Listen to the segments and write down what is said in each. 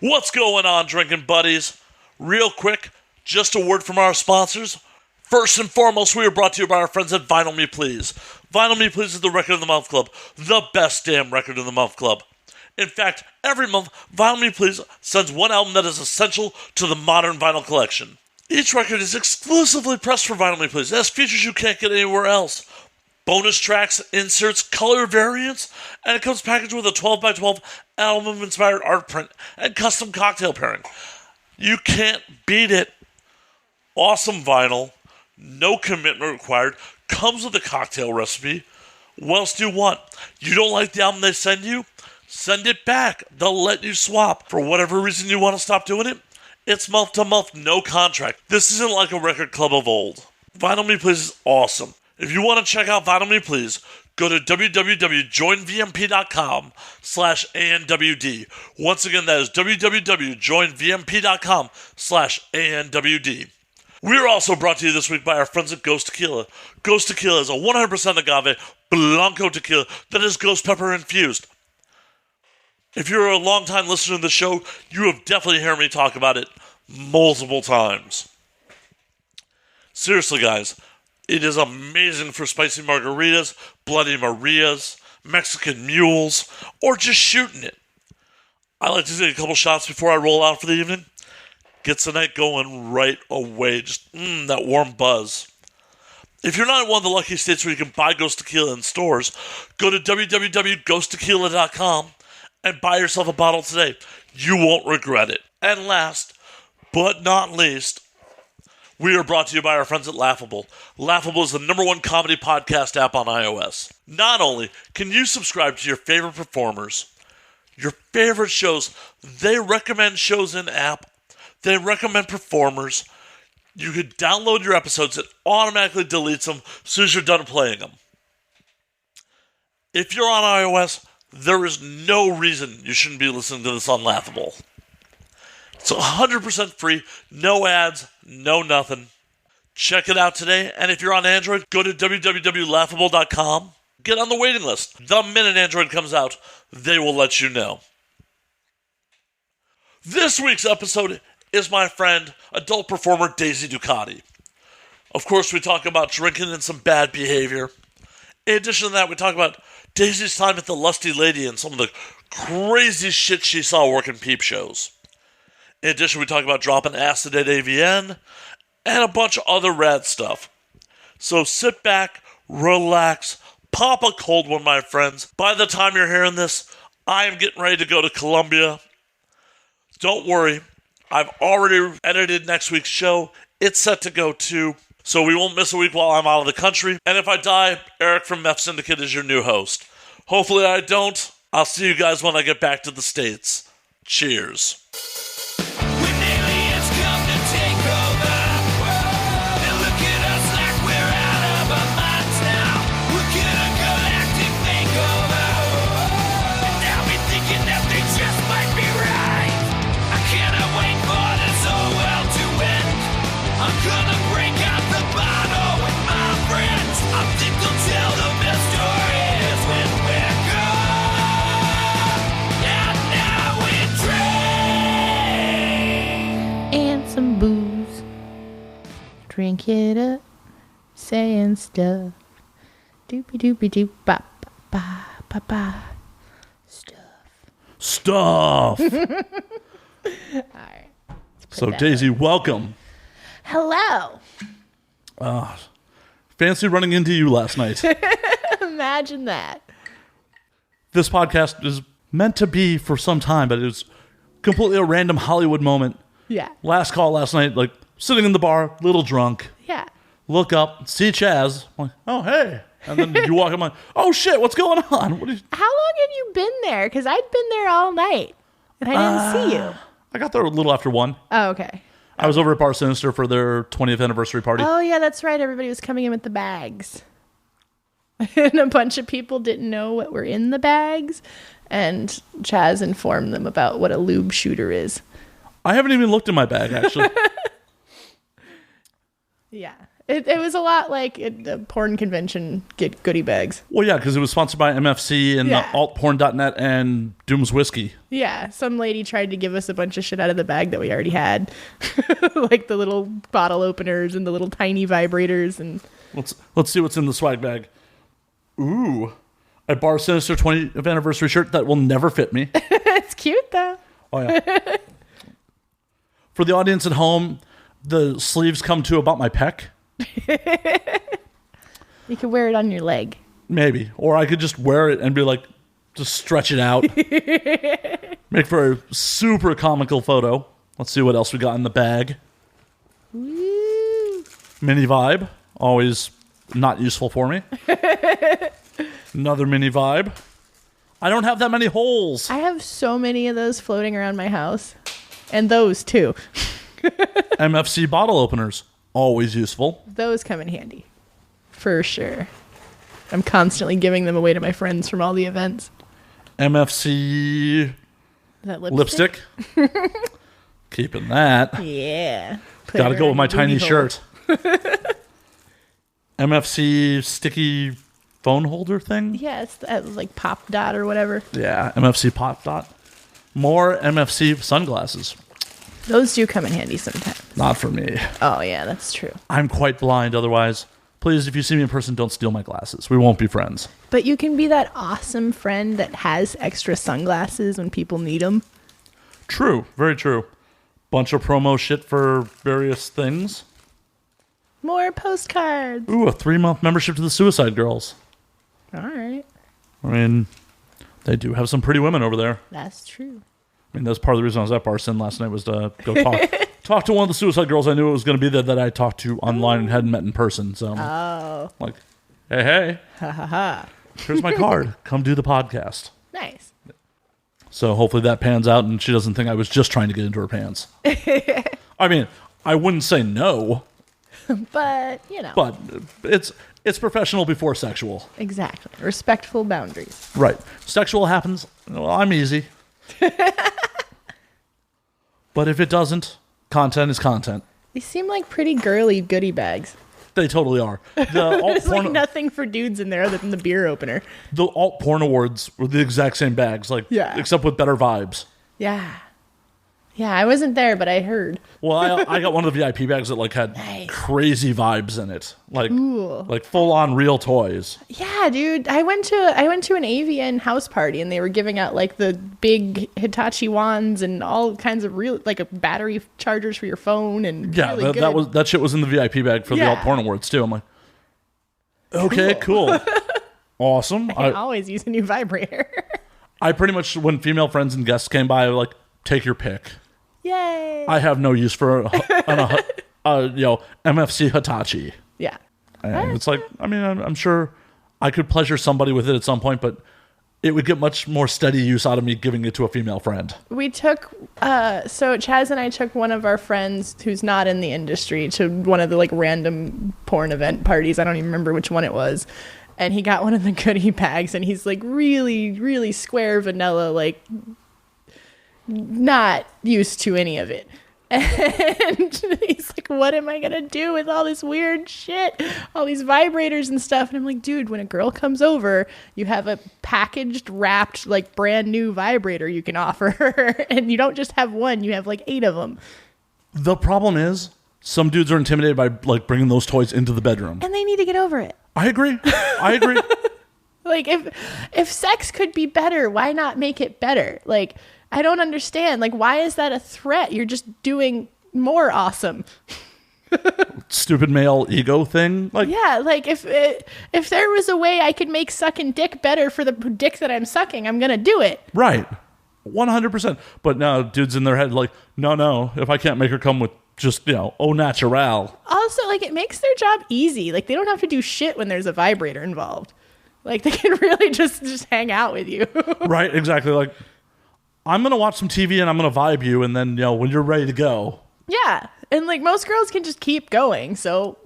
What's going on, drinking buddies? Real quick, just a word from our sponsors. First and foremost, we are brought to you by our friends at Vinyl Me Please. Vinyl Me Please is the Record of the Month Club, the best damn Record of the Month Club. In fact, every month, Vinyl Me Please sends one album that is essential to the modern vinyl collection. Each record is exclusively pressed for Vinyl Me Please. It has features you can't get anywhere else. Bonus tracks, inserts, color variants, and it comes packaged with a 12x12 album-inspired art print and custom cocktail pairing. You can't beat it. Awesome vinyl, no commitment required, comes with a cocktail recipe. What else do you want? You don't like the album they send you? Send it back. They'll let you swap. For whatever reason you want to stop doing it, it's month to month, no contract. This isn't like a record club of old. Vinyl Me Please is awesome. If you want to check out Vinyl Me Please, go to www.joinvmp.com/ANWD. Once again, that is www.joinvmp.com/ANWD. We are also brought to you this week by our friends at Ghost Tequila. Ghost Tequila is a 100% agave Blanco tequila that is ghost pepper infused. If you're a long-time listener to the show, you have definitely heard me talk about it multiple times. Seriously, guys, it is amazing for spicy margaritas, Bloody Marias, Mexican mules, or just shooting it. I like to take a couple shots before I roll out for the evening. Gets the night going right away. Just, that warm buzz. If you're not in one of the lucky states where you can buy Ghost Tequila in stores, go to www.ghosttequila.com and buy yourself a bottle today. You won't regret it. And last, but not least, we are brought to you by our friends at Laughable. Laughable is the #1 comedy podcast app on iOS. Not only can you subscribe to your favorite performers, your favorite shows, they recommend shows in app, they recommend performers. You could download your episodes, it automatically deletes them as soon as you're done playing them. If you're on iOS, there is no reason you shouldn't be listening to this on Laughable. It's 100% free, no ads, no nothing. Check it out today, and if you're on Android, go to www.laughable.com. Get on the waiting list. The minute Android comes out, they will let you know. This week's episode is my friend, adult performer Daisy Ducati. Of course, we talk about drinking and some bad behavior. In addition to that, we talk about Daisy's time at the Lusty Lady and some of the crazy shit she saw working peep shows. In addition, we talk about dropping acid at Avian and a bunch of other rad stuff. So sit back, relax, pop a cold one, my friends. By the time you're hearing this, I am getting ready to go to Colombia. Don't worry, I've already edited next week's show. It's set to go too, so we won't miss a week while I'm out of the country. And if I die, Eric from Meth Syndicate is your new host. Hopefully I don't. I'll see you guys when I get back to the States. Cheers. Drink it up, saying stuff. Doopy doopy doop ba ba ba ba. Stuff. All right. So Daisy, welcome. Hello. Fancy running into you last night. Imagine that. This podcast is meant to be for some time, but it was completely a random Hollywood moment. Yeah. Last call last night, like sitting in the bar, little drunk. Yeah. Look up, see Chaz. I'm like, oh, hey. And then you walk in, I'm like, oh, shit, what's going on? How long have you been there? Because I'd been there all night, and I didn't see you. I got there a little after 1. Oh, okay. I was over at Bar Sinister for their 20th anniversary party. Oh, yeah, that's right. Everybody was coming in with the bags. And a bunch of people didn't know what were in the bags. And Chaz informed them about what a lube shooter is. I haven't even looked in my bag, actually. Yeah. It was a lot like the porn convention goodie bags. Well, yeah, because it was sponsored by MFC and altporn.net and Doom's Whiskey. Yeah, some lady tried to give us a bunch of shit out of the bag that we already had. Like the little bottle openers and the little tiny vibrators. And let's see what's in the swag bag. Ooh, a Bar Sinister 20th anniversary shirt that will never fit me. It's cute, though. Oh, yeah. For the audience at home, the sleeves come to about my pec. You could wear it on your leg. Maybe. Or I could just wear it and be like, just stretch it out. Make for a super comical photo. Let's see what else we got in the bag. Woo. Mini Vibe. Always not useful for me. Another Mini Vibe. I don't have that many holes. I have so many of those floating around my house. And those, too. MFC bottle openers. Always useful. Those come in handy. For sure. I'm constantly giving them away to my friends from all the events. MFC Is that lipstick? Keeping that. Yeah. Gotta go with my tiny shirt. MFC sticky phone holder thing? Yeah, it's that, like Pop Dot or whatever. Yeah, MFC Pop Dot. More MFC sunglasses. Those do come in handy sometimes. Not for me. Oh, yeah, that's true. I'm quite blind otherwise. Please, if you see me in person, don't steal my glasses. We won't be friends. But you can be that awesome friend that has extra sunglasses when people need them. True. Very true. Bunch of promo shit for various things. More postcards. Ooh, a 3-month membership to the Suicide Girls. All right. I mean, they do have some pretty women over there. That's true. I mean, that's part of the reason I was at Bar Sin last night was to go talk to one of the Suicide Girls I knew it was going to be there that I talked to online and hadn't met in person. So I'm like, hey, Ha ha ha. here's my card. Come do the podcast. Nice. So hopefully that pans out and she doesn't think I was just trying to get into her pants. I mean, I wouldn't say no. But, you know. But it's professional before sexual. Exactly. Respectful boundaries. Right. Sexual happens. Well, I'm easy. But if it doesn't, content is content. They seem like pretty girly goodie bags. They totally are. There's like nothing for dudes in there other than the beer opener. The alt porn awards were the exact same bags, except with better vibes. Yeah. Yeah, I wasn't there, but I heard. Well, I got one of the VIP bags that had crazy vibes in it, like full on real toys. Yeah, dude, I went to an Avian house party and they were giving out the big Hitachi wands and all kinds of real a battery chargers for your phone and really that shit was in the VIP bag for the alt porn awards too. I'm like, okay, cool. Awesome. I can always use a new vibrator. I pretty much, when female friends and guests came by, I was like, take your pick. Yay! I have no use for MFC Hitachi. Yeah. And it's like, I mean, I'm sure I could pleasure somebody with it at some point, but it would get much more steady use out of me giving it to a female friend. We took, so Chaz and I took one of our friends who's not in the industry to one of the random porn event parties. I don't even remember which one it was. And he got one of the goodie bags and he's really, really square vanilla, not used to any of it. And he's like, what am I going to do with all this weird shit? All these vibrators and stuff. And I'm like, dude, when a girl comes over, you have a packaged, wrapped, brand new vibrator you can offer her. And you don't just have one, you have 8 of them. The problem is, some dudes are intimidated by bringing those toys into the bedroom. And they need to get over it. I agree. If sex could be better, why not make it better? I don't understand. Why is that a threat? You're just doing more awesome. Stupid male ego thing. If there was a way I could make sucking dick better for the dick that I'm sucking, I'm gonna do it. Right, 100%. But now dudes in their head no. If I can't make her come with just au natural. Also, it makes their job easy. They don't have to do shit when there's a vibrator involved. They can really just hang out with you. Right, exactly. I'm going to watch some TV and I'm going to vibe you. And then, when you're ready to go. Yeah. And most girls can just keep going. So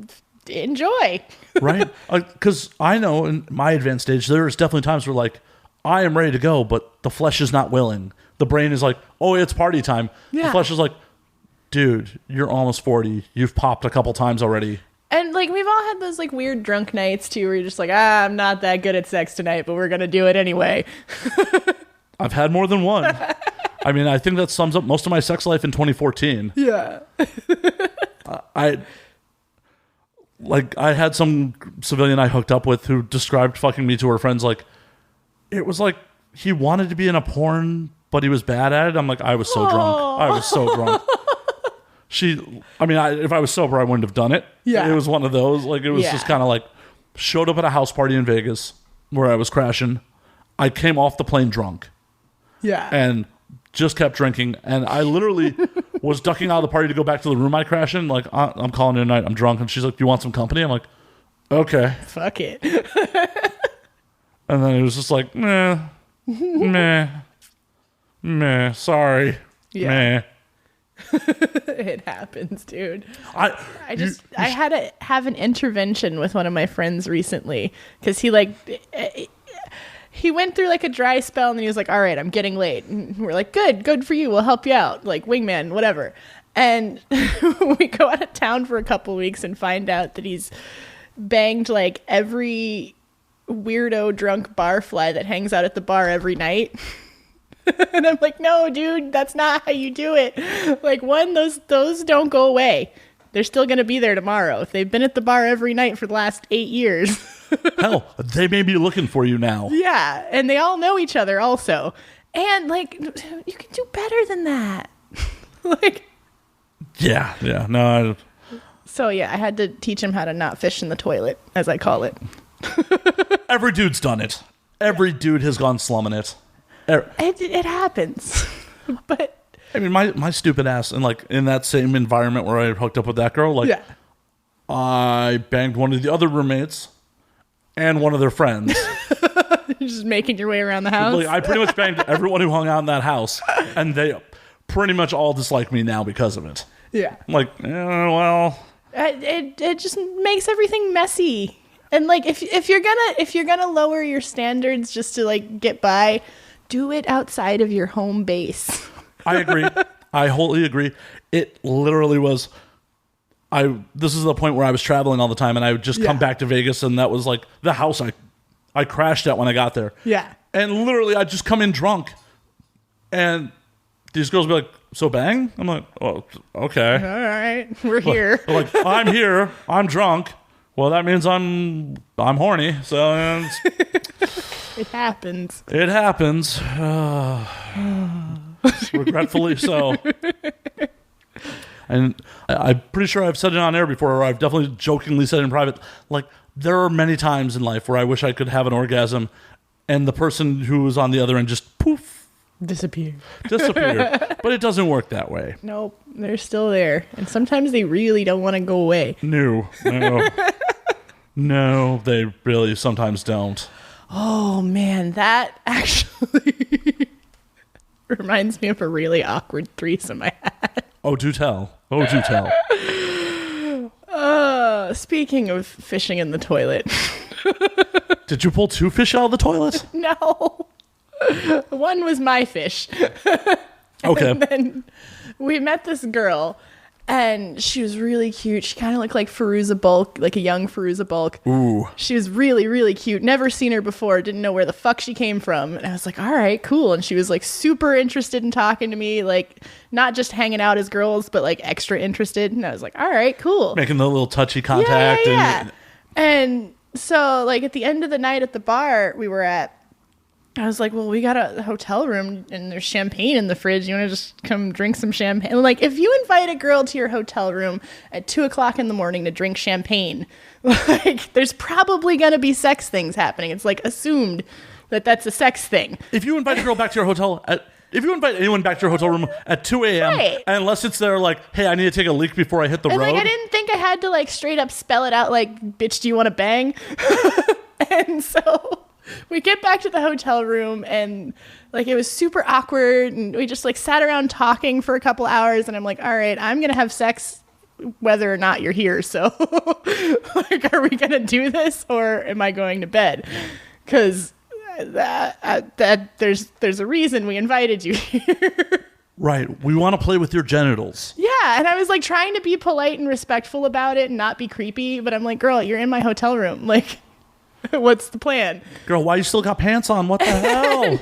enjoy. Right. Because I know in my advanced stage, there's definitely times where I am ready to go, but the flesh is not willing. The brain is oh, it's party time. Yeah. The flesh is dude, you're almost 40. You've popped a couple times already. And, like, we've all had those, like, weird drunk nights, too, where you're just like, I'm not that good at sex tonight, but we're going to do it anyway. I've had more than one. I mean, I think that sums up most of my sex life in 2014. Yeah. I had some civilian I hooked up with who described fucking me to her friends like, it was like he wanted to be in a porn, but he was bad at it. I'm like, I was so drunk. I was so drunk. If I was sober, I wouldn't have done it. Yeah. It was one of those. Like, it was just kind of like, showed up at a house party in Vegas where I was crashing. I came off the plane drunk. Yeah. And just kept drinking. And I literally was ducking out of the party to go back to the room I crashed in. Like, I'm calling it a night. I'm drunk. And she's like, do you want some company? I'm like, okay. Fuck it. And then it was just like, meh, sorry. Yeah. Meh. It happens, dude. I had to have an intervention with one of my friends recently because he went through like a dry spell and then he was like, all right, I'm getting laid. And we're like, good for you. We'll help you out. Like wingman, whatever. And we go out of town for a couple weeks and find out that he's banged like every weirdo drunk barfly that hangs out at the bar every night. And I'm like, no, dude, that's not how you do it. Like, one, those don't go away. They're still going to be there tomorrow. If they've been at the bar every night for the last 8 years. Hell, they may be looking for you now. Yeah, and they all know each other also. And, like, you can do better than that. Like... Yeah, no. So, yeah, I had to teach him how to not fish in the toilet, as I call it. Every dude's done it. Every dude has gone slumming it. It happens. But I mean, my stupid ass, and like in that same environment where I hooked up with that girl, like I banged one of the other roommates and one of their friends. Just making your way around the house. Like, I pretty much banged everyone who hung out in that house, and they pretty much all dislike me now because of it. Yeah. I'm like, well, it just makes everything messy. And like if you're gonna lower your standards just to like get by, do it outside of your home base. I agree. I wholly agree. It literally was. This is the point where I was traveling all the time, and I would just come back to Vegas, and that was like the house I crashed at when I got there. Yeah. And literally, I'd just come in drunk, and these girls would be like, "So bang?" I'm like, "Oh, okay. All right, we're here." Like, I'm here. I'm drunk. Well, that means I'm horny. So it happens. It happens. Regretfully so. And I'm pretty sure I've said it on air before, or I've definitely jokingly said it in private. Like, there are many times in life where I wish I could have an orgasm, and the person who was on the other end just poof. Disappeared. But it doesn't work that way. Nope. They're still there. And sometimes they really don't want to go away. No. No, they really sometimes don't. Oh, man. That actually reminds me of a really awkward threesome I had. Oh, do tell. Speaking of fishing in the toilet. Did you pull 2 fish out of the toilet? No. One was my fish. Okay. And then we met this girl, and she was really cute. She kind of looked like Fairuza Balk, like a young Fairuza Balk. Ooh. She was really, really cute. Never seen her before. Didn't know where the fuck she came from. And I was like, all right, cool. And she was like super interested in talking to me, like not just hanging out as girls, but like extra interested. And I was like, all right, cool. Making the little touchy contact. Yeah. And so like at the end of the night at the bar we were at, I was like, well, we got a hotel room and there's champagne in the fridge. You want to just come drink some champagne? And like, if you invite a girl to your hotel room at 2:00 in the morning to drink champagne, like, there's probably going to be sex things happening. It's like assumed that that's a sex thing. If you invite a girl back to your hotel if you invite anyone back to your hotel room at 2 a.m., right. unless it's there like, hey, I need to take a leak before I hit the road. Like, I didn't think I had to like straight up spell it out like, bitch, do you want to bang? And so we get back to the hotel room and like it was super awkward and we just like sat around talking for a couple hours and I'm like, all right, I'm going to have sex whether or not you're here. So like, are we going to do this or am I going to bed? Because there's a reason we invited you here. Right. We want to play with your genitals. Yeah. Yeah, and I was like trying to be polite and respectful about it and not be creepy, but I'm like, girl, you're in my hotel room. Like, what's the plan? Girl, why you still got pants on? What the hell?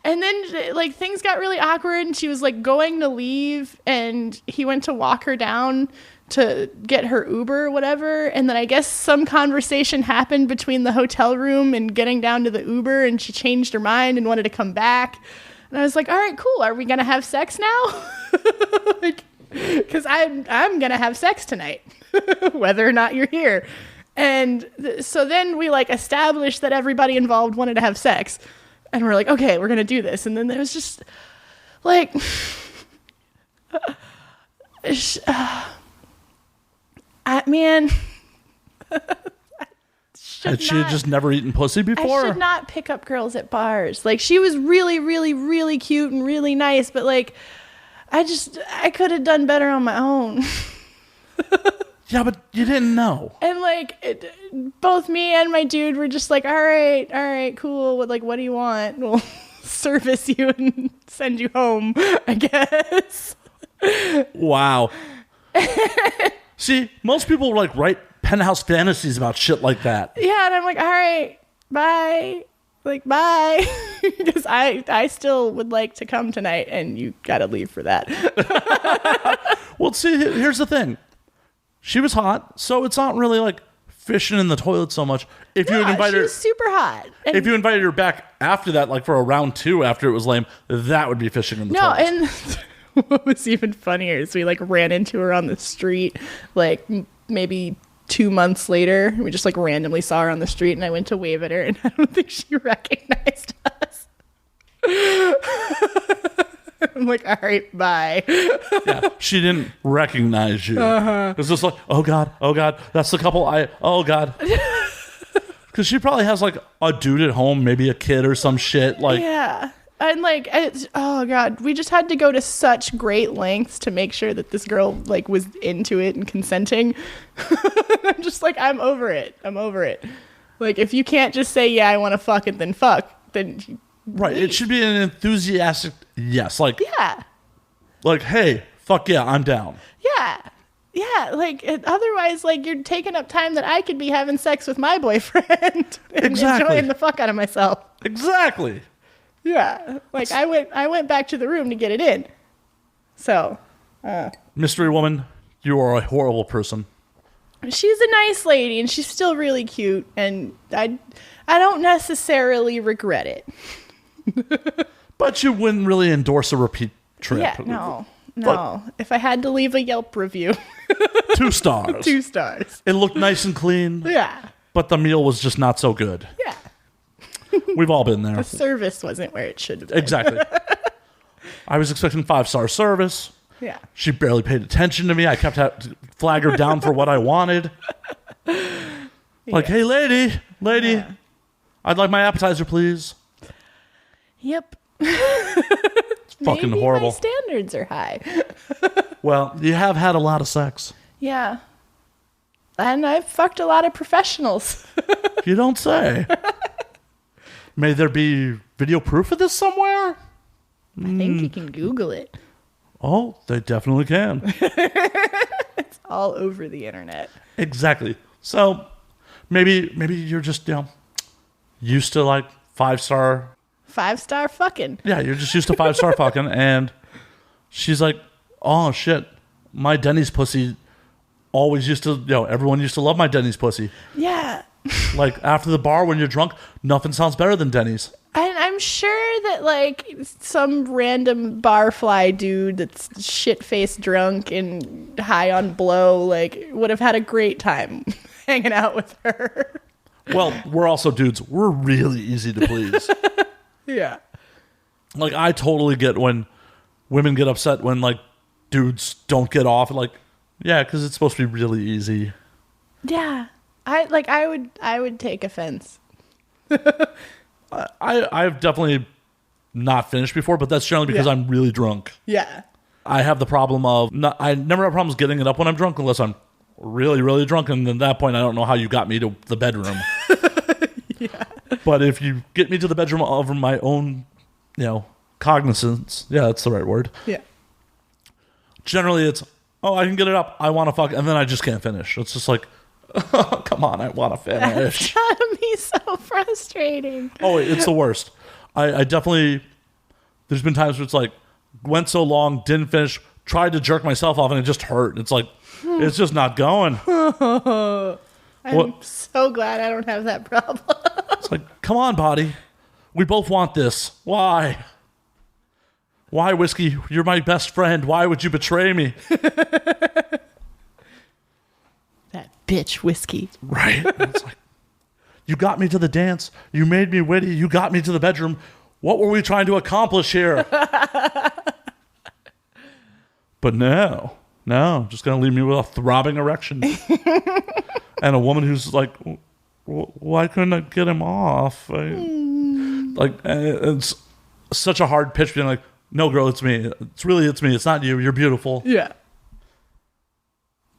And then like things got really awkward and she was like going to leave and he went to walk her down to get her Uber or whatever. And then I guess some conversation happened between the hotel room and getting down to the Uber and she changed her mind and wanted to come back. And I was like, all right, cool. Are we going to have sex now? Like, because I'm going to have sex tonight, whether or not you're here. And so then we like established that everybody involved wanted to have sex. And we're like, okay, we're going to do this. And then there was just like, man. Had she just never eaten pussy before? I should not pick up girls at bars. Like, she was really, really, really cute and really nice, but like, I could have done better on my own. Yeah, but you didn't know. And like, both me and my dude were just like, all right, cool. Like, what do you want? We'll service you and send you home, I guess. Wow. See, most people like write penthouse fantasies about shit like that. Yeah, and I'm like, all right, bye. Like, bye. Because I still would like to come tonight, and you got to leave for that. Well, see, here's the thing. She was hot, so it's not really like fishing in the toilet so much. If you invited she was super hot. And if you invited her back after that, like for a round 2 after it was lame, that would be fishing in the toilet. And what was even funnier is we like ran into her on the street, like maybe 2 months later. We just like randomly saw her on the street, and I went to wave at her, and I don't think she recognized us. I'm like, all right, bye. Yeah, she didn't recognize you. It was just like, oh God, that's the couple oh God. Because she probably has like a dude at home, maybe a kid or some shit. Like, yeah. And like, oh God, we just had to go to such great lengths to make sure that this girl like was into it and consenting. I'm just like, I'm over it. Like, if you can't just say, yeah, I want to fuck it, then fuck, then right. leave. It should be an enthusiastic yes. Like, yeah. Like, hey, fuck yeah, I'm down. Yeah. Yeah, like, otherwise, like, you're taking up time that I could be having sex with my boyfriend and enjoying the fuck out of myself. Exactly. Yeah, like, I went back to the room to get it in. So, mystery woman, you are a horrible person. She's a nice lady, and she's still really cute, and I don't necessarily regret it. But you wouldn't really endorse a repeat trip. Yeah, no. If I had to leave a Yelp review. 2 stars. 2 stars. It looked nice and clean. Yeah. But the meal was just not so good. Yeah. We've all been there. The service wasn't where it should have been. Exactly. I was expecting 5-star service. Yeah. She barely paid attention to me. I kept having to flag her down for what I wanted. Like, hey, lady, yeah. I'd like my appetizer, please. Yep. It's fucking Maybe horrible. My standards are high. Well, you have had a lot of sex. Yeah. And I've fucked a lot of professionals. You don't say. May there be video proof of this somewhere? I think you can Google it. Oh, they definitely can. It's all over the internet. Exactly. So maybe you're just, used to like 5-star. 5-star fucking. Yeah, you're just used to 5-star fucking. And she's like, oh shit, my Denny's pussy always used to, everyone used to love my Denny's pussy. Yeah. Like after the bar when you're drunk, nothing sounds better than Denny's. And I'm sure that like some random barfly dude that's shit-faced drunk and high on blow like would have had a great time hanging out with her. Well, we're also dudes. We're really easy to please. Yeah. Like, I totally get when women get upset when like dudes don't get off. Like, yeah, because it's supposed to be really easy. Yeah. I would take offense. I've definitely not finished before, but that's generally because I'm really drunk. Yeah. I have the problem of I never have problems getting it up when I'm drunk unless I'm really, really drunk, and at that point I don't know how you got me to the bedroom. Yeah. But if you get me to the bedroom over my own, cognizance, yeah, that's the right word. Yeah. Generally it's Oh, I can get it up. I want to fuck. And then I just can't finish. It's just like, oh, come on, I want to finish. That's gotta be so frustrating. Oh, it's the worst. I definitely, there's been times where it's like, went so long, didn't finish, tried to jerk myself off, and it just hurt. It's like, it's just not going. I'm so glad I don't have that problem. It's like, come on, body. We both want this. Why? Why, Whiskey? You're my best friend. Why would you betray me? That bitch Whiskey. Right. It's like, you got me to the dance. You made me witty. You got me to the bedroom. What were we trying to accomplish here? But no, just going to leave me with a throbbing erection. And a woman who's like, why couldn't I get him off? It's such a hard pitch being like, no, girl, it's me. It's me. It's not you. You're beautiful. Yeah.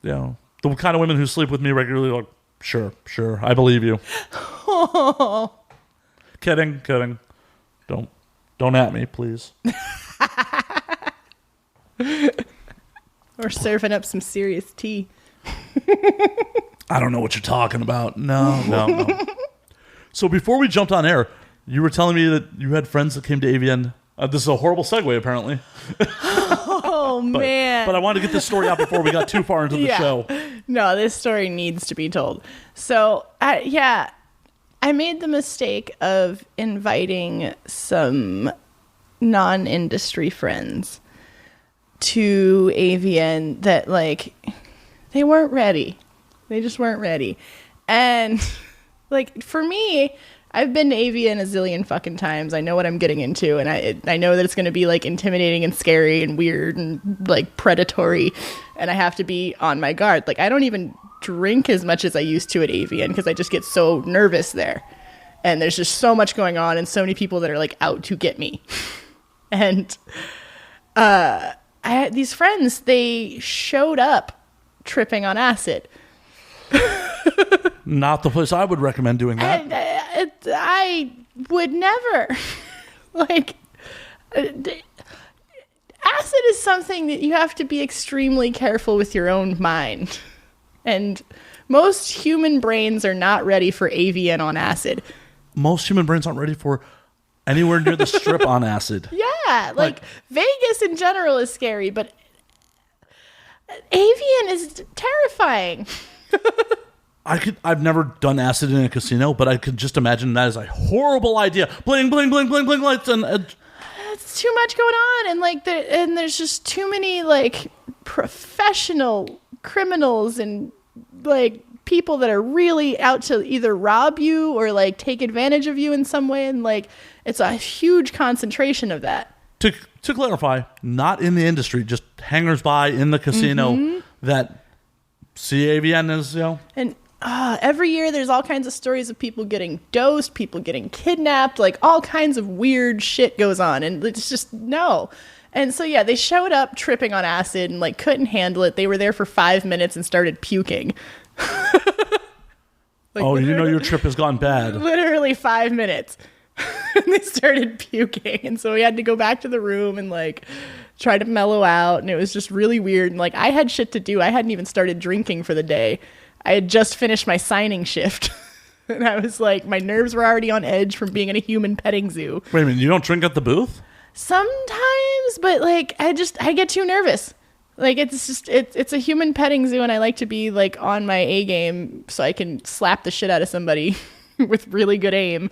You know, the kind of women who sleep with me regularly are like, sure, I believe you. Oh. Kidding. Don't at me, please. Or serving up some serious tea. I don't know what you're talking about. No. So before we jumped on air, you were telling me that you had friends that came to Avian. This is a horrible segue, apparently. Oh, man. But I wanted to get this story out before we got too far into the show. No, this story needs to be told. So, I made the mistake of inviting some non-industry friends to Avian that, like, they weren't ready. They just weren't ready. And, like, for me, I've been to Avian a zillion fucking times. I know what I'm getting into, and I know that it's going to be, like, intimidating and scary and weird and, like, predatory, and I have to be on my guard. Like, I don't even drink as much as I used to at Avian because I just get so nervous there. And there's just so much going on and so many people that are, like, out to get me. And I had these friends, they showed up tripping on acid. Not the place I would recommend doing that. And I would never. Like, acid is something that you have to be extremely careful with your own mind. And most human brains are not ready for Avian on acid. Most human brains aren't ready for anywhere near the strip on acid. Yeah, like Vegas in general is scary, but Avian is terrifying. I've never done acid in a casino, but I could just imagine that is a horrible idea. Bling, bling, bling, bling, bling, lights, and it's too much going on, and like there's just too many like professional criminals and like people that are really out to either rob you or like take advantage of you in some way, and like it's a huge concentration of that. To clarify, not in the industry, just hangers by in the casino that see Avian as, you know. And every year there's all kinds of stories of people getting dosed, people getting kidnapped, like all kinds of weird shit goes on, and it's just no. And so yeah, they showed up tripping on acid and like couldn't handle it. They were there for 5 minutes and started puking. Like, oh, you know your trip has gone bad. Literally 5 minutes. And they started puking, and so we had to go back to the room and like try to mellow out, and it was just really weird. And like I had shit to do. I hadn't even started drinking for the day. I had just finished my signing shift. And I was like, my nerves were already on edge from being in a human petting zoo. Wait a minute, you don't drink at the booth? Sometimes, but like I get too nervous. Like it's a human petting zoo, and I like to be like on my A game so I can slap the shit out of somebody with really good aim.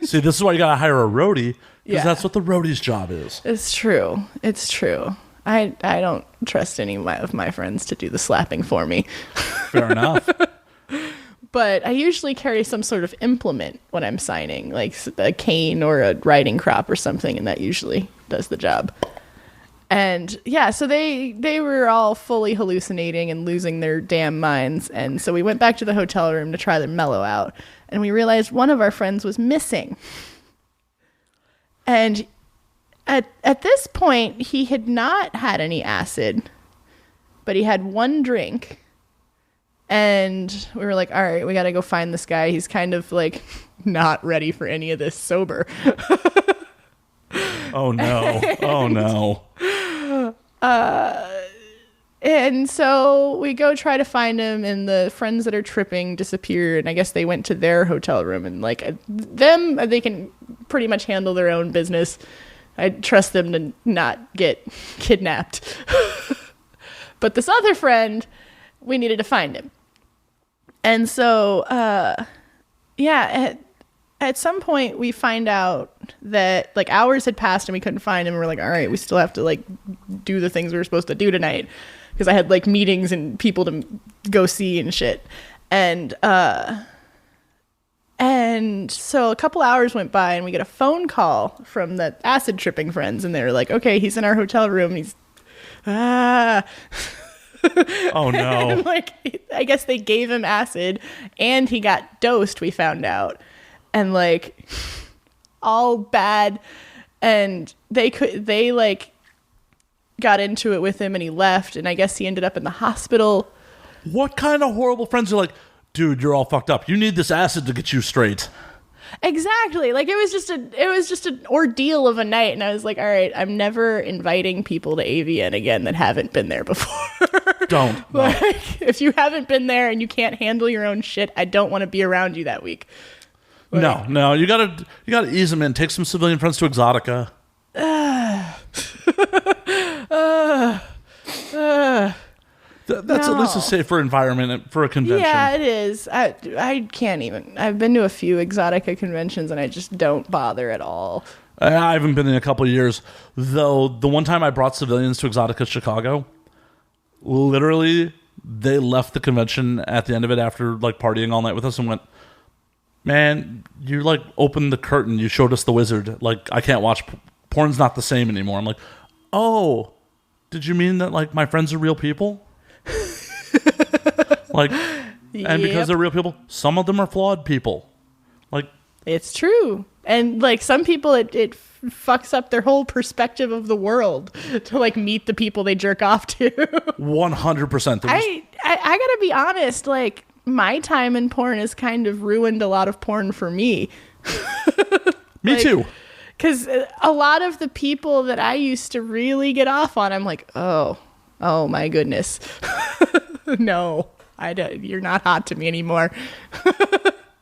See, this is why you gotta hire a roadie, because that's what the roadie's job is. It's true. I don't trust any of my friends to do the slapping for me. Fair enough. But I usually carry some sort of implement when I'm signing, like a cane or a riding crop or something, and that usually does the job. And yeah, so they were all fully hallucinating and losing their damn minds. And so we went back to the hotel room to try to mellow out. And we realized one of our friends was missing. And at this point, he had not had any acid, but he had one drink. And we were like, all right, we got to go find this guy. He's kind of like not ready for any of this sober. Oh, no. Oh, no. And so we go try to find him, and the friends that are tripping disappear, and I guess they went to their hotel room, and like they can pretty much handle their own business. I trust them to not get kidnapped. But this other friend, we needed to find him. And so, at some point we find out that like hours had passed and we couldn't find him. And we're like, all right, we still have to like do the things we were supposed to do tonight. Because I had like meetings and people to go see and shit. And so a couple hours went by and we get a phone call from the acid tripping friends. And they're like, okay, he's in our hotel room. He's, oh no. And, like, I guess they gave him acid and he got dosed, we found out. And like all bad. And they like got into it with him and he left. And I guess he ended up in the hospital. What kind of horrible friends are like, dude, you're all fucked up. You need this acid to get you straight. Exactly. Like it was just an ordeal of a night. And I was like, all right, I'm never inviting people to Avian again that haven't been there before. Don't. No. Like, if you haven't been there and you can't handle your own shit, I don't want to be around you that week. Like, no. You gotta ease them in. Take some civilian friends to Exotica. That's at least a safer environment for a convention. Yeah, it is. I can't even. I've been to a few Exotica conventions and I just don't bother at all. I haven't been in a couple of years. Though the one time I brought civilians to Exotica Chicago, literally they left the convention at the end of it after like partying all night with us and went, man, you like opened the curtain. You showed us the wizard. Like, I can't watch. Porn's not the same anymore. I'm like, oh, did you mean that like my friends are real people? Like, and because they're real people, some of them are flawed people. Like, it's true. And like some people, it fucks up their whole perspective of the world to like meet the people they jerk off to. 100%. I gotta be honest, like my time in porn has kind of ruined a lot of porn for me. Me too. Because a lot of the people that I used to really get off on, I'm like, oh my goodness. No, you're not hot to me anymore.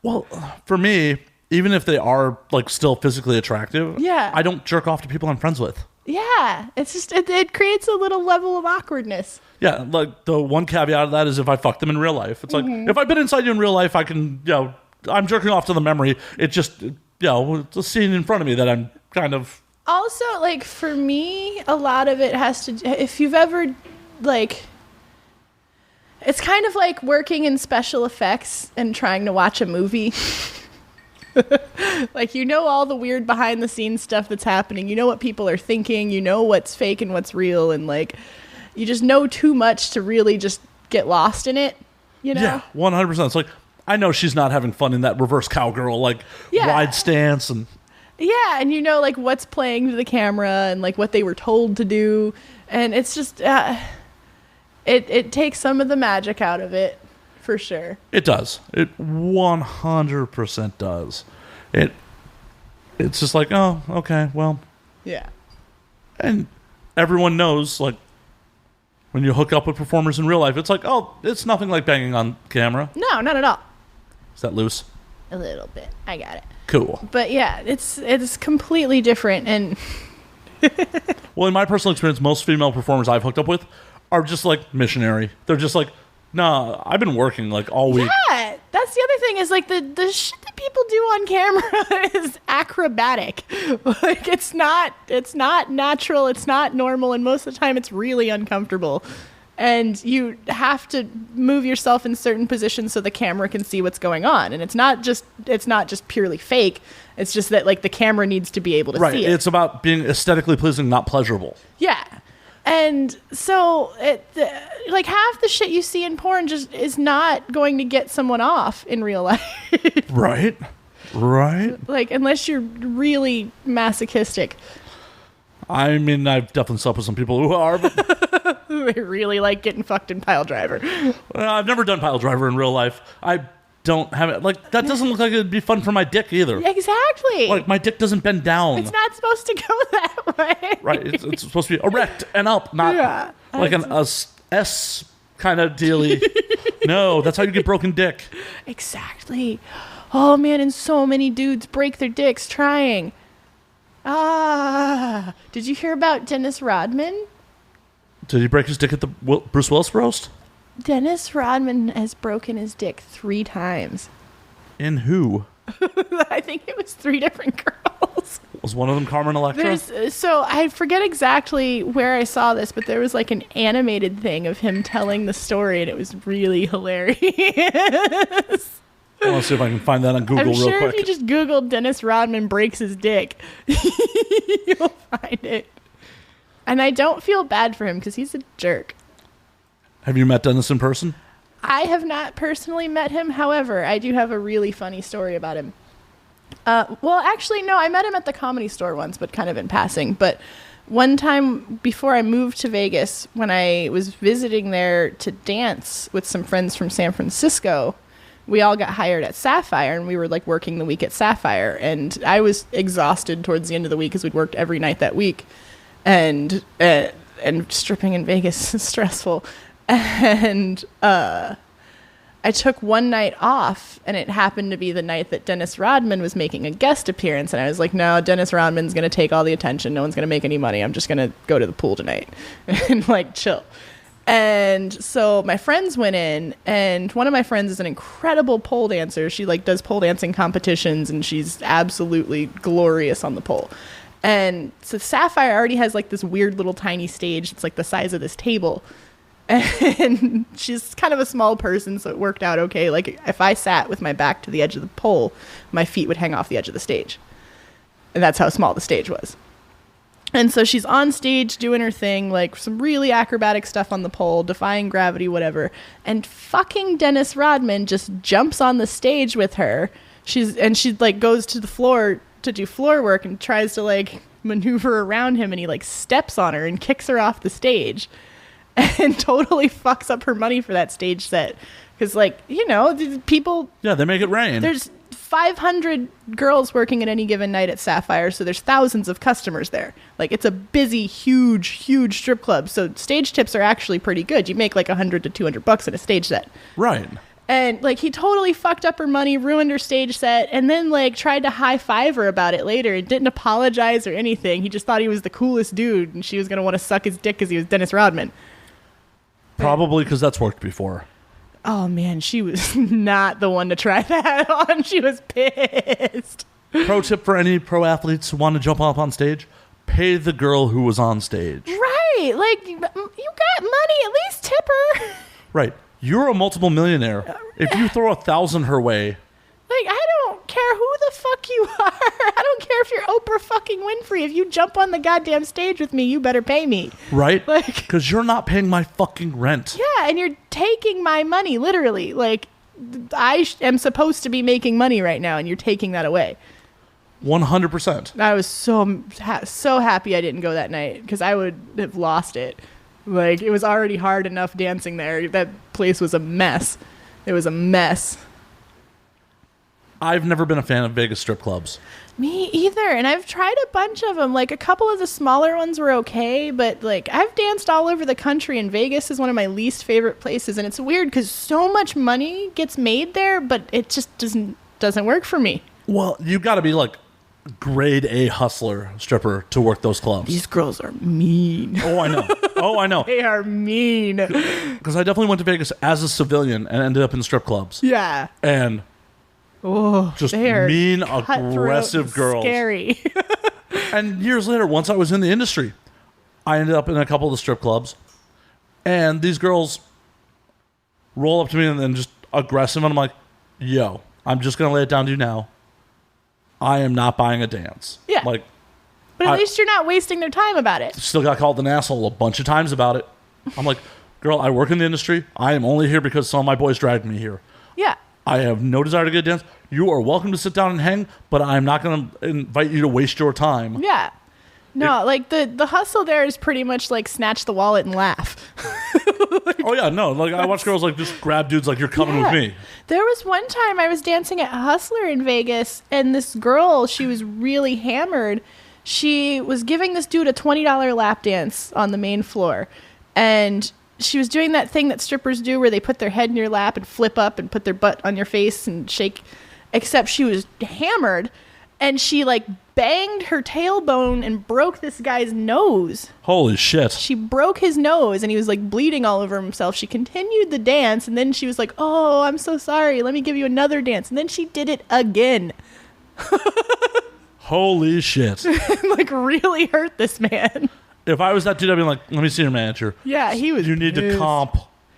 Well, for me, even if they are like still physically attractive, yeah, I don't jerk off to people I'm friends with. Yeah, it's just it creates a little level of awkwardness. Yeah, like the one caveat of that is if I fuck them in real life. It's like, if I've been inside you in real life, I can, I'm jerking off to the memory. It just, it's a scene in front of me that I'm kind of... Also, like, for me, a lot of it has to... If you've ever, like... It's kind of like working in special effects and trying to watch a movie. Like, all the weird behind-the-scenes stuff that's happening. You know what people are thinking. You know what's fake and what's real. And, like, you just know too much to really just get lost in it, Yeah, 100%. It's like, I know she's not having fun in that reverse cowgirl, like, wide stance and... Yeah, and like, what's playing to the camera and, like, what they were told to do. And it's just... It takes some of the magic out of it, for sure. It does. It 100% does. It's just like, oh, okay, well. Yeah. And everyone knows, like, when you hook up with performers in real life, it's like, oh, it's nothing like banging on camera. No, not at all. Is that loose? A little bit. I got it. Cool. But yeah, it's completely different. And well, in my personal experience, most female performers I've hooked up with are just like missionary. They're just like, nah, I've been working like all week. Yeah, that's the other thing is like the shit that people do on camera is acrobatic. Like it's not natural, it's not normal, and most of the time it's really uncomfortable. And you have to move yourself in certain positions so the camera can see what's going on. And it's not just purely fake. It's just that like the camera needs to be able to see it. Right. It's about being aesthetically pleasing, not pleasurable. Yeah. And so, like, half the shit you see in porn just is not going to get someone off in real life. Right. Like, unless you're really masochistic. I mean, I've definitely slept with some people who are. But they really like getting fucked in pile driver. I've never done pile driver in real life. I don't have it. Like, that doesn't look like it'd be fun for my dick either. Exactly. Like, my dick doesn't bend down. It's not supposed to go that way. Right. It's supposed to be erect and up, not like S kind of dealy. No, that's how you get broken dick. Exactly. Oh, man, and so many dudes break their dicks trying. Did you hear about Dennis Rodman? Did he break his dick at the Bruce Willis roast? Dennis Rodman has broken his dick 3 times. In who? I think it was 3 different girls. Was one of them Carmen Electra? So I forget exactly where I saw this, but there was like an animated thing of him telling the story, and it was really hilarious. I want to see if I can find that on Google real quick. I'm sure if you just Google Dennis Rodman breaks his dick, you'll find it. And I don't feel bad for him because he's a jerk. Have you met Dennis in person? I have not personally met him. However, I do have a really funny story about him. Well, actually, no, I met him at the Comedy Store once, but kind of in passing. But one time before I moved to Vegas, when I was visiting there to dance with some friends from San Francisco, we all got hired at Sapphire, and we were like working the week at Sapphire. And I was exhausted towards the end of the week because we'd worked every night that week. And stripping in Vegas is stressful. And I took one night off, and it happened to be the night that Dennis Rodman was making a guest appearance. And I was like, no, Dennis Rodman's going to take all the attention. No one's going to make any money. I'm just going to go to the pool tonight and like chill. And so my friends went in, and one of my friends is an incredible pole dancer. She like does pole dancing competitions, and she's absolutely glorious on the pole. And so Sapphire already has like this weird little tiny stage. It's like the size of this table. And she's kind of a small person, so it worked out okay. Like, if I sat with my back to the edge of the pole, my feet would hang off the edge of the stage. And that's how small the stage was. And so she's on stage doing her thing, like some really acrobatic stuff on the pole, defying gravity, whatever. And fucking Dennis Rodman just jumps on the stage with her. She like goes to the floor to do floor work and tries to like maneuver around him, and he like steps on her and kicks her off the stage. And totally fucks up her money for that stage set. Because, like, you know, people... Yeah, they make it rain. There's 500 girls working at any given night at Sapphire, so there's thousands of customers there. Like, it's a busy, huge strip club. So stage tips are actually pretty good. You make, like, $100 to $200 in a stage set. Right. And, like, he totally fucked up her money, ruined her stage set, and then, like, tried to high-five her about it later and didn't apologize or anything. He just thought he was the coolest dude, and she was going to want to suck his dick because he was Dennis Rodman. Probably because that's worked before. Oh, man, she was not the one to try that on. She was pissed. Pro tip for any pro athletes who want to jump up on stage, pay the girl who was on stage. Right. Like, you got money, at least tip her. Right. You're a multiple millionaire. If you throw 1,000 her way... Like, I don't care who the fuck you are. I don't care if you're Oprah fucking Winfrey. If you jump on the goddamn stage with me, you better pay me. Right? Like, because you're not paying my fucking rent. Yeah, and you're taking my money, literally. Like, I am supposed to be making money right now, and you're taking that away. 100%. I was so happy I didn't go that night, because I would have lost it. Like, it was already hard enough dancing there. That place was a mess. It was a mess. I've never been a fan of Vegas strip clubs. Me either. And I've tried a bunch of them. Like, a couple of the smaller ones were okay, but like, I've danced all over the country, and Vegas is one of my least favorite places. And it's weird because so much money gets made there, but it just doesn't work for me. Well, you got to be like grade A hustler stripper to work those clubs. These girls are mean. Oh, I know. They are mean. Because I definitely went to Vegas as a civilian and ended up in strip clubs. Yeah. And just mean, aggressive girls. Scary. And years later, once I was in the industry, I ended up in a couple of the strip clubs. And these girls roll up to me and then just aggressive. And I'm like, yo, I'm just going to lay it down to you now. I am not buying a dance. Yeah. Like, but at least you're not wasting their time about it. Still got called an asshole a bunch of times about it. I'm like, girl, I work in the industry. I am only here because some of my boys dragged me here. Yeah. I have no desire to get a dance. You are welcome to sit down and hang, but I'm not going to invite you to waste your time. Yeah. No, like the hustle there is pretty much like snatch the wallet and laugh. Oh yeah, no. Like I watch girls like just grab dudes like you're coming with me. There was one time I was dancing at Hustler in Vegas, and this girl, she was really hammered. She was giving this dude a $20 lap dance on the main floor, and she was doing that thing that strippers do where they put their head in your lap and flip up and put their butt on your face and shake, except she was hammered and she like banged her tailbone and broke this guy's nose. Holy shit. She broke his nose and he was like bleeding all over himself. She continued the dance and then she was like, oh, I'm so sorry. Let me give you another dance. And then she did it again. Holy shit. Like really hurt this man. If I was that dude, I'd be like, let me see your manager. Yeah, he was. You need to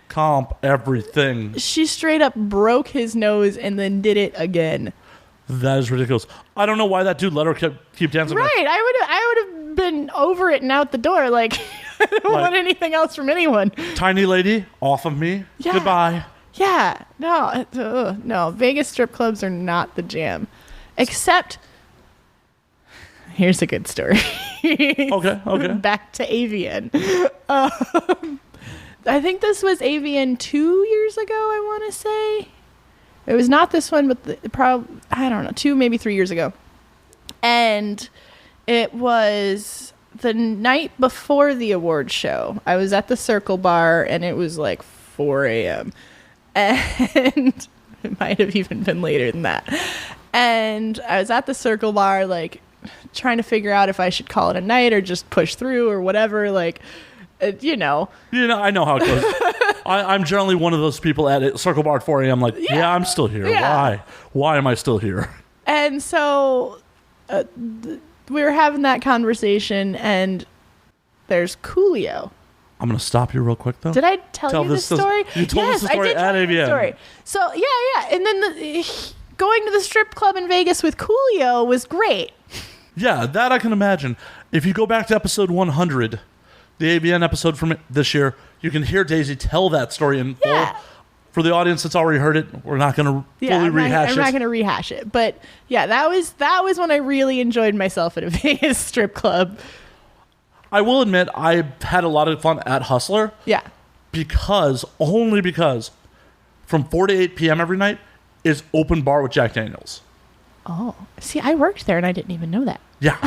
comp everything. She straight up broke his nose and then did it again. That is ridiculous. I don't know why that dude let her keep dancing. Right. I would have been over it and out the door. Like, I don't want anything else from anyone. Tiny lady, off of me. Yeah. Goodbye. Yeah. No. No. Vegas strip clubs are not the jam. Except, here's a good story. Okay. Back to Avian. I think this was Avian 2 years ago, I want to say. It was not this one, but probably, I don't know, 2, maybe 3 years ago. And it was the night before the award show. I was at the Circle Bar, and it was like 4 a.m. And it might have even been later than that. And I was at the Circle Bar, like, trying to figure out if I should call it a night or just push through or whatever, like, you know. I know how it goes. I'm generally one of those people at a Circle Bar at 4 a.m. like, yeah, I'm still here. Yeah. Why am I still here? And so we were having that conversation, and there's Coolio. I'm going to stop you real quick, though. Did I tell you this story? You told us the story at Avian. Story. So, yeah. And then going to the strip club in Vegas with Coolio was great. Yeah, that I can imagine. If you go back to episode 100, the AVN episode from this year, you can hear Daisy tell that story in full. For the audience that's already heard it, we're not going to fully rehash it. I'm not going to rehash it. But yeah, that was when I really enjoyed myself at a Vegas strip club. I will admit, I had a lot of fun at Hustler. Yeah. Only because, from 4 to 8 p.m. every night is open bar with Jack Daniels. Oh. See, I worked there and I didn't even know that. Yeah.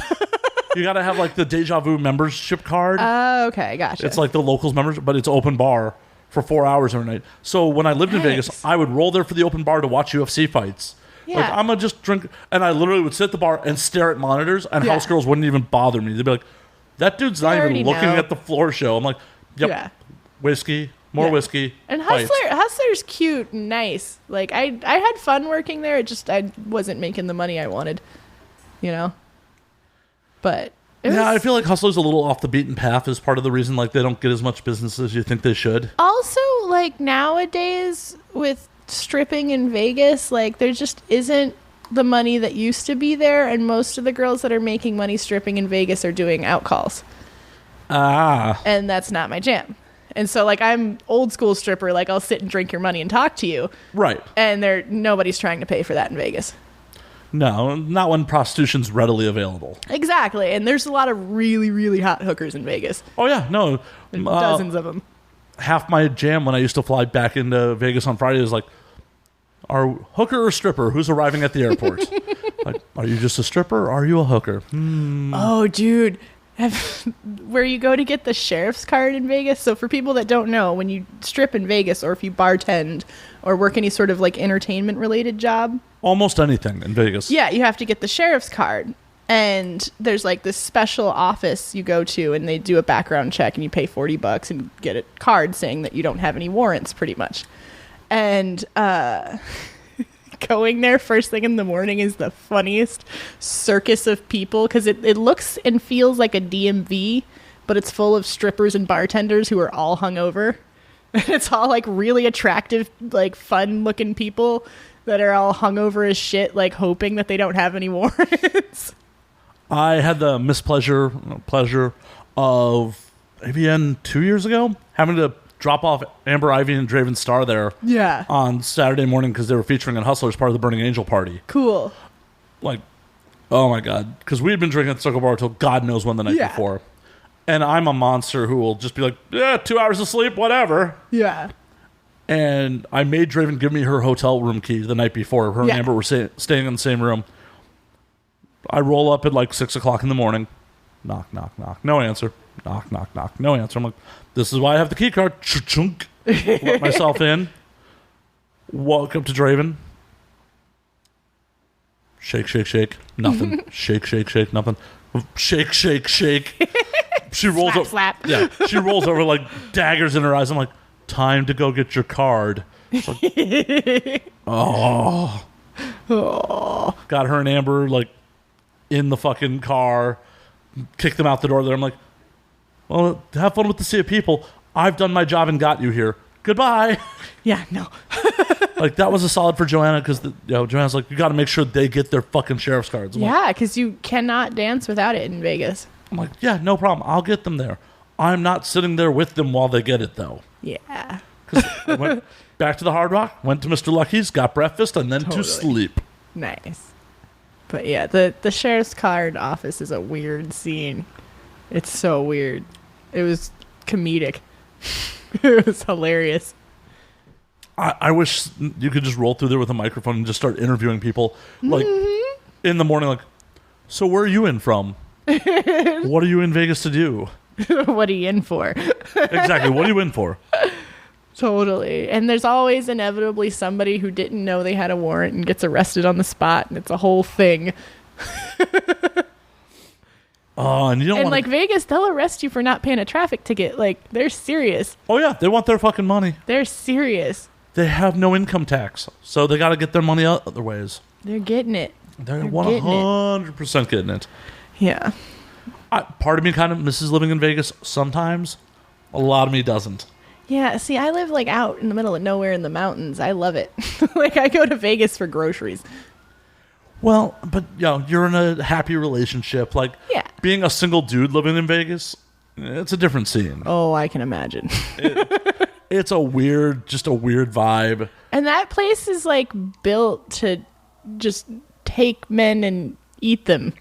You got to have like the Deja Vu membership card. Okay, gotcha. It's like the locals members, but it's open bar for 4 hours every night. So when I lived in Vegas, I would roll there for the open bar to watch UFC fights. Yeah. Like, I'm going to just drink. And I literally would sit at the bar and stare at monitors, and house girls wouldn't even bother me. They'd be like, that dude's not even looking at the floor show. I'm like, yep, whiskey, more whiskey. And Hustler's cute and nice. Like, I had fun working there. It just, I wasn't making the money I wanted, you know? But I feel like Hustler's a little off the beaten path is part of the reason like they don't get as much business as you think they should. Also, like nowadays with stripping in Vegas, like there just isn't the money that used to be there, and most of the girls that are making money stripping in Vegas are doing out calls. And that's not my jam. And so like I'm old school stripper, like I'll sit and drink your money and talk to you. Right. And nobody's trying to pay for that in Vegas. No, not when prostitution's readily available. Exactly. And there's a lot of really, really hot hookers in Vegas. Oh, yeah. No. Dozens of them. Half my jam when I used to fly back into Vegas on Friday was like, are hooker or stripper? Who's arriving at the airport? Like, are you just a stripper or are you a hooker? Oh, dude. Where you go to get the sheriff's card in Vegas. So for people that don't know, when you strip in Vegas or if you bartend or work any sort of like entertainment related job. Almost anything in Vegas. Yeah, you have to get the sheriff's card. And there's like this special office you go to and they do a background check and you pay $40 and get a card saying that you don't have any warrants pretty much. And going there first thing in the morning is the funniest circus of people because it looks and feels like a DMV, but it's full of strippers and bartenders who are all hungover. It's all like really attractive, like fun looking people that are all hungover as shit, like hoping that they don't have any warrants. I had the pleasure of AVN 2 years ago having to drop off Amber, Ivy, and Draven Star there on Saturday morning because they were featuring in Hustler as part of the Burning Angel party. Cool. Like, oh my God. Because we had been drinking at the Circle Bar until God knows when the night before. And I'm a monster who will just be like, 2 hours of sleep, whatever. Yeah. And I made Draven give me her hotel room key the night before. Her and Amber were staying in the same room. I roll up at like 6 o'clock in the morning. Knock, knock, knock. No answer. Knock, knock, knock. No answer. I'm like, this is why I have the key card. Chunk. Let myself in. Walk up to Draven. Shake, shake, shake. Nothing. Shake, shake, shake. Nothing. Shake, shake, shake. She rolls Slap, over. slap. Yeah. She rolls over like daggers in her eyes. I'm like, time to go get your card. Like, oh. Got her and Amber like in the fucking car. Kicked them out the door there. I'm like, well, have fun with the sea of people. I've done my job and got you here. Goodbye. Yeah, no. Like, that was a solid for Joanna because, Joanna's like, you got to make sure they get their fucking sheriff's cards. Yeah, because you cannot dance without it in Vegas. I'm like, yeah, no problem. I'll get them there. I'm not sitting there with them while they get it, though. Yeah. Because I went back to the Hard Rock, went to Mr. Lucky's, got breakfast, and then to sleep. Nice. But yeah, the sheriff's card office is a weird scene. It's so weird. It was comedic. It was hilarious. I wish you could just roll through there with a microphone and just start interviewing people. Like, in the morning, like, so where are you in from? What are you in Vegas to do? What are you in for? Exactly. What are you in for? Totally. And there's always inevitably somebody who didn't know they had a warrant and gets arrested on the spot, and it's a whole thing. Oh, and you don't want like Vegas, they'll arrest you for not paying a traffic ticket. Like, they're serious. Oh, yeah. They want their fucking money. They're serious. They have no income tax, so they got to get their money other ways. They're getting it. They're 100% getting it. Yeah. Part of me kind of misses living in Vegas sometimes. A lot of me doesn't. Yeah, see, I live like out in the middle of nowhere in the mountains. I love it. Like, I go to Vegas for groceries. Well, but you're in a happy relationship. Like, yeah. Being a single dude living in Vegas, it's a different scene. Oh, I can imagine. It's a weird vibe. And that place is like built to just take men and eat them.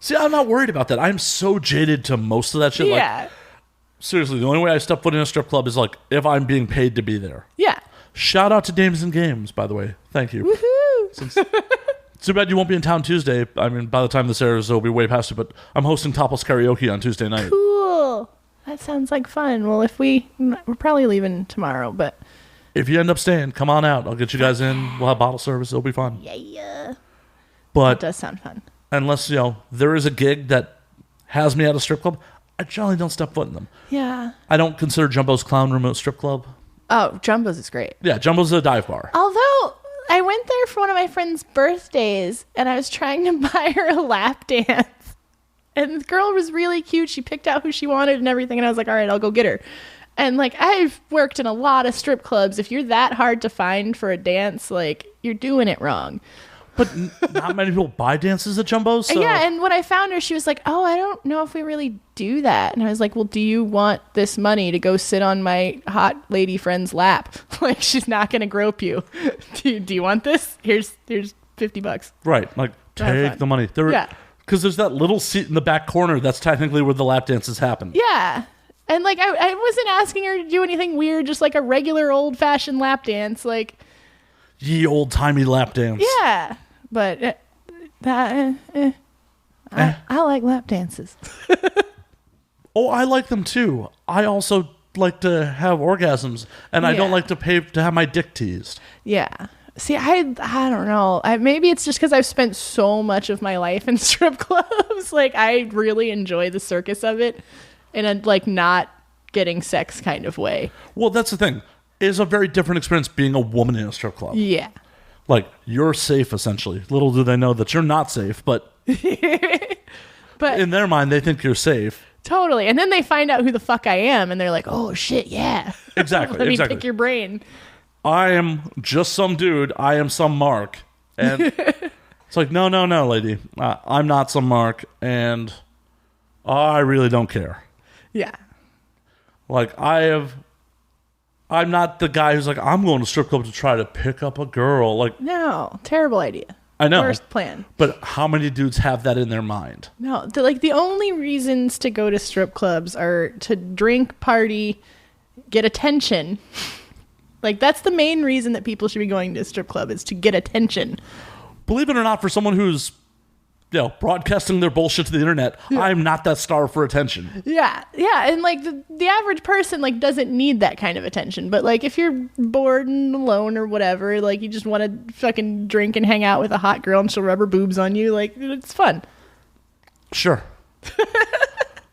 See, I'm not worried about that. I'm so jaded to most of that shit. Yeah. Like, seriously, the only way I step foot in a strip club is like if I'm being paid to be there. Yeah. Shout out to Dames and Games, by the way. Thank you. Woohoo! Too bad you won't be in town Tuesday. I mean, by the time this airs, it'll be way past it. But I'm hosting Topless Karaoke on Tuesday night. Cool. That sounds like fun. Well, we're probably leaving tomorrow, but if you end up staying, come on out. I'll get you guys in. We'll have bottle service. It'll be fun. Yeah. But that does sound fun. Unless, there is a gig that has me at a strip club, I generally don't step foot in them. Yeah. I don't consider Jumbo's Clown Room a strip club. Oh, Jumbo's is great. Yeah, Jumbo's a dive bar. Although, I went there for one of my friend's birthdays, and I was trying to buy her a lap dance. And the girl was really cute. She picked out who she wanted and everything, and I was like, all right, I'll go get her. And, like, I've worked in a lot of strip clubs. If you're that hard to find for a dance, like, you're doing it wrong. But not many people buy dances at Jumbo's. So. Yeah, and when I found her, she was like, oh, I don't know if we really do that. And I was like, well, do you want this money to go sit on my hot lady friend's lap? Like, she's not going to grope you. Do you want this? Here's $50. Right. Like, take the money. Yeah. Because there's that little seat in the back corner that's technically where the lap dances happen. Yeah. And, like, I wasn't asking her to do anything weird, just like a regular old-fashioned lap dance. Like, ye old-timey lap dance. Yeah. But I like lap dances. Oh, I like them too. I also like to have orgasms, and I don't like to pay to have my dick teased. Yeah. See, I don't know. Maybe it's just because I've spent so much of my life in strip clubs. Like, I really enjoy the circus of it in a, like, not getting sex kind of way. Well, that's the thing. It's a very different experience being a woman in a strip club. Yeah. Like, you're safe, essentially. Little do they know that you're not safe, but but in their mind, they think you're safe. Totally. And then they find out who the fuck I am, and they're like, oh, shit, yeah. Exactly. Let me pick your brain. I am just some dude. I am some Mark. And it's like, no, lady. I'm not some Mark, and I really don't care. Yeah. Like, I'm not the guy who's like, I'm going to strip club to try to pick up a girl. Like, no, terrible idea. I know. Worst plan. But how many dudes have that in their mind? No, the only reasons to go to strip clubs are to drink, party, get attention. Like, that's the main reason that people should be going to a strip club, is to get attention. Believe it or not, for someone who's broadcasting their bullshit to the internet. Yeah. I'm not that star for attention. Yeah. And like the average person like doesn't need that kind of attention. But like if you're bored and alone or whatever, like you just want to fucking drink and hang out with a hot girl and she'll rub her boobs on you, like it's fun. Sure.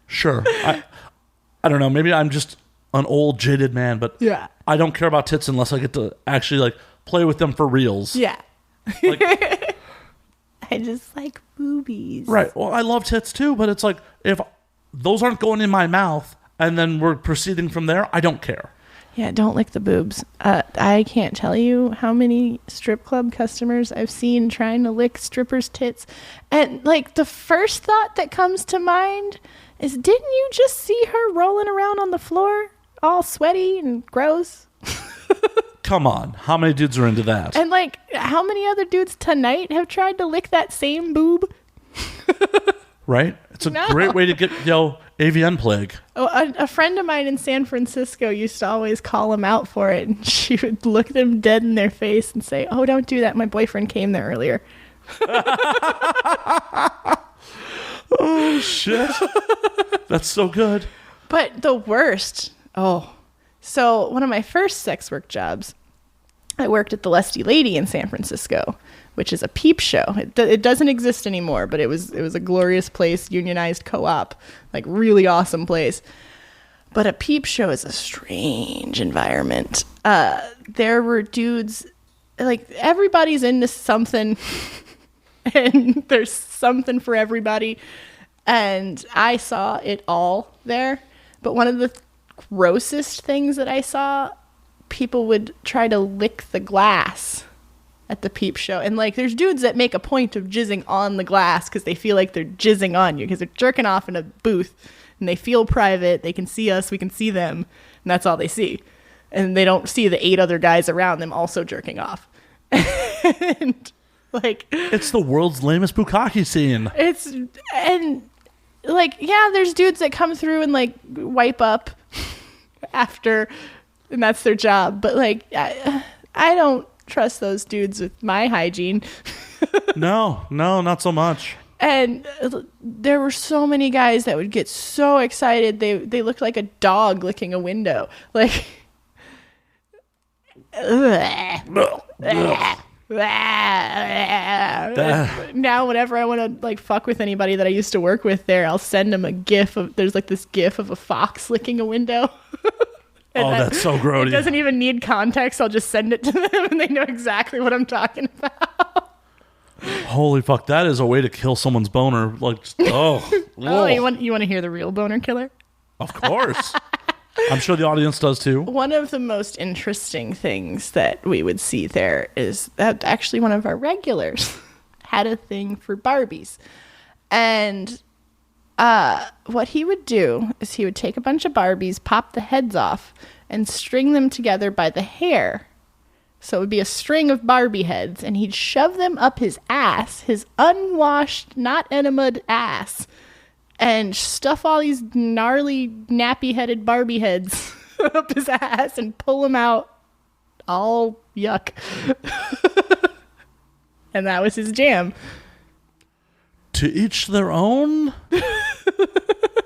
Sure. I don't know. Maybe I'm just an old jaded man, but yeah, I don't care about tits unless I get to actually like play with them for reals. Yeah. Like, I just like boobies. Right. Well, I love tits too, but it's like if those aren't going in my mouth and then we're proceeding from there, I don't care. Yeah, don't lick the boobs. I can't tell you how many strip club customers I've seen trying to lick strippers' tits. And like the first thought that comes to mind is, didn't you just see her rolling around on the floor all sweaty and gross? Come on. How many dudes are into that? And like, how many other dudes tonight have tried to lick that same boob? Right? It's a great way to get, Avian plague. Oh, a friend of mine in San Francisco used to always call him out for it. And she would look them dead in their face and say, "Oh, don't do that. My boyfriend came there earlier." Oh, shit. That's so good. But the worst. So one of my first sex work jobs, I worked at the Lusty Lady in San Francisco, which is a peep show. It doesn't exist anymore, but it was a glorious place, unionized co-op, like really awesome place. But a peep show is a strange environment. There were dudes, like everybody's into something, and there's something for everybody. And I saw it all there. But one of the grossest things that I saw, people would try to lick the glass at the peep show. And like there's dudes that make a point of jizzing on the glass because they feel like they're jizzing on you because they're jerking off in a booth and they feel private. They can see us, we can see them, and that's all they see. And they don't see the 8 other guys around them also jerking off. And like it's the world's lamest bukkake scene. There's dudes that come through and like wipe up after, and that's their job. But like, I don't trust those dudes with my hygiene. No, not so much. And there were so many guys that would get so excited. They looked like a dog licking a window. Like, now whenever I want to like fuck with anybody that I used to work with there, I'll send them a gif of, there's like this gif of a fox licking a window. That's so grody. It doesn't even need context. I'll just send it to them and they know exactly what I'm talking about. Holy fuck, that is a way to kill someone's boner. Like, oh, you want to hear the real boner killer? Of course. I'm sure the audience does too. One of the most interesting things that we would see there is that actually one of our regulars had a thing for Barbies. And what he would do is he would take a bunch of Barbies, pop the heads off, and string them together by the hair. So it would be a string of Barbie heads, and he'd shove them up his ass, his unwashed, not enemaed ass, and stuff all these gnarly, nappy-headed Barbie heads up his ass and pull them out all yuck. And that was his jam. To each their own?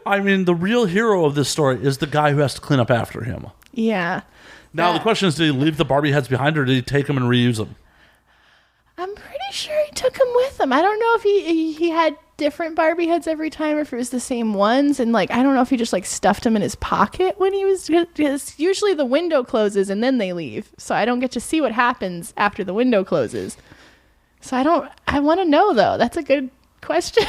I mean, the real hero of this story is the guy who has to clean up after him. Yeah. Now, the question is, did he leave the Barbie heads behind, or did he take them and reuse them? I'm pretty sure he took them with him. I don't know if he had different Barbie heads every time or if it was the same ones. And, like, I don't know if he just, like, stuffed them in his pocket when he was... Because usually the window closes and then they leave. So I don't get to see what happens after the window closes. So I want to know, though. That's a good question.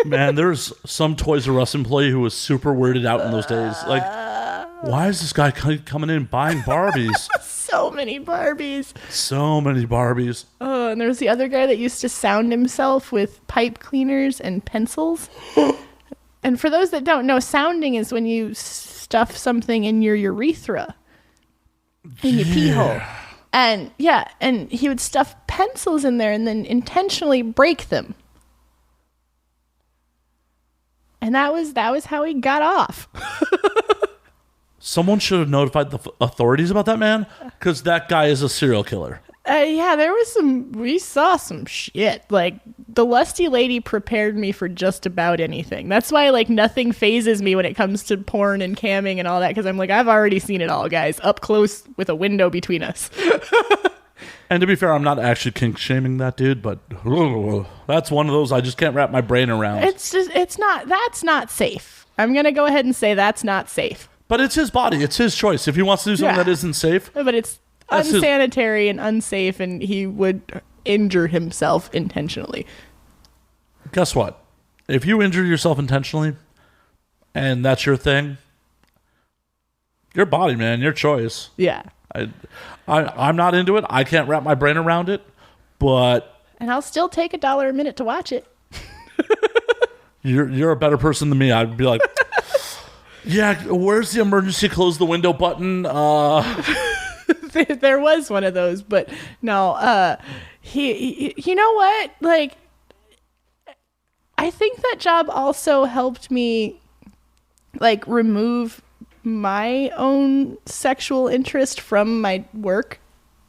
Man, there's some Toys R Us employee who was super weirded out in those days. Like, why is this guy coming in buying Barbies? So many Barbies. So many Barbies. Oh, and there was the other guy that used to sound himself with pipe cleaners and pencils. And for those that don't know, sounding is when you stuff something in your urethra, in your pee hole. And and he would stuff pencils in there and then intentionally break them. And that was how he got off. Someone should have notified the authorities about that man, because that guy is a serial killer. We saw some shit. Like, the Lusty Lady prepared me for just about anything. That's why, like, nothing phases me when it comes to porn and camming and all that, because I'm like, I've already seen it all, guys, up close with a window between us. And to be fair, I'm not actually kink shaming that dude, but that's one of those I just can't wrap my brain around. That's not safe. I'm going to go ahead and say that's not safe. But it's his body. It's his choice. If he wants to do something that isn't safe. But it's unsanitary and unsafe, and he would injure himself intentionally. Guess what? If you injure yourself intentionally, and that's your thing, your body, man, your choice. Yeah. I'm not into it. I can't wrap my brain around it, but... And I'll still take $1 a minute to watch it. You're a better person than me. I'd be like... Yeah, where's the emergency close the window button? There was one of those, but no. He you know what? Like, I think that job also helped me, like, remove my own sexual interest from my work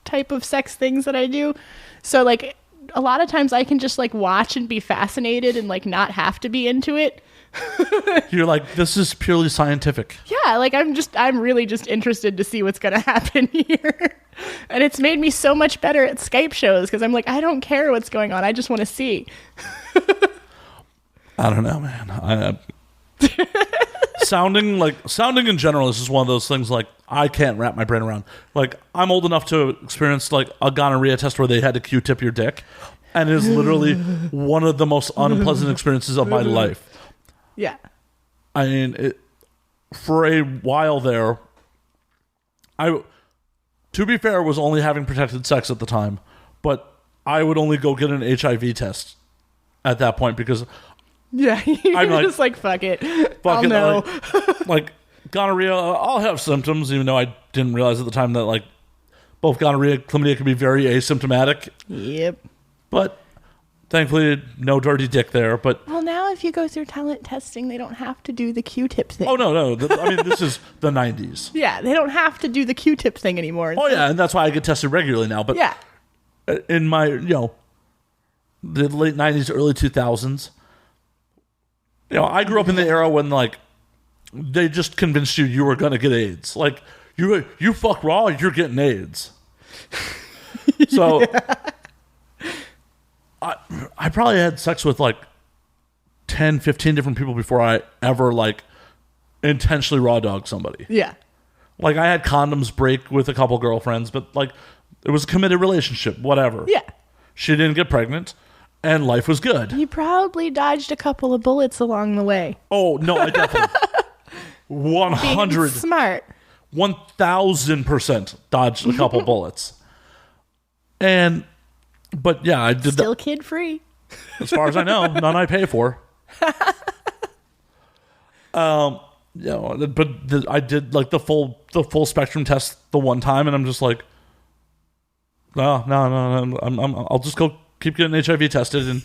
type of sex things that I do. So, like, a lot of times I can just, like, watch and be fascinated and, like, not have to be into it. You're like, this is purely scientific. Yeah, like I'm really just interested to see what's going to happen here. And it's made me so much better at Skype shows because I'm like, I don't care what's going on. I just want to see. I don't know, man. Sounding in general is just one of those things like I can't wrap my brain around. Like, I'm old enough to experience like a gonorrhea test where they had to Q-tip your dick, and it is literally one of the most unpleasant experiences of my life. Yeah. I mean, for a while there, to be fair, was only having protected sex at the time, but I would only go get an HIV test at that point because... Yeah, you're like, just like, fuck it. I'll know. Like, gonorrhea, I'll have symptoms, even though I didn't realize at the time that, like, both gonorrhea and chlamydia can be very asymptomatic. Yep. But... Thankfully, no dirty dick there, but... Well, now if you go through talent testing, they don't have to do the Q-tip thing. Oh, no. I mean, this is the 90s. Yeah, they don't have to do the Q-tip thing anymore. Oh, yeah, and that's why I get tested regularly now. But yeah. In my, the late 90s, early 2000s, I grew up in the era when, like, they just convinced you were going to get AIDS. Like, you fuck raw, you're getting AIDS. So... Yeah. I probably had sex with like 10, 15 different people before I ever like intentionally raw dogged somebody. Yeah. Like I had condoms break with a couple girlfriends, but like it was a committed relationship, whatever. Yeah. She didn't get pregnant and life was good. You probably dodged a couple of bullets along the way. Oh, no, I definitely 100 smart. 1000% dodged a couple bullets. But yeah, I did still kid free. As far as I know, none I pay for. I did like the full spectrum test the one time, and I'm just like, no. I'll just go keep getting HIV tested, and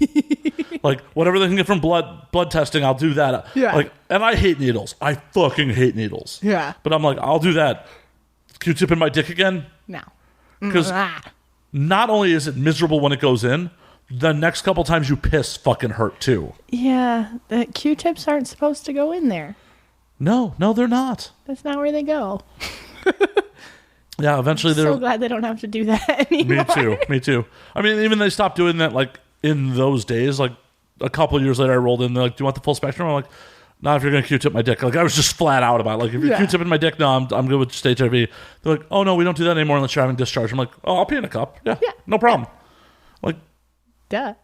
like whatever they can get from blood testing, I'll do that. Yeah. Like, and I hate needles. I fucking hate needles. Yeah. But I'm like, I'll do that. Q-tip in my dick again? No. Because. Not only is it miserable when it goes in, the next couple times you piss fucking hurt too. Yeah, the Q-tips aren't supposed to go in there. No, they're not. That's not where they go. Yeah, eventually they're... so glad they don't have to do that anymore. Me too. I mean, even they stopped doing that like in those days. Like a couple of years later I rolled in, they're like, do you want the full spectrum? I'm like, not if you're going to Q-tip my dick. Like, I was just flat out about it. Like, if you're Q-tipping my dick, no, I'm good with just HIV. They're like, oh, no, we don't do that anymore unless you're having discharge. I'm like, oh, I'll pee in a cup. Yeah, no problem. Like, duh.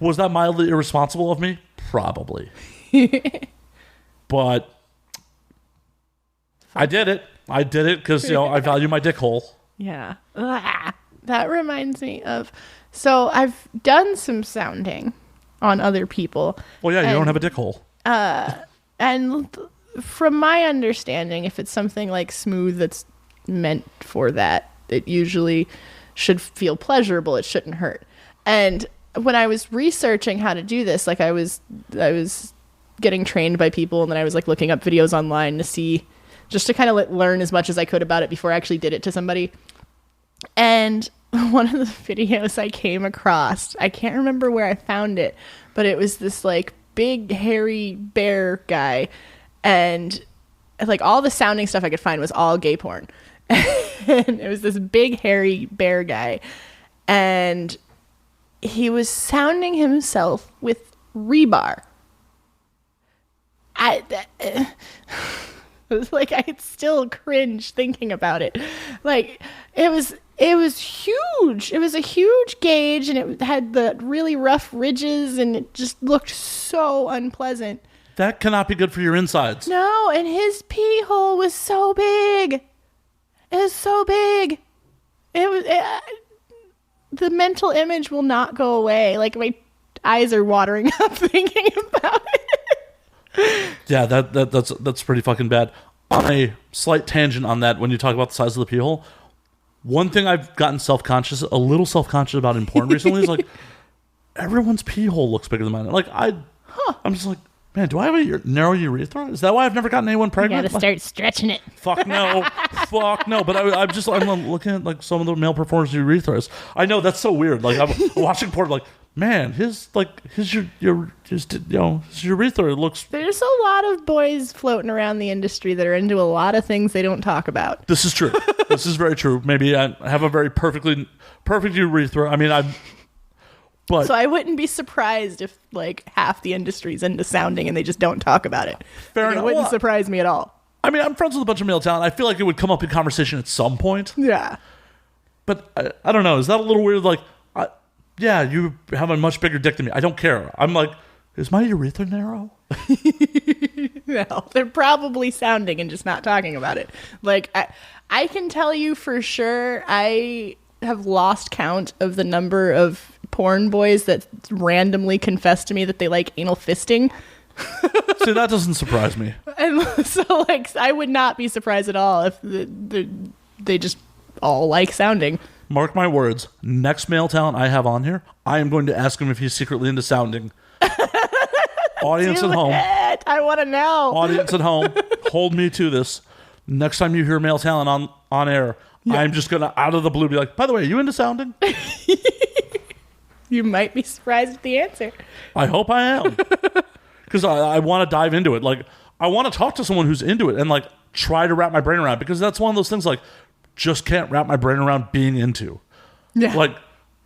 Was that mildly irresponsible of me? Probably. But I did it. Because, I value my dick hole. Yeah. That reminds me of... So, I've done some sounding on other people. Well, yeah, you don't have a dick hole. And from my understanding, if it's something like smooth that's meant for that, it usually should feel pleasurable. It shouldn't hurt. And when I was researching how to do this, like I was getting trained by people, and then I was like looking up videos online to see, just to kind of learn as much as I could about it before I actually did it to somebody. And one of the videos I came across, I can't remember where I found it, but it was this like big hairy bear guy, and like all the sounding stuff I could find was all gay porn. And it was this big hairy bear guy, and he was sounding himself with rebar. It was like I still cringe thinking about it. Like it was huge. It was a huge gauge, and it had the really rough ridges, and it just looked so unpleasant. That cannot be good for your insides. No, and his pee hole was so big. It was so big. The mental image will not go away. Like my eyes are watering up thinking about it. Yeah, that's pretty fucking bad. On a slight tangent on that, when you talk about the size of the pee hole, one thing I've gotten a little self-conscious about in porn recently is like everyone's pee hole looks bigger than mine. Like I'm just like, man, do I have a narrow urethra? Is that why I've never gotten anyone pregnant? You gotta start stretching it. Fuck no. Fuck no. But I'm looking at like some of the male performers' urethras. I know that's so weird. Like I'm watching porn, like, man, his urethra looks. There's a lot of boys floating around the industry that are into a lot of things they don't talk about. This is true. This is very true. Maybe I have a very perfect urethra. I mean, But, so I wouldn't be surprised if like half the industry's into sounding and they just don't talk about it. Fair enough. It wouldn't surprise me at all. I mean, I'm friends with a bunch of male talent. I feel like it would come up in conversation at some point. Yeah. But I don't know. Is that a little weird? Like, yeah, you have a much bigger dick than me. I don't care. I'm like, is my urethra narrow? No, they're probably sounding and just not talking about it. Like, I can tell you for sure, I have lost count of the number of porn boys that randomly confess to me that they like anal fisting. See, that doesn't surprise me. And so, like, I would not be surprised at all if they just all like sounding. Mark my words. Next male talent I have on here, I am going to ask him if he's secretly into sounding. Audience at home. I want to know. Audience at home, hold me to this. Next time you hear male talent on air, yeah. I'm just going to, out of the blue, be like, by the way, are you into sounding? You might be surprised at the answer. I hope I am. Because I want to dive into it. Like, I want to talk to someone who's into it and, like, try to wrap my brain around it. Because that's one of those things, like, just can't wrap my brain around being into. Yeah. Like,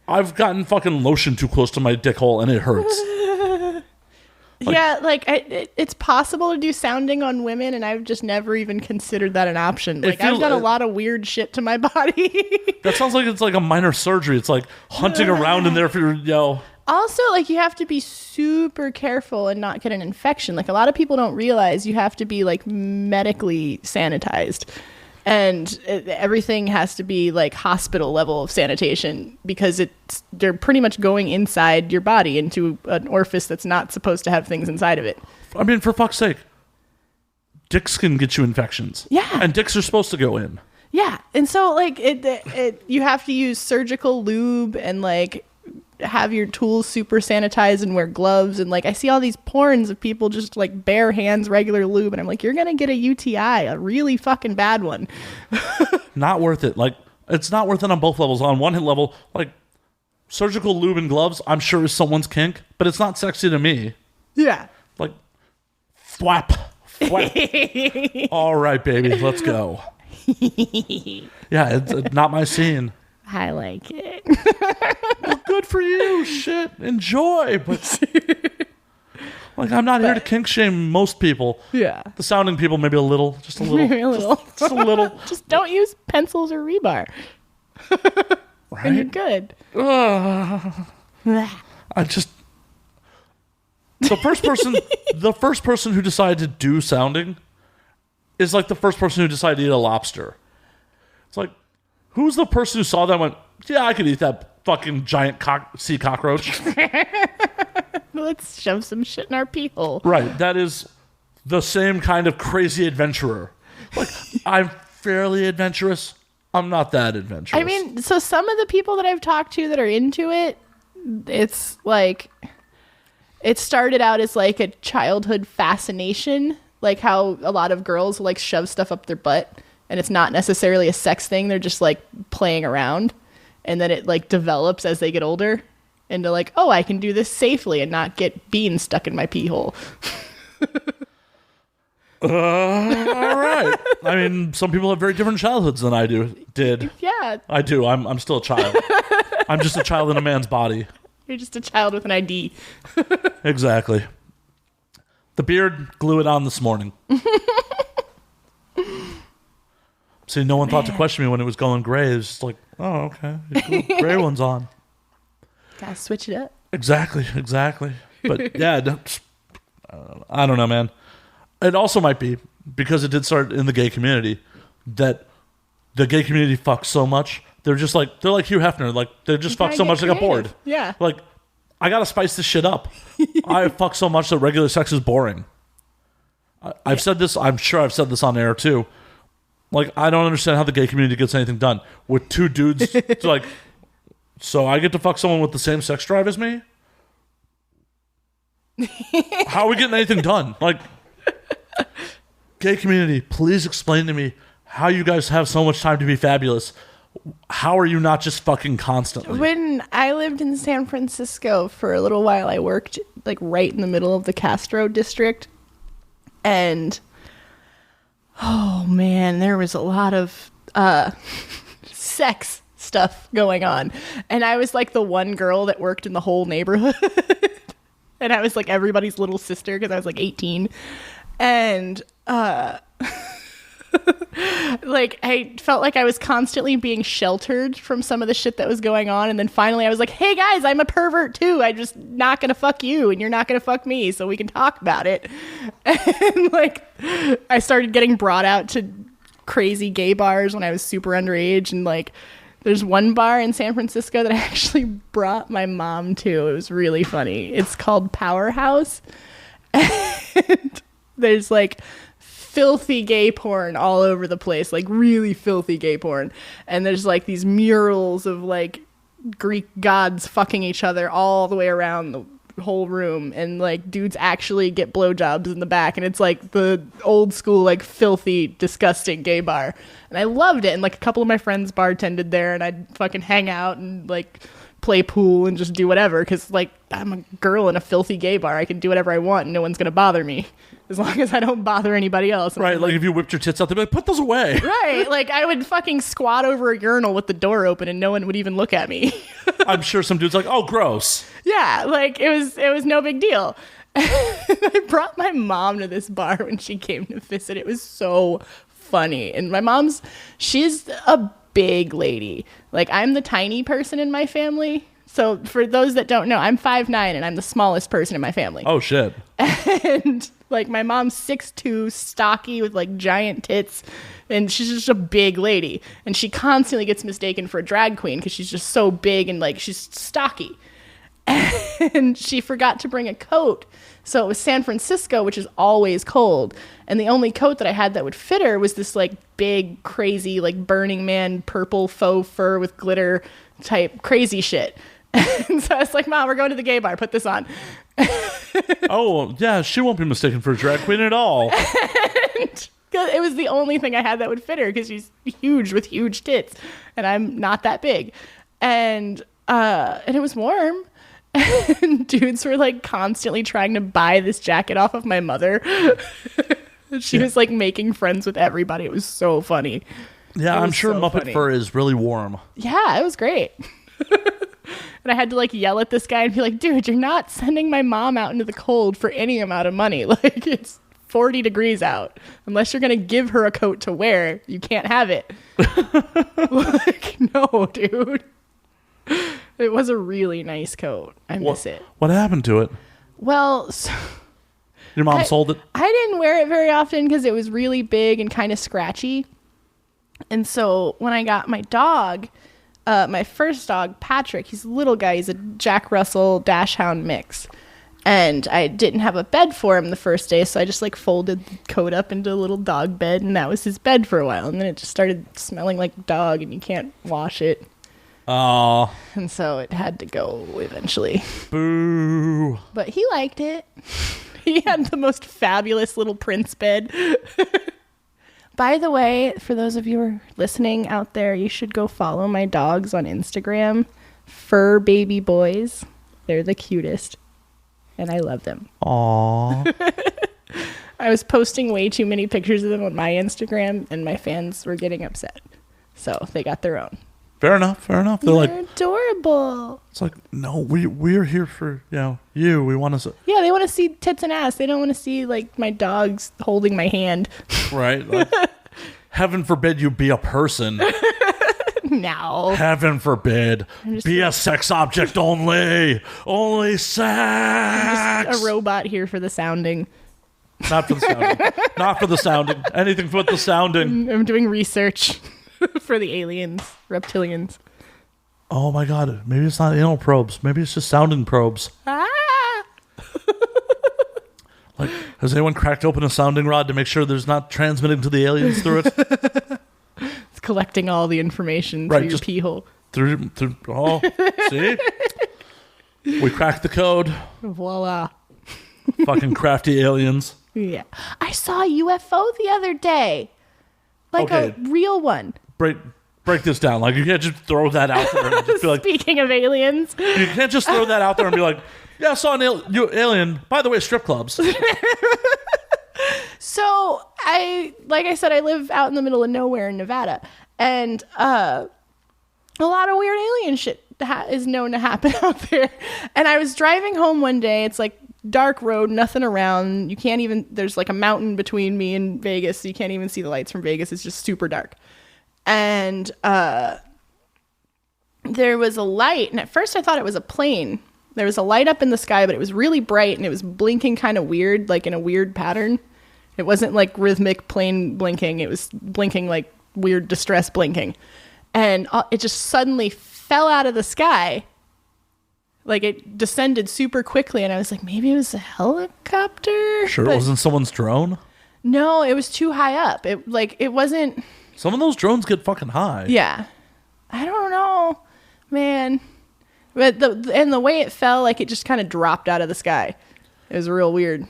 I've gotten fucking lotion too close to my dick hole and it hurts. Like, yeah, like, it's possible to do sounding on women, and I've just never even considered that an option. Like, I've done a lot of weird shit to my body. That sounds like it's like a minor surgery. It's like hunting around in there for your, Also, like, you have to be super careful and not get an infection. Like, a lot of people don't realize you have to be, like, medically sanitized. And everything has to be, like, hospital level of sanitation because they're pretty much going inside your body into an orifice that's not supposed to have things inside of it. I mean, for fuck's sake. Dicks can get you infections. Yeah. And dicks are supposed to go in. Yeah. And so, like, you have to use surgical lube and, like, have your tools super sanitized and wear gloves. And, like, I see all these porns of people just, like, bare hands, regular lube. And I'm like, you're going to get a UTI, a really fucking bad one. Not worth it. Like, it's not worth it on both levels. On one level, like, surgical lube and gloves, I'm sure is someone's kink, but it's not sexy to me. Yeah. Like, thwap. All right, baby, let's go. Yeah, it's not my scene. I like it. Well, good for you. Shit, enjoy. But like, I'm not here to kink shame most people. Yeah. The sounding people, maybe a little, just a little, maybe a little, just a little. Just don't use pencils or rebar. Right? And you're good. I just the first person who decided to do sounding is like the first person who decided to eat a lobster. It's like, who's the person who saw that and went, yeah, I could eat that fucking giant sea cockroach? Let's shove some shit in our pee hole. Right. That is the same kind of crazy adventurer. Like, I'm fairly adventurous. I'm not that adventurous. I mean, so some of the people that I've talked to that are into it, it's like, it started out as like a childhood fascination, like how a lot of girls will like shove stuff up their butt. And it's not necessarily a sex thing. They're just like playing around. and then it like develops as they get older into like, oh, I can do this safely and not get beans stuck in my pee hole. All right. I mean, some people have very different childhoods than I did. Yeah. I do. I'm still a child. I'm just a child in a man's body. You're just a child with an ID. Exactly. The beard, glue it on this morning. See, no one thought to question me when it was going gray. It was just like, oh, okay. Gray one's on. Gotta switch it up. Exactly. But yeah, I don't know, man. It also might be, because it did start in the gay community, that the gay community fucks so much. They're like Hugh Hefner. Like, they just fuck so much they got bored. Yeah. Like, I gotta spice this shit up. I fuck so much that regular sex is boring. I've said this, I'm sure I've said this on air too. Like, I don't understand how the gay community gets anything done. With two dudes, it's like, so I get to fuck someone with the same sex drive as me? How are we getting anything done? Like, gay community, please explain to me how you guys have so much time to be fabulous. How are you not just fucking constantly? When I lived in San Francisco for a little while, I worked like right in the middle of the Castro district. And oh man, there was a lot of sex stuff going on. And I was like the one girl that worked in the whole neighborhood. And I was like everybody's little sister because I was like 18. And like I felt like I was constantly being sheltered from some of the shit that was going on. And then finally I was like, hey guys, I'm a pervert too. I'm just not gonna fuck you and you're not gonna fuck me, so we can talk about it. And like I started getting brought out to crazy gay bars when I was super underage. And like there's one bar in San Francisco that I actually brought my mom to. It was really funny. It's called Powerhouse. And there's like filthy gay porn all over the place, like really filthy gay porn. And there's like these murals of like Greek gods fucking each other all the way around the whole room. And like dudes actually get blowjobs in the back. And it's like the old school, like filthy, disgusting gay bar. And I loved it. And like a couple of my friends bartended there and I'd fucking hang out and like play pool and just do whatever. Cause like I'm a girl in a filthy gay bar. I can do whatever I want and no one's going to bother me. As long as I don't bother anybody else. Right, like if you whipped your tits out, they'd be like, put those away. Right, like I would fucking squat over a urinal with the door open and no one would even look at me. I'm sure some dude's like, oh, gross. Yeah, like it was no big deal. I brought my mom to this bar when she came to visit. It was so funny. And my she's a big lady. Like I'm the tiny person in my family. So for those that don't know, I'm 5'9" and I'm the smallest person in my family. Oh, shit. And like my mom's 6'2", stocky with like giant tits, and she's just a big lady. And she constantly gets mistaken for a drag queen because she's just so big and like she's stocky. And she forgot to bring a coat. So it was San Francisco, which is always cold. And the only coat that I had that would fit her was this like big, crazy, like Burning Man purple faux fur with glitter type crazy shit. And so I was like, Mom, we're going to the gay bar. Put this on. Oh, yeah, she won't be mistaken for a drag queen at all. And it was the only thing I had that would fit her because she's huge with huge tits. And I'm not that big. And it was warm. And dudes were like constantly trying to buy this jacket off of my mother. She was like making friends with everybody. It was so funny. Yeah, I'm sure Muppet fur is really warm. Yeah, it was great. And I had to like yell at this guy and be like, dude, you're not sending my mom out into the cold for any amount of money. Like it's 40 degrees out. Unless you're going to give her a coat to wear, you can't have it. Like, no, dude. It was a really nice coat. I miss it. What happened to it? Well, your mom sold it? I didn't wear it very often because it was really big and kind of scratchy. And so when I got my dog, my first dog, Patrick, he's a little guy. He's a Jack Russell Dachshund mix. And I didn't have a bed for him the first day, so I just like folded the coat up into a little dog bed, and that was his bed for a while. And then it just started smelling like dog, and you can't wash it. Oh. And so it had to go eventually. Boo. But he liked it. He had the most fabulous little Prince bed. By the way, for those of you who are listening out there, you should go follow my dogs on Instagram. Fur baby boys. They're the cutest. And I love them. Aww. I was posting way too many pictures of them on my Instagram, and my fans were getting upset. So they got their own. Fair enough. They're like adorable. It's like, no, we're here for you. We want to. Yeah, they want to see tits and ass. They don't want to see like my dogs holding my hand. Right. Like, heaven forbid you be a person. No. Heaven forbid. Be a sex object only. Only sex. I'm just a robot here for the sounding. Not for the sounding. Not for the sounding. Anything but the sounding. I'm doing research for the aliens, reptilians. Oh my god. Maybe it's not anal probes. Maybe it's just sounding probes. Ah! Like, has anyone cracked open a sounding rod to make sure there's not transmitting to the aliens through it? It's collecting all the information through your pee hole. Through see? We cracked the code. Voila. Fucking crafty aliens. Yeah. I saw a UFO the other day. Like a real one. Break this down. Like, you can't just throw that out there and just be like... Speaking of aliens. You can't just throw that out there and be like, yeah, I saw an alien. By the way, strip clubs. So, like I said, I live out in the middle of nowhere in Nevada. And a lot of weird alien shit is known to happen out there. And I was driving home one day. It's like dark road, nothing around. You can't even, there's like a mountain between me and Vegas, so you can't even see the lights from Vegas. It's just super dark. And there was a light, and at first I thought it was a plane. There was a light up in the sky, but it was really bright, and it was blinking kind of weird, like in a weird pattern. It wasn't like rhythmic plane blinking. It was blinking like weird distress blinking. And it just suddenly fell out of the sky. Like, it descended super quickly, and I was like, maybe it was a helicopter? Sure, it wasn't someone's drone? No, it was too high up. It wasn't... Some of those drones get fucking high. Yeah. I don't know, man. But the way it fell, like, it just kind of dropped out of the sky. It was real weird.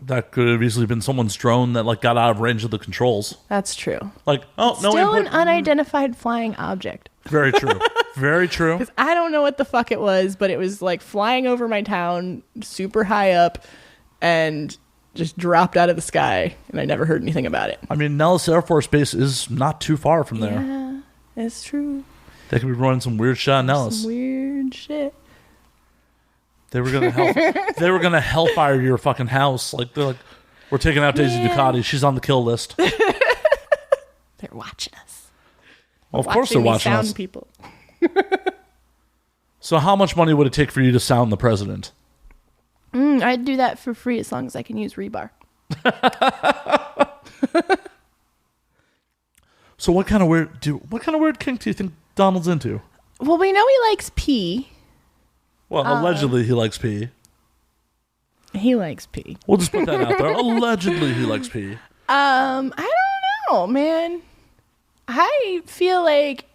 That could have easily been someone's drone that, like, got out of range of the controls. That's true. Like, oh, no. Still an unidentified flying object. Very true. Very true. Because I don't know what the fuck it was, but it was, like, flying over my town, super high up, and just dropped out of the sky, and I never heard anything about it. I mean, Nellis Air Force Base is not too far from there. Yeah, it's true. They could be running some weird shit on Nellis. Some weird shit. They were gonna hellfire your fucking house. Like, they're like, we're taking out Daisy Ducati. She's on the kill list. They're watching us. Well, of course they're watching us. People. So how much money would it take for you to sound the president? I'd do that for free as long as I can use rebar. So what kind of weird kink do you think Donald's into? Well, we know he likes pee. Well, allegedly he likes pee. He likes pee. We'll just put that out there. Allegedly he likes pee. I don't know, man. I feel like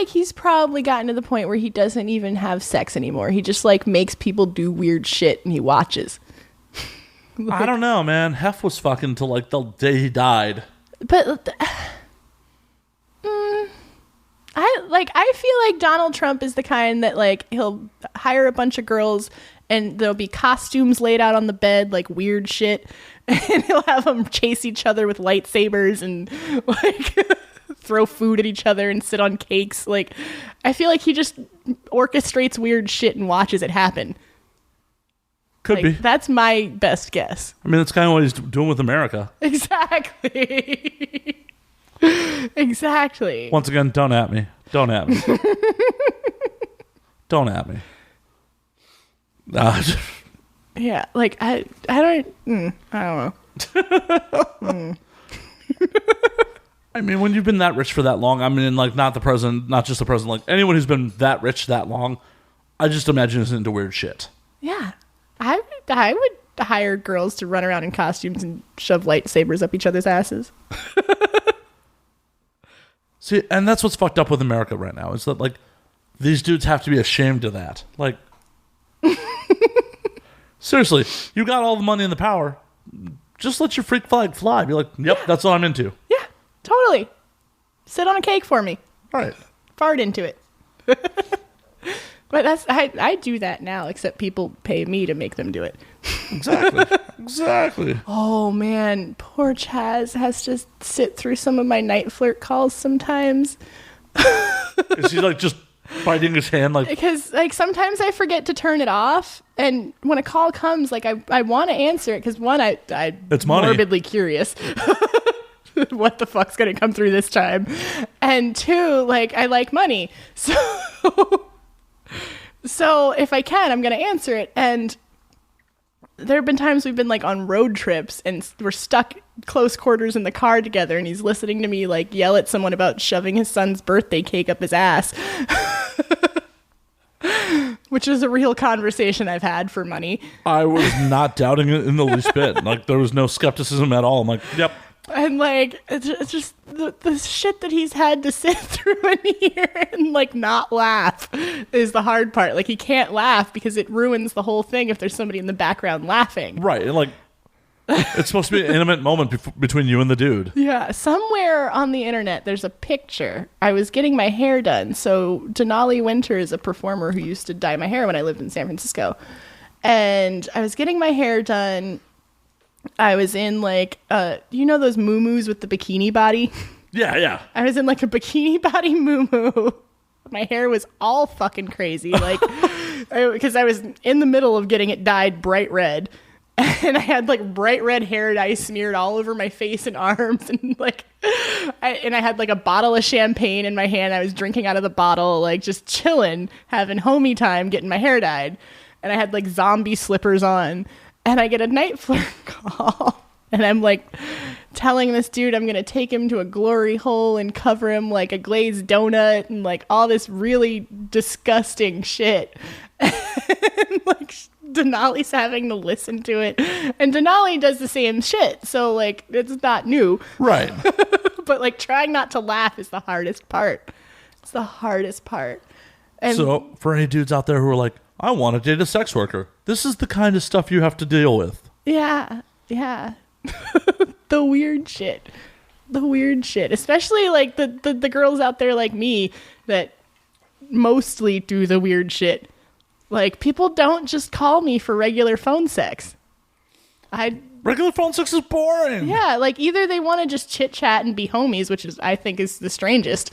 he's probably gotten to the point where he doesn't even have sex anymore. He just like makes people do weird shit and he watches. I don't know, man. Hef was fucking till like the day he died. But I feel like Donald Trump is the kind that like he'll hire a bunch of girls and there'll be costumes laid out on the bed, like weird shit, and he'll have them chase each other with lightsabers and like throw food at each other and sit on cakes. Like, I feel like he just orchestrates weird shit and watches it happen. Could be. That's my best guess. I mean, that's kind of what he's doing with America. Exactly. Exactly. Once again, don't at me. Don't at me. Don't at me. Yeah, like I don't know. I mean, when you've been that rich for that long, I mean, like, not the president, not just the president, like anyone who's been that rich that long, I just imagine is into weird shit. Yeah, I would hire girls to run around in costumes and shove lightsabers up each other's asses. See, and that's what's fucked up with America right now, is that, like, these dudes have to be ashamed of that. Like, seriously, you got all the money and the power. just let your freak flag fly. Be like, yep, that's what I'm into. Yeah, totally. Sit on a cake for me. All right. Fart into it. But I do that now, except people pay me to make them do it. Exactly. Oh, man. Poor Chaz has to sit through some of my night flirt calls sometimes. Is he like just biting his hand? Because sometimes I forget to turn it off. And when a call comes, I want to answer it because one, I'm it's money. Morbidly curious. What the fuck's going to come through this time? And two, I like money. So if I can, I'm going to answer it. And there have been times we've been on road trips and we're stuck close quarters in the car together and he's listening to me yell at someone about shoving his son's birthday cake up his ass. Which is a real conversation I've had for money. I was not doubting it in the least bit. There was no skepticism at all. I'm like, yep. And it's just the shit that he's had to sit through and hear and not laugh is the hard part. He can't laugh because it ruins the whole thing if there's somebody in the background laughing. Right. And it's supposed to be an intimate moment between you and the dude. Yeah. Somewhere on the internet, there's a picture. I was getting my hair done. So Denali Winter is a performer who used to dye my hair when I lived in San Francisco. And I was getting my hair done. I was in those muumuus with the bikini body? Yeah. I was in a bikini body muumu. My hair was all fucking crazy. Because I was in the middle of getting it dyed bright red. And I had bright red hair dye smeared all over my face and arms. And I had a bottle of champagne in my hand. I was drinking out of the bottle, just chilling, having homie time, getting my hair dyed. And I had zombie slippers on. And I get a night flirt call. And I'm telling this dude I'm going to take him to a glory hole and cover him like a glazed donut and all this really disgusting shit. And Denali's having to listen to it. And Denali does the same shit. So it's not new. Right. But trying not to laugh is the hardest part. It's the hardest part. And so for any dudes out there who are I want to date a sex worker, this is the kind of stuff you have to deal with. Yeah. The weird shit. Especially the girls out there like me that mostly do the weird shit. People don't just call me for regular phone sex. Regular phone sex is boring. Yeah, either they want to just chit chat and be homies, which I think is the strangest.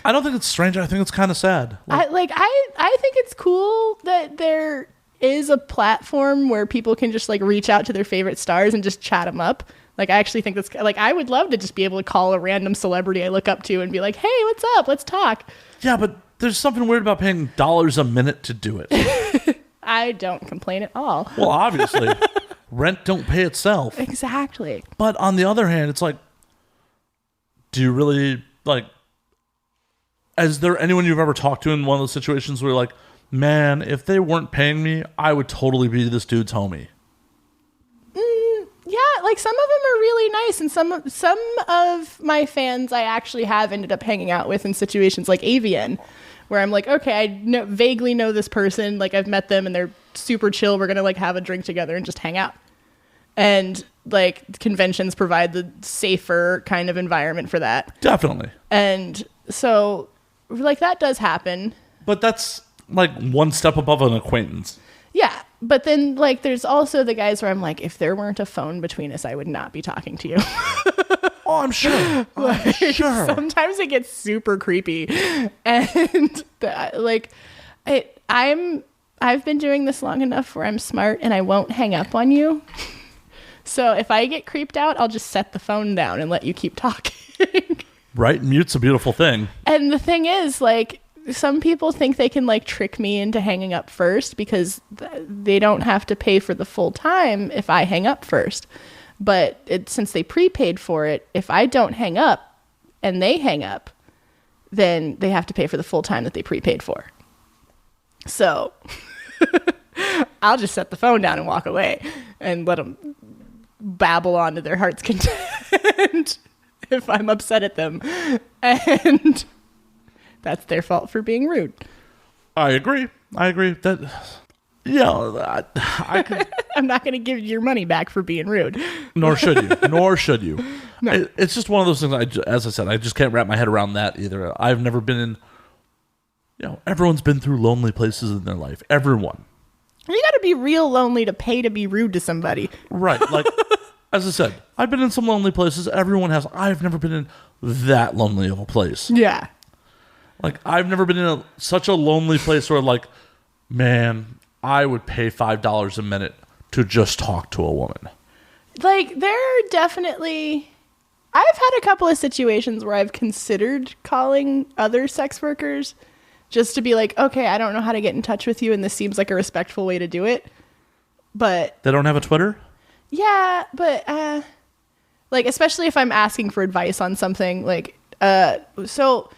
I don't think it's strange. I think it's kind of sad. I think it's cool that there is a platform where people can just reach out to their favorite stars and just chat them up. I actually think that's I would love to just be able to call a random celebrity I look up to and be like, hey, what's up? Let's talk. Yeah, but there's something weird about paying dollars a minute to do it. I don't complain at all. Well, obviously, rent don't pay itself. Exactly. But on the other hand, it's do you really is there anyone you've ever talked to in one of those situations where you're man, if they weren't paying me, I would totally be this dude's homie? Yeah, some of them are really nice, and some of my fans I actually have ended up hanging out with in situations like Avian, where I'm okay, I vaguely know this person, I've met them and they're super chill. We're gonna have a drink together and just hang out. And conventions provide the safer kind of environment for that. Definitely. And so that does happen. But that's one step above an acquaintance. Yeah. But then there's also the guys where I'm if there weren't a phone between us, I would not be talking to you. Oh, I'm sure. Sure. Sometimes it gets super creepy. And I've been doing this long enough where I'm smart and I won't hang up on you. So if I get creeped out, I'll just set the phone down and let you keep talking. Right? Mute's a beautiful thing. And the thing is, some people think they can trick me into hanging up first because they don't have to pay for the full time if I hang up first. But since they prepaid for it, if I don't hang up and they hang up, then they have to pay for the full time that they prepaid for. So I'll just set the phone down and walk away and let them babble on to their heart's content if I'm upset at them. And that's their fault for being rude. I agree. That Yeah, I could. I'm not going to give you your money back for being rude. Nor should you. Nor should you. No. It's just one of those things. As I said, I just can't wrap my head around that either. I've never been in. Everyone's been through lonely places in their life. Everyone. You got to be real lonely to pay to be rude to somebody. Right. Like, as I said, I've been in some lonely places. Everyone has. I've never been in that lonely of a place. Yeah. Like, I've never been in such a lonely place where, like, man, I would pay $5 a minute to just talk to a woman. Like, there are definitely... I've had a couple of situations where I've considered calling other sex workers just to be like, okay, I don't know how to get in touch with you, and this seems like a respectful way to do it. But... They don't have a Twitter? Yeah, but, like, especially if I'm asking for advice on something, like, so...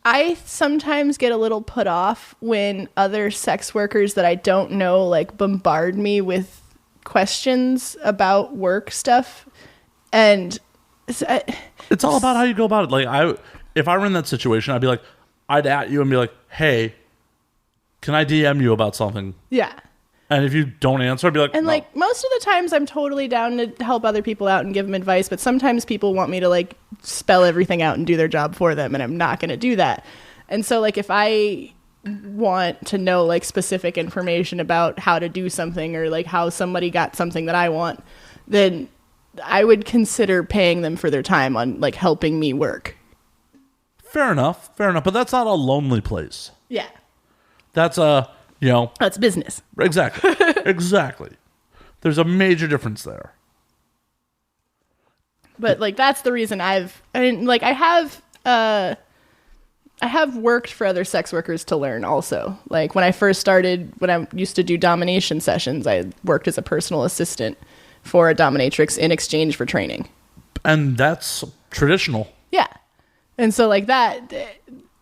I sometimes get a little put off when other sex workers that I don't know, like, bombard me with questions about work stuff. And it's all about how you go about it. Like, if I were in that situation, I'd be like, I'd at you and be like, hey, can I DM you about something? Yeah. And if you don't answer, I'd be like, and no. Like, most of the times I'm totally down to help other people out and give them advice, but sometimes people want me to, like, spell everything out and do their job for them, and I'm not going to do that. And so, like, if I want to know, like, specific information about how to do something or, like, how somebody got something that I want, then I would consider paying them for their time on, like, helping me work. Fair enough. But that's not a lonely place. Yeah. That's that's business. Exactly. Exactly. There's a major difference there. But, like, that's the reason I have worked for other sex workers to learn also. Like, when I first started, when I used to do domination sessions, I worked as a personal assistant for a dominatrix in exchange for training. And that's traditional. Yeah. And so, like, that,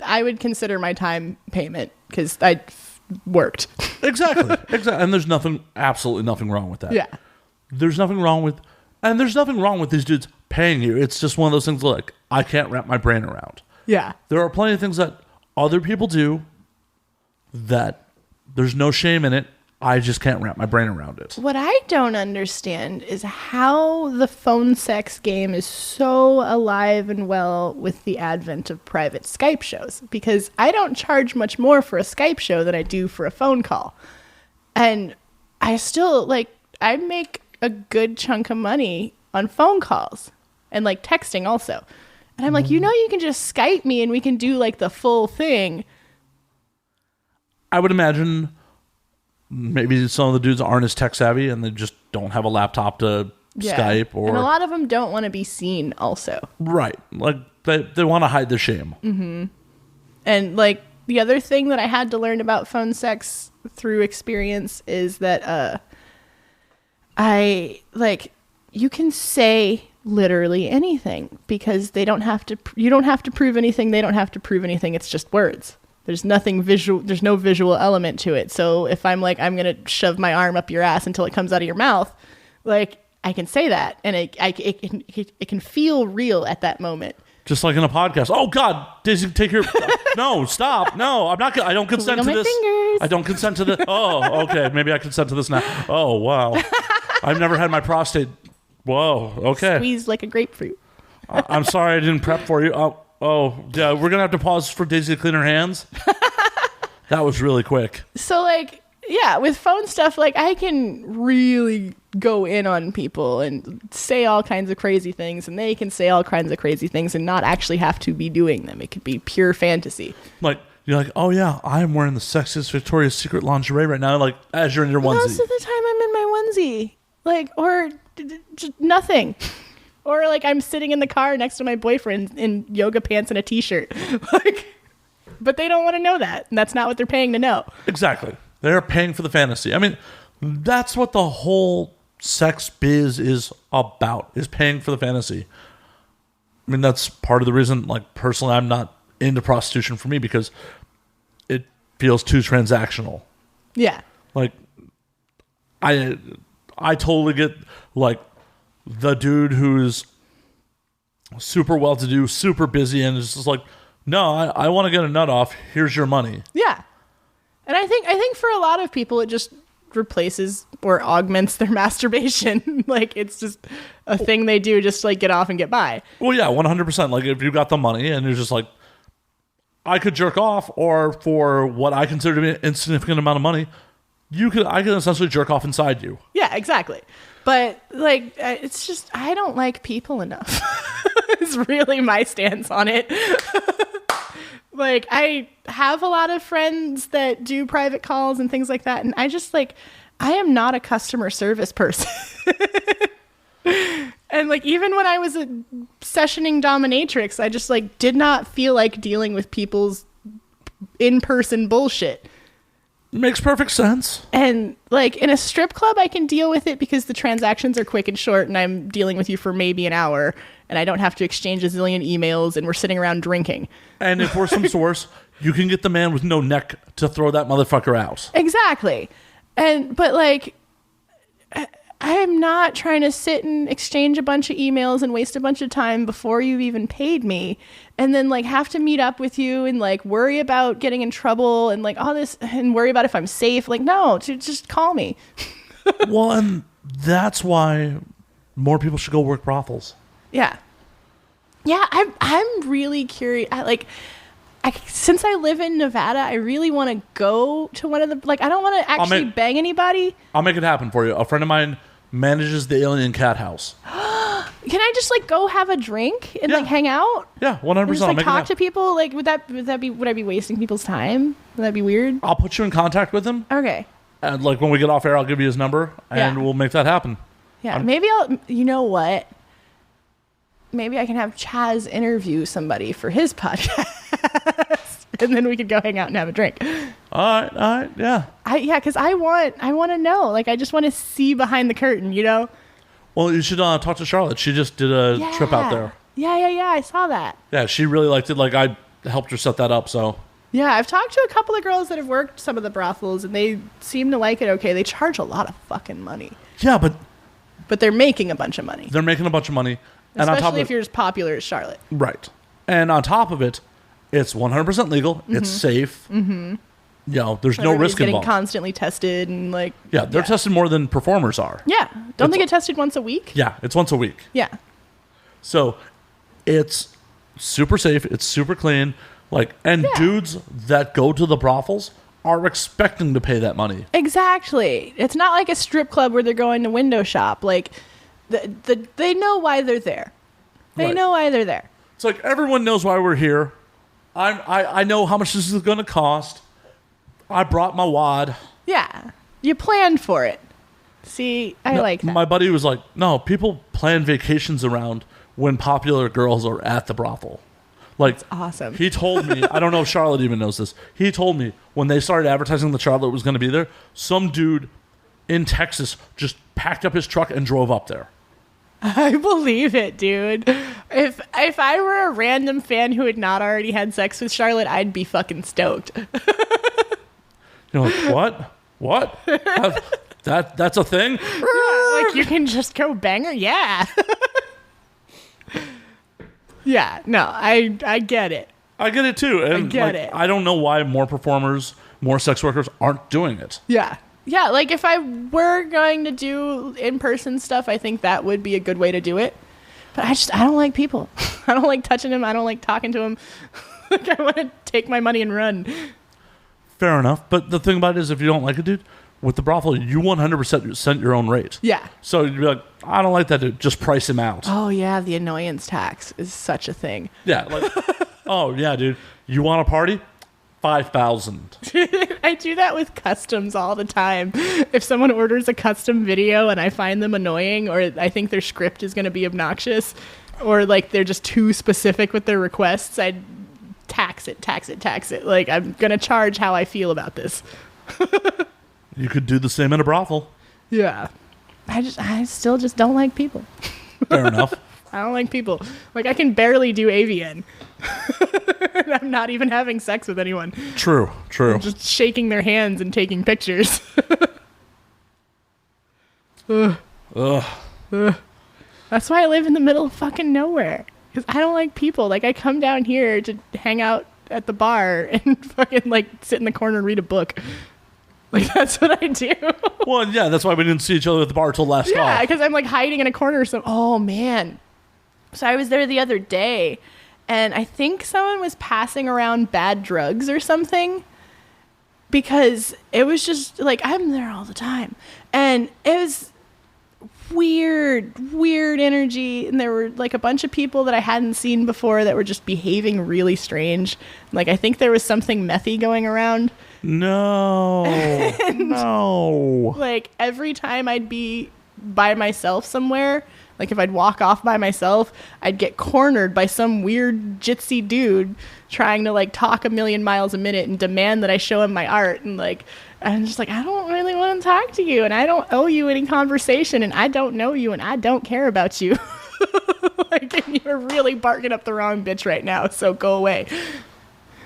I would consider my time payment because I worked. Exactly. And there's absolutely nothing wrong with that. Yeah. There's nothing wrong with these dudes paying you. It's just one of those things like, I can't wrap my brain around. Yeah. There are plenty of things that other people do that there's no shame in it. I just can't wrap my brain around it. What I don't understand is how the phone sex game is so alive and well with the advent of private Skype shows, because I don't charge much more for a Skype show than I do for a phone call. And I still, like, I make a good chunk of money on phone calls and, like, texting also. And I'm like, you can just Skype me and we can do, like, the full thing. I would imagine maybe some of the dudes aren't as tech savvy and they just don't have a laptop to Skype. And a lot of them don't want to be seen also. Right. Like, they want to hide their shame. Mm-hmm. And, like, the other thing that I had to learn about phone sex through experience is that you can say literally anything because you don't have to prove anything. They don't have to prove anything. It's just words. There's nothing visual. There's no visual element to it. So if I'm like, I'm going to shove my arm up your ass until it comes out of your mouth, like, I can say that. And it can feel real at that moment. Just like in a podcast. Oh God, Daisy, take your, no, stop. No, I'm not. I don't consent to this. Fingers. I don't consent to this. Oh, okay. Maybe I consent to this now. Oh, wow. I've never had my prostate. Whoa. Okay. Squeezed like a grapefruit. I'm sorry I didn't prep for you. Oh, yeah, we're going to have to pause for Daisy to clean her hands. That was really quick. So, like, yeah, with phone stuff, like, I can really go in on people and say all kinds of crazy things, and they can say all kinds of crazy things and not actually have to be doing them. It could be pure fantasy. Like, you're like, oh, yeah, I'm wearing the sexiest Victoria's Secret lingerie right now, like, as you're in your onesie. Most of the time I'm in my onesie. Like, or just nothing. Or, like, I'm sitting in the car next to my boyfriend in yoga pants and a T-shirt. Like, but they don't want to know that. And that's not what they're paying to know. Exactly. They're paying for the fantasy. I mean, that's what the whole sex biz is about, is paying for the fantasy. I mean, that's part of the reason, like, personally, I'm not into prostitution for me, because it feels too transactional. Yeah. Like, I totally get, like, the dude who's super well-to-do, super busy, and is just like, no, I want to get a nut off. Here's your money. Yeah. And I think for a lot of people, it just replaces or augments their masturbation. Like, it's just a thing they do just to, like, get off and get by. Well, yeah, 100%. Like, if you got the money and you're just like, I could jerk off, or for what I consider to be an insignificant amount of money, I can essentially jerk off inside you. Yeah, exactly. But, like, it's just, I don't like people enough. It's really my stance on it. Like, I have a lot of friends that do private calls and things like that, and I just, like, I am not a customer service person. And, like, even when I was a sessioning dominatrix, I just, like, did not feel like dealing with people's in-person bullshit. Makes perfect sense. And, like, in a strip club, I can deal with it because the transactions are quick and short, and I'm dealing with you for maybe an hour, and I don't have to exchange a zillion emails, and we're sitting around drinking. And if worse comes to worse, you can get the man with no neck to throw that motherfucker out. Exactly. But, like, I am not trying to sit and exchange a bunch of emails and waste a bunch of time before you've even paid me, and then, like, have to meet up with you and, like, worry about getting in trouble and, like, all this, and worry about if I'm safe. Like, no, just call me. Well, and that's why more people should go work brothels. Yeah. Yeah, I'm really curious. Since I live in Nevada, I really want to go to one of the, like, I don't want to actually bang anybody. I'll make it happen for you. A friend of mine manages the Alien Cat House. Can I just, like, go have a drink and like hang out? Yeah, 100%. Just, like, talk to people? Like, would I be wasting people's time? Would that be weird? I'll put you in contact with him. Okay. And, like, when we get off air, I'll give you his number and we'll make that happen. Yeah, maybe you know what? Maybe I can have Chaz interview somebody for his podcast, and then we could go hang out and have a drink. All right, yeah. Because I want to know. Like, I just want to see behind the curtain, you know? Well, you should talk to Charlotte. She just did a trip out there. Yeah, I saw that. Yeah, she really liked it. Like, I helped her set that up, so. Yeah, I've talked to a couple of girls that have worked some of the brothels, and they seem to like it okay. They charge a lot of fucking money. Yeah, but they're making a bunch of money. And especially if you're as popular as Charlotte. Right. And on top of it, it's 100% legal. Mm-hmm. It's safe. Mm-hmm. You know, there's no risk involved. Getting constantly tested and, like... Yeah, they're tested more than performers are. Yeah. Don't they get tested once a week? Yeah, it's once a week. Yeah. So it's super safe. It's super clean. Like, and dudes that go to the brothels are expecting to pay that money. Exactly. It's not like a strip club where they're going to window shop. Like... they know why they're there. They know why they're there. It's like, everyone knows why we're here. I know how much this is going to cost. I brought my wad. Yeah. You planned for it. See, I like that. My buddy was like, no, people plan vacations around when popular girls are at the brothel. Like, that's awesome. He told me, I don't know if Charlotte even knows this. He told me when they started advertising that Charlotte was going to be there, some dude in Texas just packed up his truck and drove up there. I believe it, dude. If I were a random fan who had not already had sex with Charlotte, I'd be fucking stoked. You're like, what? That's a thing? Yeah, like, you can just go bang her? Yeah. Yeah, no, I get it. I get it too. And, I get it. I don't know why more performers, more sex workers aren't doing it. Yeah. Yeah, like, if I were going to do in-person stuff, I think that would be a good way to do it. But I don't like people. I don't like touching them. I don't like talking to them. Like, I want to take my money and run. Fair enough. But the thing about it is, if you don't like a dude, with the brothel, you 100% set your own rate. Yeah. So you'd be like, I don't like that dude. Just price him out. Oh, yeah, the annoyance tax is such a thing. Yeah, like, oh, yeah, dude. You want a party? 5,000. I do that with customs all the time. If someone orders a custom video and I find them annoying, or I think their script is going to be obnoxious, or, like, they're just too specific with their requests, I tax it. Like, I'm going to charge how I feel about this. You could do the same in a brothel. Yeah. I still just don't like people. Fair enough. I don't like people. Like, I can barely do Avian. I'm not even having sex with anyone. True. I'm just shaking their hands and taking pictures. Ugh. That's why I live in the middle of fucking nowhere. Because I don't like people. Like, I come down here to hang out at the bar and fucking, like, sit in the corner and read a book. Like, that's what I do. Well, yeah, that's why we didn't see each other at the bar till last call. Yeah, because I'm like hiding in a corner or something. Oh, man. So I was there the other day, and I think someone was passing around bad drugs or something, because it was just like, I'm there all the time. And it was weird energy. And there were like a bunch of people that I hadn't seen before that were just behaving really strange. Like, I think there was something methy going around. No. No. Like, every time I'd be by myself somewhere, like if I'd walk off by myself, I'd get cornered by some weird jitsy dude trying to like talk a million miles a minute and demand that I show him my art. And like, I'm just like, I don't really want to talk to you, and I don't owe you any conversation, and I don't know you, and I don't care about you. Like, and you're really barking up the wrong bitch right now, so go away.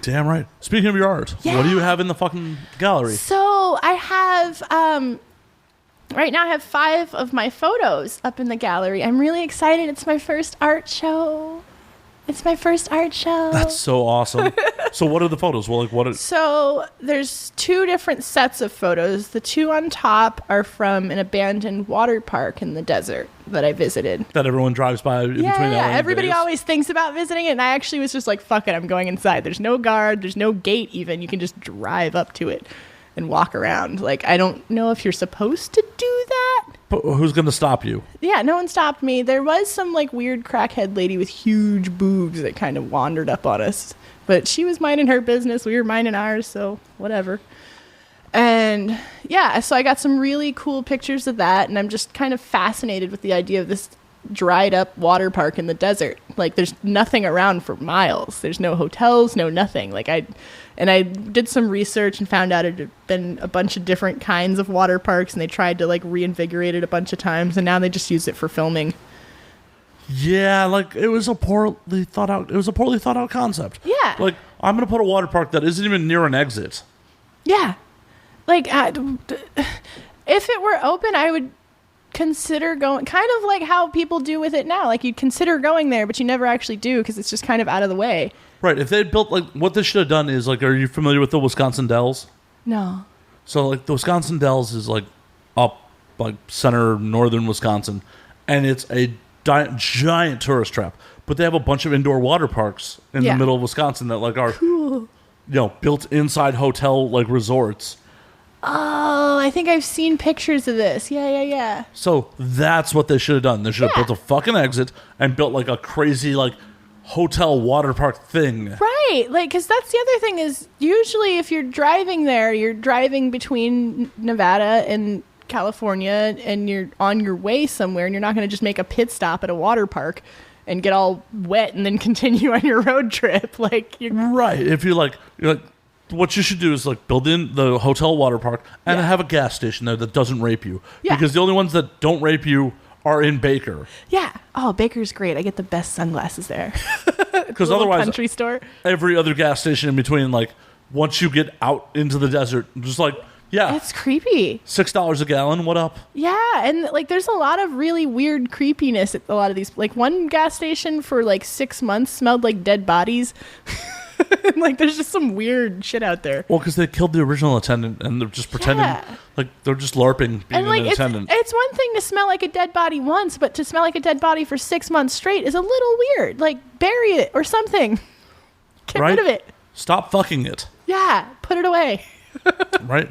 Damn right. Speaking of your art, what do you have in the fucking gallery? So I have, right now I have 5 of my photos up in the gallery. I'm really excited. It's my first art show. That's so awesome. So what are the photos? Well, like what? So there's 2 different sets of photos. The 2 on top are from an abandoned water park in the desert that I visited. That everyone drives by in between LA and Everybody Vegas. always thinks about visiting it, and I actually was just like, fuck it, I'm going inside. There's no guard. There's no gate even. You can just drive up to it and walk around. Like, I don't know if you're supposed to do that. But who's going to stop you? Yeah, no one stopped me. There was some like weird crackhead lady with huge boobs that kind of wandered up on us. But she was minding her business. We were minding ours, so whatever. And yeah, so I got some really cool pictures of that, and I'm just kind of fascinated with the idea of this dried up water park in the desert. Like, there's nothing around for miles. There's no hotels, no nothing. Like, I did some research and found out it had been a bunch of different kinds of water parks, and they tried to like reinvigorate it a bunch of times, and now they just use it for filming. Yeah, like it was a poorly thought out concept. Yeah. Like, I'm going to put a water park that isn't even near an exit. Yeah. Like, if it were open, I would consider going, kind of like how people do with it now. Like, you'd consider going there, but you never actually do because it's just kind of out of the way. Right. If they'd built, like, what they should have done is, like, are you familiar with the Wisconsin Dells? No. So, like, the Wisconsin Dells is, like, up, like, center northern Wisconsin, and it's a giant tourist trap. But they have a bunch of indoor water parks in the middle of Wisconsin that, like, are, cool. Built inside hotel, like, resorts. Oh, I think I've seen pictures of this. Yeah. So that's what they should have done. They should have built a fucking exit and built, like, a crazy, like, hotel water park thing. Right. Like, because that's the other thing is, usually if you're driving there, you're driving between Nevada and California, and you're on your way somewhere, and you're not going to just make a pit stop at a water park and get all wet and then continue on your road trip. Like, you're right. If you're like, what you should do is, like, build in the hotel water park and have a gas station there that doesn't rape you. Yeah. Because the only ones that don't rape you are in Baker. Yeah. Oh, Baker's great. I get the best sunglasses there. Because otherwise, country store. Every other gas station in between, like, once you get out into the desert, just like, yeah. It's creepy. $6 a gallon. What up? Yeah. And, like, there's a lot of really weird creepiness at a lot of these. Like, one gas station for, like, 6 months smelled like dead bodies. Like, there's just some weird shit out there. Well, because they killed the original attendant, and they're just pretending, like, they're just LARPing being an attendant. It's one thing to smell like a dead body once, but to smell like a dead body for 6 months straight is a little weird. Like, bury it or something. Get rid of it. Stop fucking it. Yeah, put it away. Right?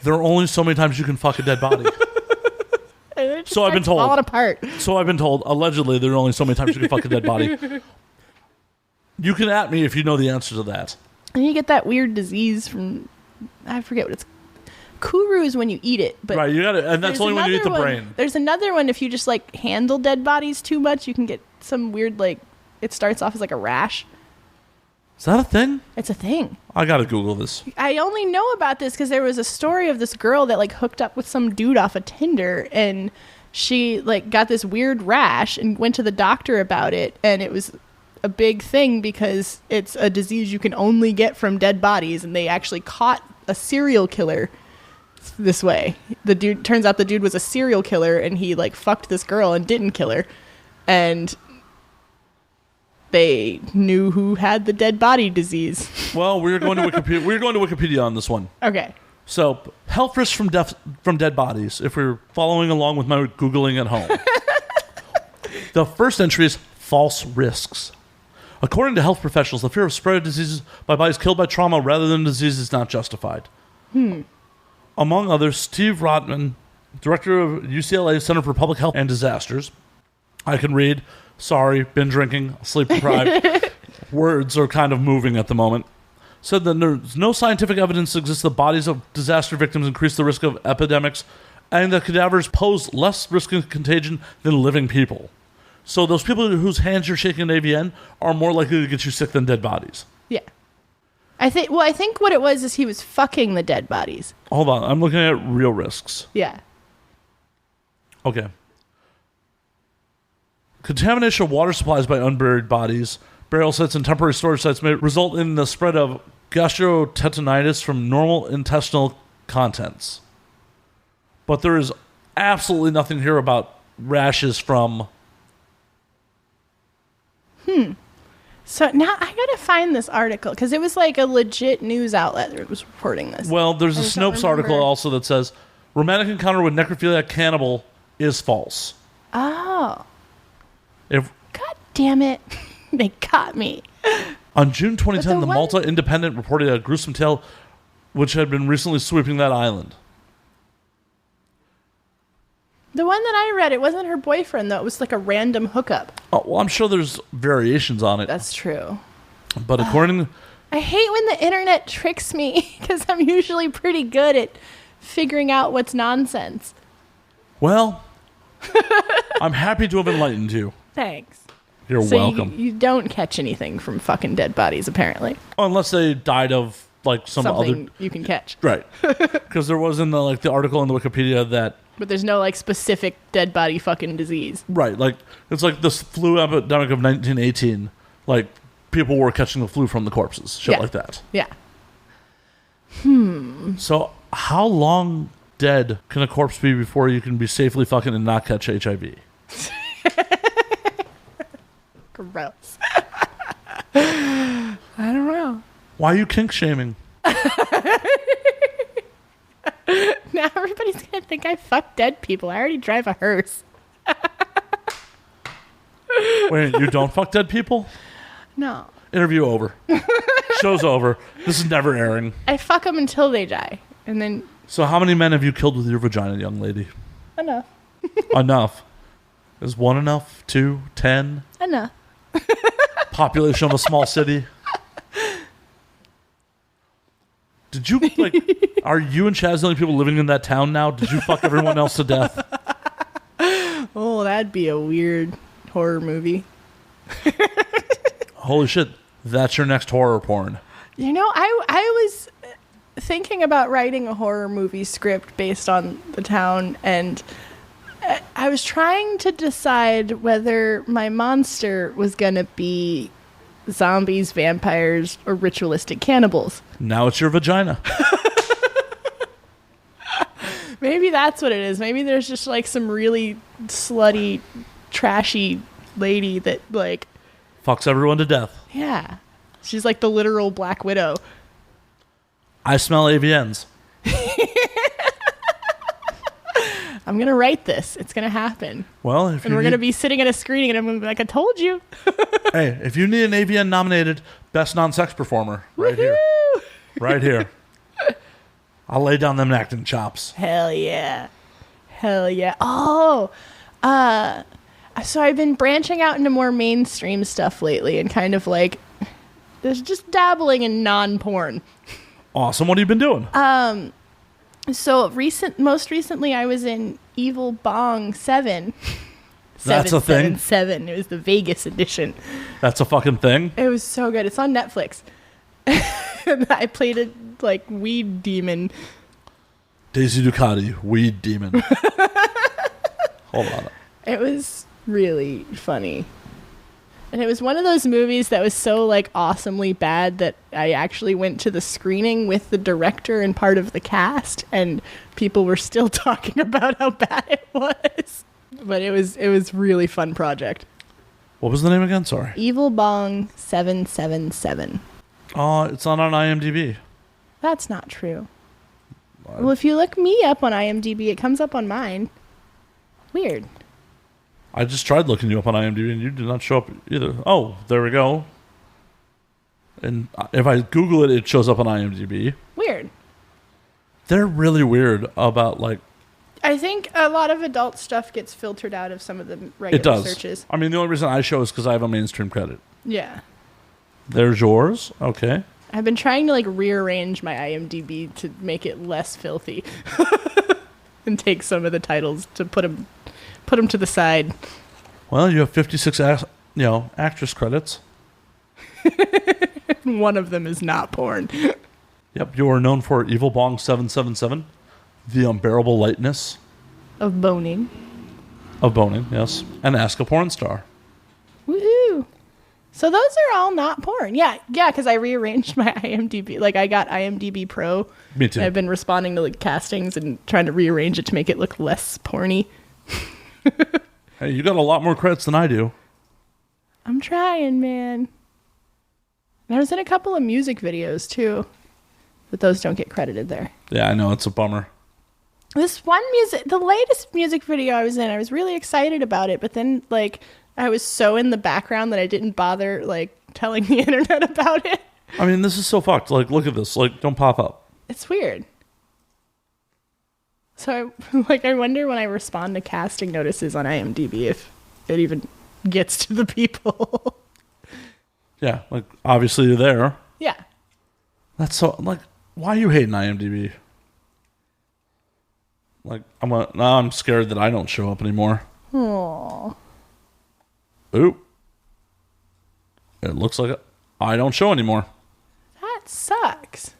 There are only so many times you can fuck a dead body. So I've been told. Falling apart. So I've been told. Allegedly, there are only so many times you can fuck a dead body. You can at me if you know the answer to that. And you get that weird disease from, I forget what it's. Kuru is when you eat it, but right, you got it, and that's only when you eat the brain. There's another one if you just like handle dead bodies too much, you can get some weird, like, it starts off as like a rash. Is that a thing? It's a thing. I gotta Google this. I only know about this because there was a story of this girl that like hooked up with some dude off of Tinder, and she like got this weird rash and went to the doctor about it, and it was a big thing because it's a disease you can only get from dead bodies, and they actually caught a serial killer this way. Turns out the dude was a serial killer, and he like fucked this girl and didn't kill her, and they knew who had the dead body disease. Well, we're going to Wikipedia on this one. Okay. So Health risks from dead bodies, if we're following along with my Googling at home. The first entry is false risks. According to health professionals, the fear of spread of diseases by bodies killed by trauma rather than disease is not justified. Among others, Steve Rodman, director of UCLA Center for Public Health and Disasters. I can read. Sorry, been drinking, sleep deprived. Words are kind of moving at the moment. Said that there's no scientific evidence exists that bodies of disaster victims increase the risk of epidemics and that cadavers pose less risk of contagion than living people. So those people whose hands you're shaking at Avian are more likely to get you sick than dead bodies. Yeah. I think what it was is he was fucking the dead bodies. Hold on. I'm looking at real risks. Yeah. Okay. Contamination of water supplies by unburied bodies, burial sites, and temporary storage sites may result in the spread of gastroenteritis from normal intestinal contents. But there is absolutely nothing here about rashes from... So now I gotta find this article, because it was like a legit news outlet that was reporting this. Well, there's a Snopes article also that says, romantic encounter with necrophilia cannibal is false. Oh. God damn it. They caught me. On June 2010, the Malta Independent reported a gruesome tale which had been recently sweeping that island. The one that I read, it wasn't her boyfriend, though. It was like a random hookup. Oh, well, I'm sure there's variations on it. That's true. But according... I hate when the internet tricks me, because I'm usually pretty good at figuring out what's nonsense. Well, I'm happy to have enlightened you. Thanks. You're welcome. You don't catch anything from fucking dead bodies, apparently. Unless they died of, like, something you can catch. Right. Because there was in the article in the Wikipedia that... But there's no, like, specific dead body fucking disease. Right. Like, it's like this flu epidemic of 1918. Like, people were catching the flu from the corpses. Shit like that. Yeah. So, how long dead can a corpse be before you can be safely fucking and not catch HIV? Gross. I don't know. Why are you kink shaming? Now everybody's going to think I fuck dead people. I already drive a hearse. Wait, you don't fuck dead people? No. Interview over. Show's over. This is never airing. I fuck them until they die. And then... So how many men have you killed with your vagina, young lady? Enough. Enough. Is 1 enough? 2? 10? Enough. Population of a small city? Did you, like... Are you and Chaz the only people living in that town now? Did you fuck everyone else to death? Oh, that'd be a weird horror movie. Holy shit. That's your next horror porn. You know, I was thinking about writing a horror movie script based on the town, and I was trying to decide whether my monster was going to be zombies, vampires, or ritualistic cannibals. Now it's your vagina. Maybe that's what it is. Maybe there's just like some really slutty, trashy lady that like... Fucks everyone to death. Yeah. She's like the literal Black Widow. I smell AVNs. I'm going to write this. It's going to happen. Well, and we're going to be sitting at a screening and I'm going to be like, I told you. Hey, if you need an AVN nominated Best Non-Sex Performer, right here. Right here. I'll lay down them acting chops. Hell yeah. Hell yeah. Oh, so I've been branching out into more mainstream stuff lately and kind of like, there's just dabbling in non-porn. Awesome. What have you been doing? So most recently I was in Evil Bong 7. That's a thing? 7. It was the Vegas edition. That's a fucking thing? It was so good. It's on Netflix. I played a like weed demon. Daisy Ducati, weed demon. Hold on. It was really funny. And it was one of those movies that was so like awesomely bad that I actually went to the screening with the director and part of the cast, and people were still talking about how bad it was. But it was really fun project. What was the name again? Sorry. Evil Bong 777. Oh, it's not on IMDb. That's not true. Well, if you look me up on IMDb, it comes up on mine. Weird. I just tried looking you up on IMDb and you did not show up either. Oh, there we go. And if I Google it, it shows up on IMDb. Weird. They're really weird about, like... I think a lot of adult stuff gets filtered out of some of the regular searches. I mean, the only reason I show is because I have a mainstream credit. Yeah. There's yours. Okay. I've been trying to, like, rearrange my IMDb to make it less filthy. And take some of the titles to put them to the side. Well, you have 56 actress credits. One of them is not porn. Yep, you are known for Evil Bong 777, The Unbearable Lightness Of boning, yes, and Ask a Porn Star. Woohoo! So those are all not porn. Yeah, because I rearranged my IMDb. Like, I got IMDb Pro. Me too. I've been responding to, like, castings and trying to rearrange it to make it look less porny. Hey, you got a lot more credits than I do. I'm trying, man. And I was in a couple of music videos, too. But those don't get credited there. Yeah, I know. It's a bummer. The latest music video I was in, I was really excited about it. But then, like, I was so in the background that I didn't bother, like, telling the internet about it. I mean, this is so fucked. Like, look at this. Like, don't pop up. It's weird. So, I wonder when I respond to casting notices on IMDb if it even gets to the people. Yeah, like, obviously you're there. Yeah. That's so, like, why are you hating IMDb? Like, now I'm scared that I don't show up anymore. Aww. Oop. It looks like I don't show anymore. That sucks.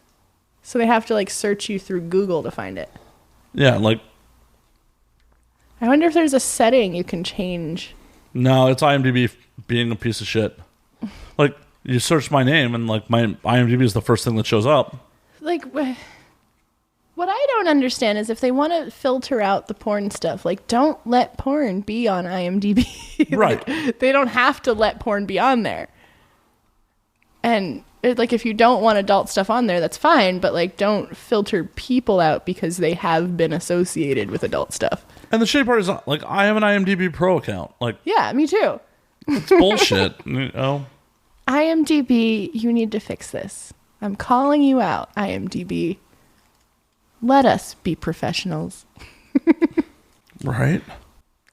So they have to, like, search you through Google to find it. Yeah, like... I wonder if there's a setting you can change. No, it's IMDb being a piece of shit. Like, you search my name and, like, my IMDb is the first thing that shows up. Like, what I don't understand is if they want to filter out the porn stuff, like, don't let porn be on IMDb. Right. Like, they don't have to let porn be on there. And, like, if you don't want adult stuff on there, that's fine, but, like, don't filter people out because they have been associated with adult stuff. And the shitty part is, like, I have an IMDb Pro account. Like, yeah, me too. It's bullshit. You know? IMDb, you need to fix this. I'm calling you out, IMDb. Let us be professionals. Right?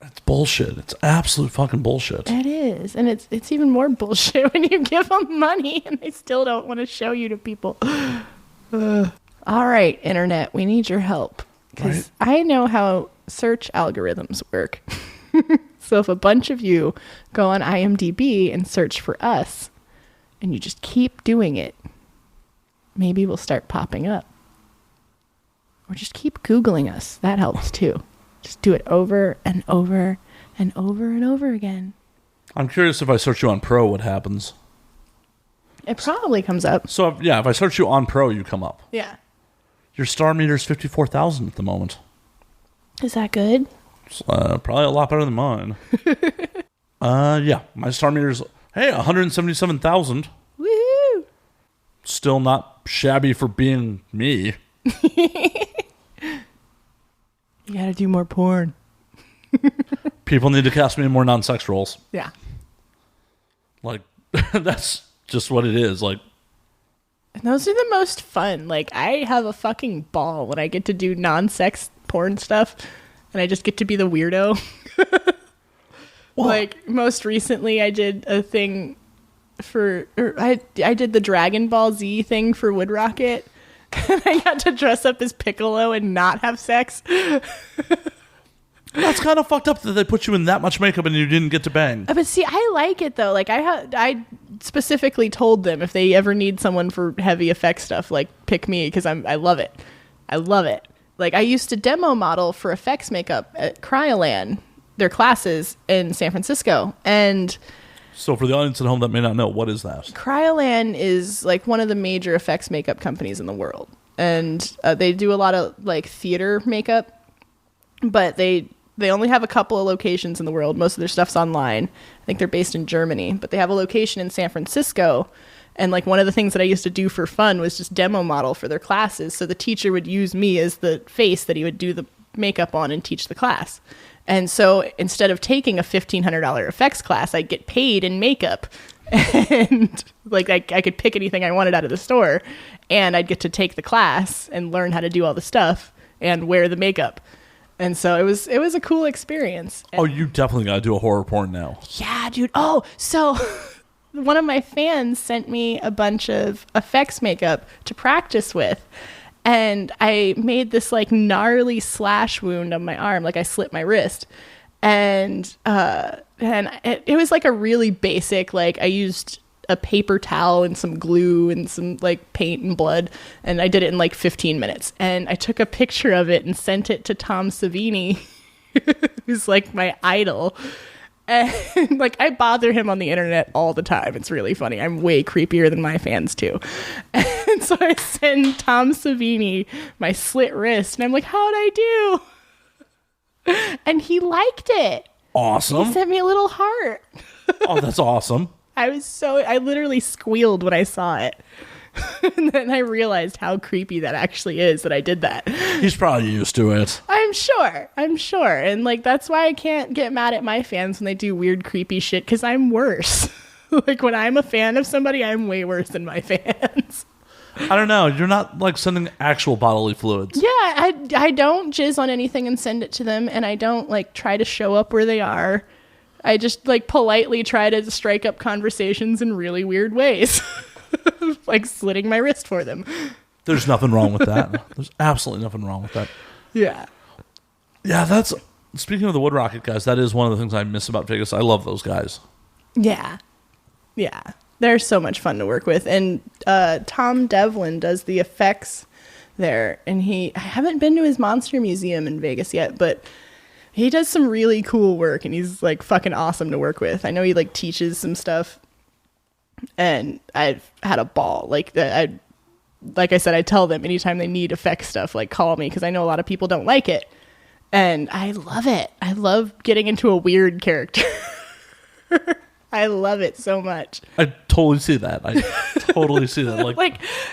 It's bullshit. It's absolute fucking bullshit. It is. And it's even more bullshit when you give them money and they still don't want to show you to people. All right, internet, we need your help. Because I know how search algorithms work. So if a bunch of you go on IMDb and search for us, and you just keep doing it, maybe we'll start popping up. Or just keep Googling us. That helps too. Just do it over and over and over and over again. I'm curious if I search you on Pro, what happens? It probably comes up. So, if I search you on Pro, you come up. Yeah. Your star meter is 54,000 at the moment. Is that good? It's, probably a lot better than mine. Yeah. My star meter is, 177,000. Woohoo! Still not shabby for being me. You gotta do more porn. People need to cast me in more non-sex roles. Yeah. Like, that's just what it is. Like, and those are the most fun. Like, I have a fucking ball when I get to do non-sex porn stuff, and I just get to be the weirdo. Like, most recently, I did a thing I did the Dragon Ball Z thing for Wood Rocket. I got to dress up as Piccolo and not have sex. That's kind of fucked up that they put you in that much makeup and you didn't get to bang. But see, I like it though. Like I specifically told them if they ever need someone for heavy effects stuff, like pick me because I love it. I love it. Like I used to demo model for effects makeup at Cryolan, their classes in San Francisco, and. So for the audience at home that may not know, what is that? Cryolan is like one of the major effects makeup companies in the world. And they do a lot of like theater makeup, but they They only have a couple of locations in the world. Most of their stuff's online. I think they're based in Germany, but they have a location in San Francisco. And like one of the things that I used to do for fun was just demo model for their classes. So the teacher would use me as the face that he would do the makeup on and teach the class. And so instead of taking a $1,500 effects class, I'd get paid in makeup. And like I could pick anything I wanted out of the store, and I'd get to take the class and learn how to do all the stuff and wear the makeup. And so it was a cool experience. Oh, you definitely got to do a horror porn now. Yeah, dude. Oh, so one of my fans sent me a bunch of effects makeup to practice with. And I made this like gnarly slash wound on my arm. Like I slit my wrist. And it was like a really basic, like I used a paper towel and some glue and some like paint and blood, and I did it in like 15 minutes. And I took a picture of it and sent it to Tom Savini, who's like my idol. And like I bother him on the internet all the time. It's really funny. I'm way creepier than my fans too. And so I send Tom Savini my slit wrist, and I'm like, how'd I do? And he liked it. Awesome. He sent me a little heart. Oh, that's awesome. I literally squealed when I saw it. And then I realized how creepy that actually is that I did that. He's probably used to it. I'm sure. And like, that's why I can't get mad at my fans when they do weird, creepy shit, because I'm worse. Like when I'm a fan of somebody, I'm way worse than my fans. I don't know. You're not like sending actual bodily fluids. Yeah, I don't jizz on anything and send it to them, and I don't like try to show up where they are. I just like politely try to strike up conversations in really weird ways. Like slitting my wrist for them. There's nothing wrong with that. There's absolutely nothing wrong with that. Yeah. Yeah, that's... Speaking of the Wood Rocket guys, that is one of the things I miss about Vegas. I love those guys. Yeah. Yeah. They're so much fun to work with. And Tom Devlin does the effects there. And I haven't been to his monster museum in Vegas yet, but he does some really cool work, and he's like fucking awesome to work with. I know he like teaches some stuff, and I've had a ball. Like I said, I tell them anytime they need effects stuff, like call me, because I know a lot of people don't like it. And I love it. I love getting into a weird character. I love it so much. I totally see that. Like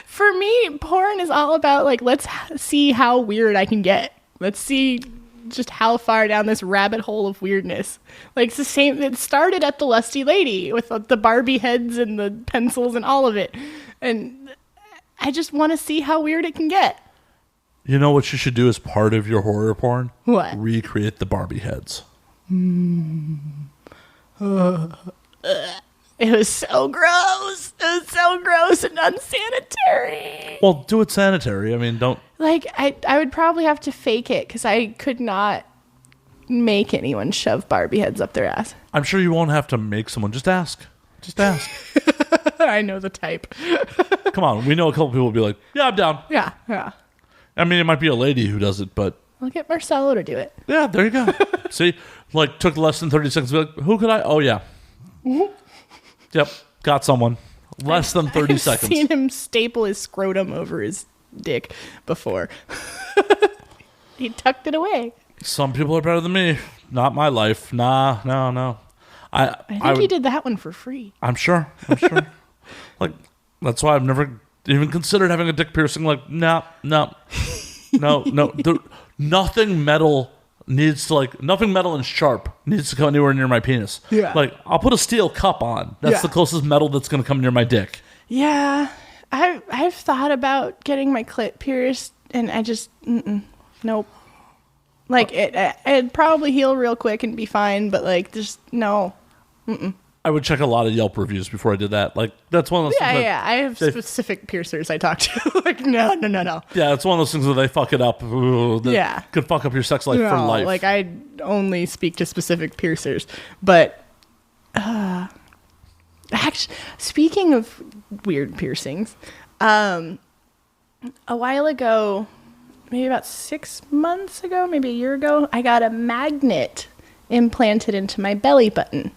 for me, porn is all about like, let's see how weird I can get. Let's see just how far down this rabbit hole of weirdness. Like it's the same. It started at the Lusty Lady with the Barbie heads and the pencils and all of it. And I just want to see how weird it can get. You know what you should do as part of your horror porn? What? Recreate the Barbie heads. It was so gross. It was so gross and unsanitary. Well, do it sanitary. I mean, don't... Like, I would probably have to fake it, because I could not make anyone shove Barbie heads up their ass. I'm sure you won't have to make someone. Just ask. Just ask. I know the type. Come on. We know a couple people will be like, yeah, I'm down. Yeah, yeah. I mean, it might be a lady who does it, but... I'll get Marcelo to do it. Yeah, there you go. See? Like, took less than 30 seconds to be like, who could I... Oh, yeah. Mm-hmm. Yep. Got someone. Less than 30 seconds. I've seen him staple his scrotum over his dick before. He tucked it away. Some people are better than me. Not my life. Nah, no. I think he did that one for free. I'm sure. Like, that's why I've never even considered having a dick piercing. Like, no. Nothing metal needs to, like, nothing metal and sharp needs to come anywhere near my penis. Yeah. Like, I'll put a steel cup on. That's the closest metal that's going to come near my dick. Yeah. I've thought about getting my clit pierced, and I just, nope. Like, it'd probably heal real quick and be fine, but, like, just, no. I would check a lot of Yelp reviews before I did that. Like, that's one of those things. Yeah. I have specific piercers I talk to. Like, no. Yeah, it's one of those things where they fuck it up. That could fuck up your sex life for life. Like, I only speak to specific piercers. But, actually, speaking of weird piercings, a while ago, maybe about 6 months ago, maybe a year ago, I got a magnet implanted into my belly button.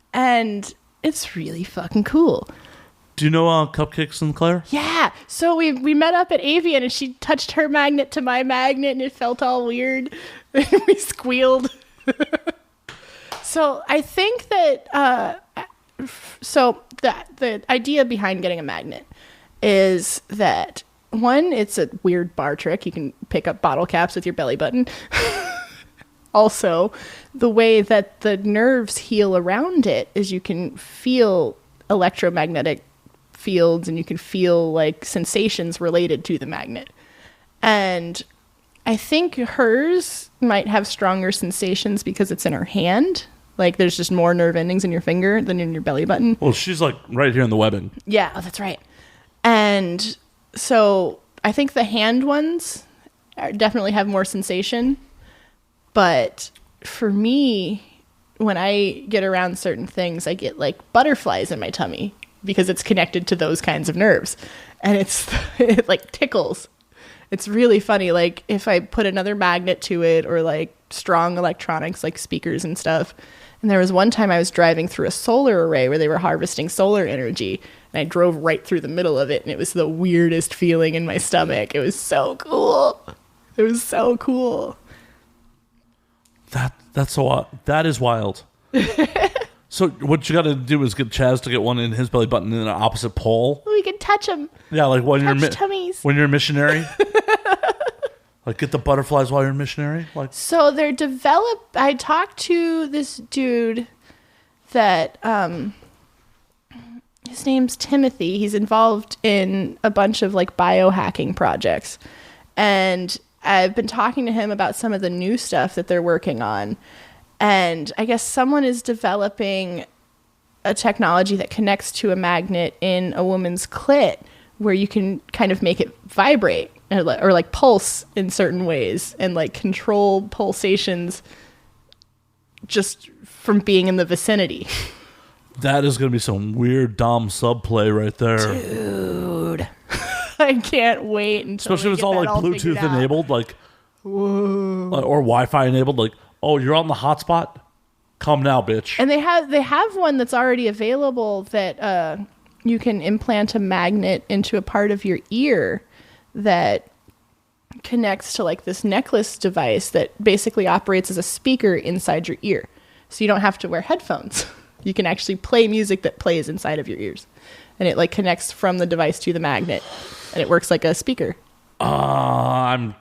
And it's really fucking cool. Do you know Cupcake Sinclair? Yeah. So we met up at Avian, and she touched her magnet to my magnet, and it felt all weird. We squealed. So I think that the idea behind getting a magnet is that, one, it's a weird bar trick. You can pick up bottle caps with your belly button. Also, the way that the nerves heal around it is you can feel electromagnetic fields, and you can feel like sensations related to the magnet. And I think hers might have stronger sensations because it's in her hand. Like, there's just more nerve endings in your finger than in your belly button. Well, she's like right here in the webbing. Yeah, that's right. And so I think the hand ones definitely have more sensation. But for me, when I get around certain things, I get like butterflies in my tummy because it's connected to those kinds of nerves. And it like tickles. It's really funny. Like, if I put another magnet to it, or like strong electronics like speakers and stuff. And there was one time I was driving through a solar array where they were harvesting solar energy, and I drove right through the middle of it, and it was the weirdest feeling in my stomach. It was so cool. It was so cool. That is wild. So what you got to do is get Chaz to get one in his belly button in an opposite pole. We can touch them. Yeah, like when tummies. When you're a missionary. Like, get the butterflies while you're a missionary. Like, so they're developed. I talked to this dude that his name's Timothy. He's involved in a bunch of like biohacking projects, and I've been talking to him about some of the new stuff that they're working on. And I guess someone is developing a technology that connects to a magnet in a woman's clit, where you can kind of make it vibrate or like pulse in certain ways, and like control pulsations just from being in the vicinity. That is going to be some weird Dom subplay right there. Dude. I can't wait until especially if it's all like Bluetooth enabled, like, whoa, or Wi-Fi enabled, like, oh, you're on the hotspot? Come now, bitch. And they have one that's already available that you can implant a magnet into a part of your ear that connects to like this necklace device that basically operates as a speaker inside your ear. So you don't have to wear headphones. You can actually play music that plays inside of your ears. And it like connects from the device to the magnet, and it works like a speaker. I'm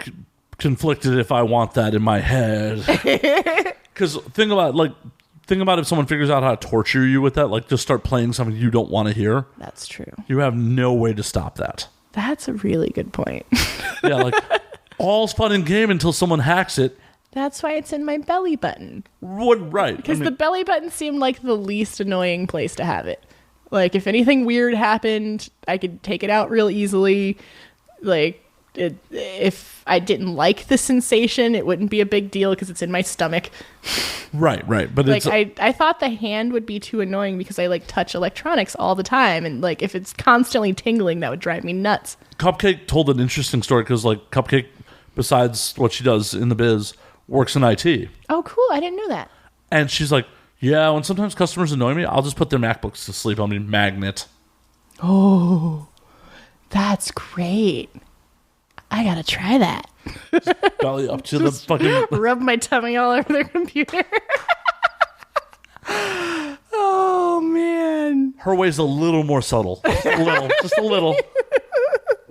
conflicted if I want that in my head. Because think about if someone figures out how to torture you with that, like just start playing something you don't want to hear. That's true. You have no way to stop that. That's a really good point. Yeah, like all's fun and game until someone hacks it. That's why it's in my belly button. Right. Because the belly button seemed like the least annoying place to have it. Like, if anything weird happened, I could take it out real easily. Like, if I didn't like the sensation, it wouldn't be a big deal because it's in my stomach. Right. But like, I thought the hand would be too annoying because I like touch electronics all the time, and like if it's constantly tingling, that would drive me nuts. Cupcake told an interesting story because like Cupcake, besides what she does in the biz, works in IT. Oh, cool! I didn't know that. And she's like, yeah, when sometimes customers annoy me, I'll just put their MacBooks to sleep on me magnet. Oh, that's great. I gotta try that. Just belly up to the fucking... Rub my tummy all over their computer. Oh, man. Her way's a little more subtle. Just a little.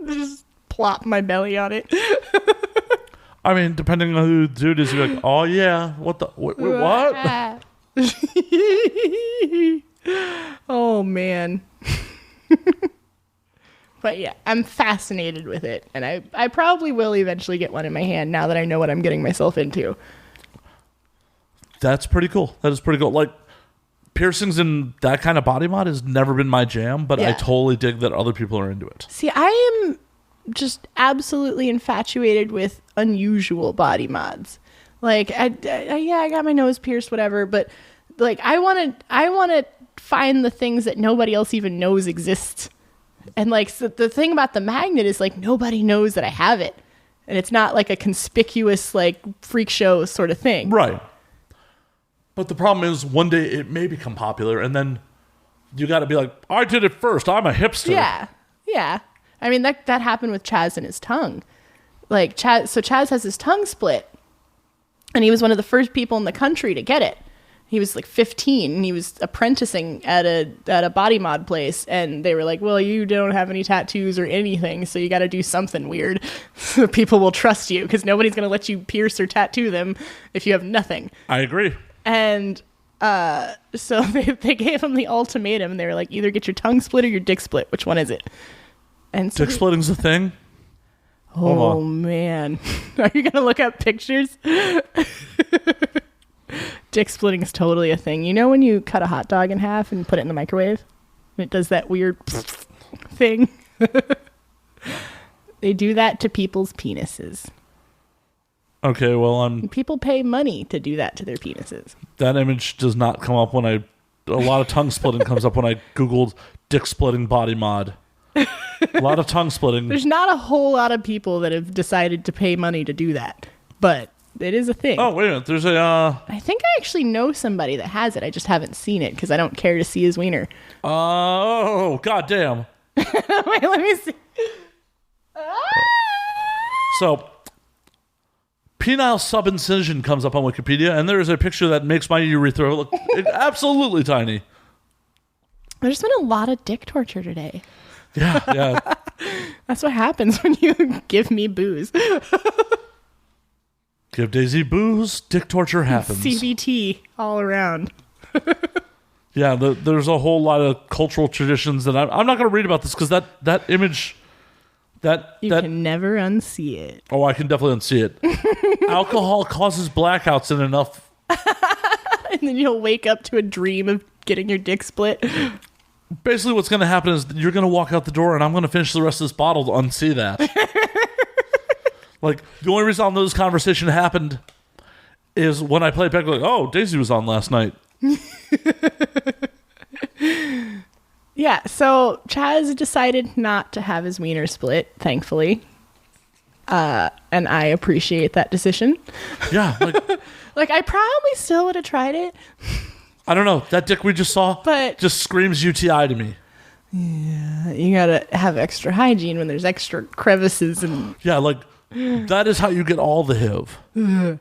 Just plop my belly on it. I mean, depending on who the dude is, you're like, oh, yeah. What? Oh, man. But yeah, I'm fascinated with it. And I probably will eventually get one in my hand now that I know what I'm getting myself into. That's pretty cool. That is pretty cool. Like, piercings and that kind of body mod has never been my jam, but yeah. I totally dig that other people are into it. See, I am just absolutely infatuated with unusual body mods. Like, I got my nose pierced, whatever, but like, I want to find the things that nobody else even knows exist. And like, so the thing about the magnet is like, nobody knows that I have it. And it's not like a conspicuous, like, freak show sort of thing. Right. But the problem is one day it may become popular, and then you got to be like, I did it first. I'm a hipster. Yeah. I mean, that happened with Chaz and his tongue. Like, Chaz has his tongue split. And he was one of the first people in the country to get it. He was like 15 and he was apprenticing at a body mod place, and they were like, well, you don't have any tattoos or anything, so you got to do something weird so people will trust you, because nobody's going to let you pierce or tattoo them if you have nothing. I agree. And so they gave him the ultimatum, and they were like, either get your tongue split or your dick split. Which one is it? And so dick splitting's a thing? Oh, man. Are you going to look up pictures? Dick splitting is totally a thing. You know when you cut a hot dog in half and put it in the microwave? And it does that weird thing? They do that to people's penises. Okay, well, people pay money to do that to their penises. That image does not come up when a lot of tongue splitting comes up when I Googled dick splitting body mod. A lot of tongue splitting. There's not a whole lot of people that have decided to pay money to do that, but it is a thing. Oh, wait a minute. There's I think I actually know somebody that has it. I just haven't seen it because I don't care to see his wiener. Oh, goddamn. Wait, let me see. So, penile subincision comes up on Wikipedia, and there is a picture that makes my urethra look absolutely tiny. There's been a lot of dick torture today. Yeah. That's what happens when you give me booze. Give Daisy booze, dick torture happens. CBT all around. Yeah, there's a whole lot of cultural traditions that I'm not going to read about this because that image, you can never unsee it. Oh, I can definitely unsee it. Alcohol causes blackouts in enough. And then you'll wake up to a dream of getting your dick split. Basically, what's going to happen is you're going to walk out the door, and I'm going to finish the rest of this bottle to unsee that. Like, the only reason I'll know this conversation happened is when I play it back, like, oh, Daisy was on last night. Yeah, so Chaz decided not to have his wiener split, thankfully. And I appreciate that decision. Yeah. Like, I probably still would have tried it. I don't know. That dick we just saw just screams UTI to me. Yeah, you gotta have extra hygiene when there's extra crevices and... Yeah, like, that is how you get all the HIV.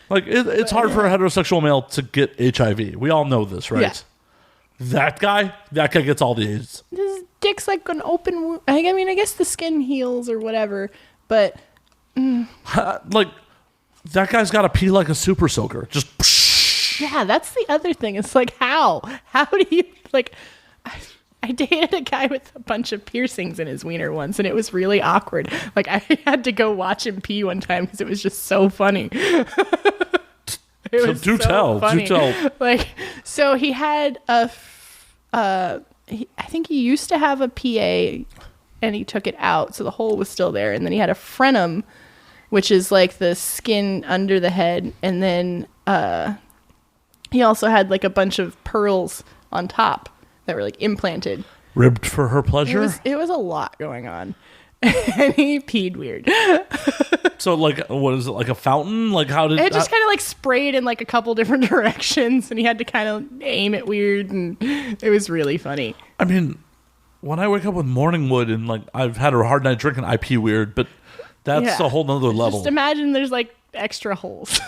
Like, it's hard for a heterosexual male to get HIV. We all know this, right? Yeah. That guy gets all the AIDS. His dick's like an open wound. I mean, I guess the skin heals or whatever, but... Like, that guy's got to pee like a super soaker. Just... Yeah, that's the other thing. It's like, how? How do you... Like... I dated a guy with a bunch of piercings in his wiener once, and it was really awkward. Like, I had to go watch him pee one time because it was just so funny. Do tell. Like, so he had I think he used to have a PA, and he took it out, so the hole was still there. And then he had a frenum, which is like the skin under the head, and then he also had like a bunch of pearls on top that were like implanted. Ribbed for her pleasure? It was a lot going on. And he peed weird. So, like, what is it, like a fountain? Like, how did... It just kind of, like, sprayed in, like, a couple different directions, and he had to kind of aim it weird, and it was really funny. I mean, when I wake up with morning wood and, like, I've had a hard night drinking, I pee weird, but that's a whole nother level. Just imagine there's, like, extra holes.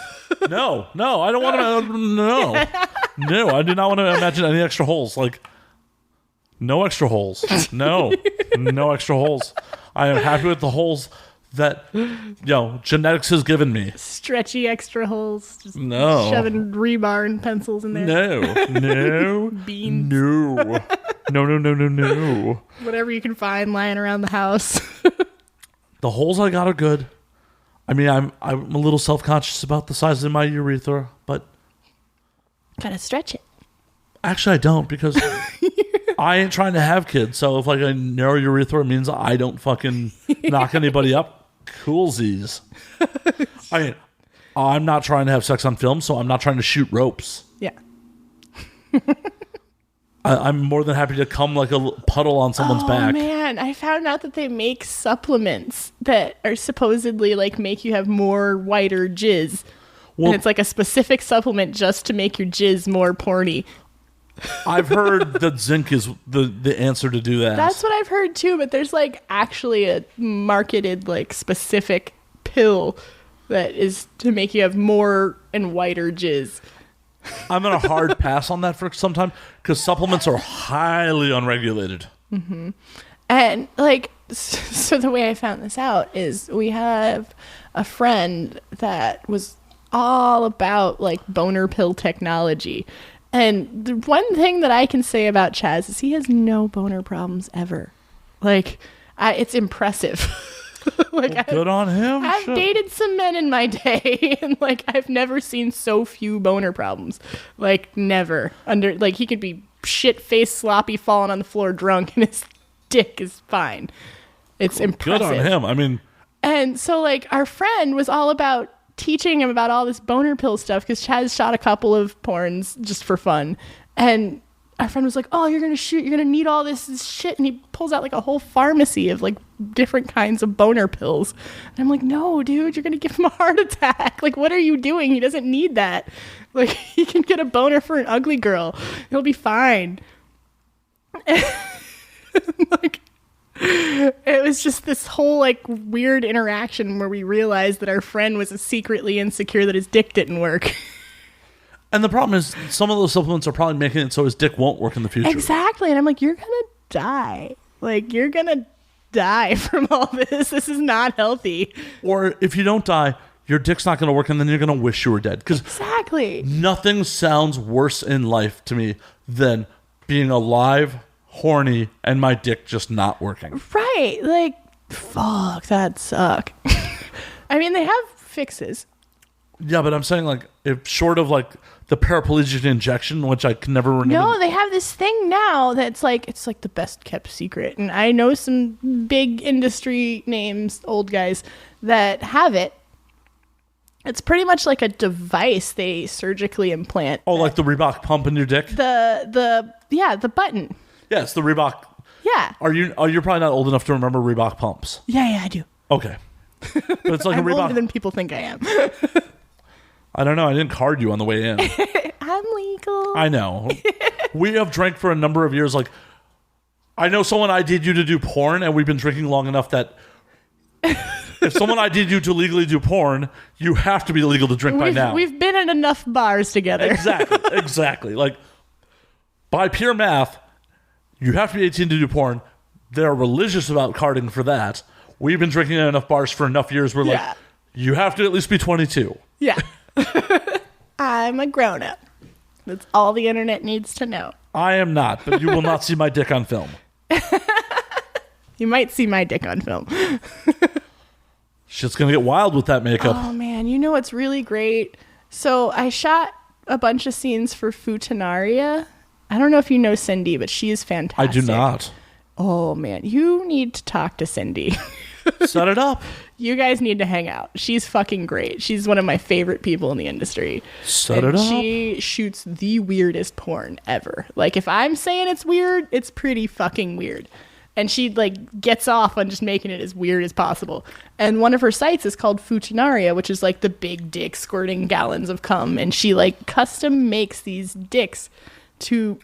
No, I don't want to... No, I do not want to imagine any extra holes. Like... No extra holes. No extra holes. I am happy with the holes that, genetics has given me. Stretchy extra holes. Just no. Shoving rebar and pencils in there. No. Beans. No. Whatever you can find lying around the house. The holes I got are good. I mean, I'm a little self-conscious about the size of my urethra, but... Gotta stretch it. Actually, I don't, because... I ain't trying to have kids, so if like a narrow urethra means I don't fucking knock anybody up, coolsies. I mean, I'm not trying to have sex on film, so I'm not trying to shoot ropes. Yeah. I'm more than happy to come like a puddle on someone's back. Oh man, I found out that they make supplements that are supposedly like make you have more whiter jizz. Well, and it's like a specific supplement just to make your jizz more porny. I've heard that zinc is the answer to do that. That's what I've heard too, but there's like actually a marketed like specific pill that is to make you have more and whiter jizz. I'm going to hard pass on that for some time because supplements are highly unregulated. Mm-hmm. And like, so the way I found this out is we have a friend that was all about like boner pill technology. And the one thing that I can say about Chaz is he has no boner problems ever. Like, it's impressive. Like, well, good on him. I've dated some men in my day, and like I've never seen so few boner problems. Like, never. Like, he could be shit-faced, sloppy, falling on the floor drunk, and his dick is fine. It's impressive. Good on him. I mean, and so like our friend was all about teaching him about all this boner pill stuff because Chaz shot a couple of porns just for fun, and our friend was like, "Oh, you're gonna need all this shit," and he pulls out like a whole pharmacy of like different kinds of boner pills, and I'm like, "No, dude, you're gonna give him a heart attack. Like, what are you doing? He doesn't need that. Like, he can get a boner for an ugly girl. He'll be fine." Like, it was just this whole like weird interaction where we realized that our friend was secretly insecure that his dick didn't work. And the problem is some of those supplements are probably making it so his dick won't work in the future. Exactly. And I'm like, you're going to die. Like, you're going to die from all this. This is not healthy. Or if you don't die, your dick's not going to work and then you're going to wish you were dead. Because exactly. Nothing sounds worse in life to me than being alive, horny, and my dick just not working. Right. Like, fuck, that'd suck. I mean, they have fixes. Yeah, but I'm saying, like, if short of, like, the paraplegic injection, which I can never remember. No, they have this thing now that's, like, it's, like, the best-kept secret. And I know some big industry names, old guys, that have it. It's pretty much like a device they surgically implant. Oh, like the Reebok pump in your dick? The button. Yeah, it's the Reebok. Yeah. You're probably not old enough to remember Reebok pumps. Yeah, I do. Okay. But it's like I'm a Reebok. older than people think I am. I don't know. I didn't card you on the way in. I'm legal. I know. We have drank for a number of years. Like, I know someone ID'd you to do porn, and we've been drinking long enough that if someone ID'd you to legally do porn, you have to be legal to drink by now. We've been in enough bars together. Exactly. Like, by pure math, you have to be 18 to do porn. They're religious about carding for that. We've been drinking in enough bars for enough years where, like, you have to at least be 22. Yeah. I'm a grown-up. That's all the internet needs to know. I am not, but you will not see my dick on film. You might see my dick on film. Shit's going to get wild with that makeup. Oh, man. You know what's really great? So I shot a bunch of scenes for Futanaria. I don't know if you know Cindy, but she is fantastic. I do not. Oh, man. You need to talk to Cindy. Set it up. You guys need to hang out. She's fucking great. She's one of my favorite people in the industry. Set it up. She shoots the weirdest porn ever. Like, if I'm saying it's weird, it's pretty fucking weird. And she, like, gets off on just making it as weird as possible. And one of her sites is called Futanaria, which is, like, the big dick squirting gallons of cum. And she, like, custom makes these dicks to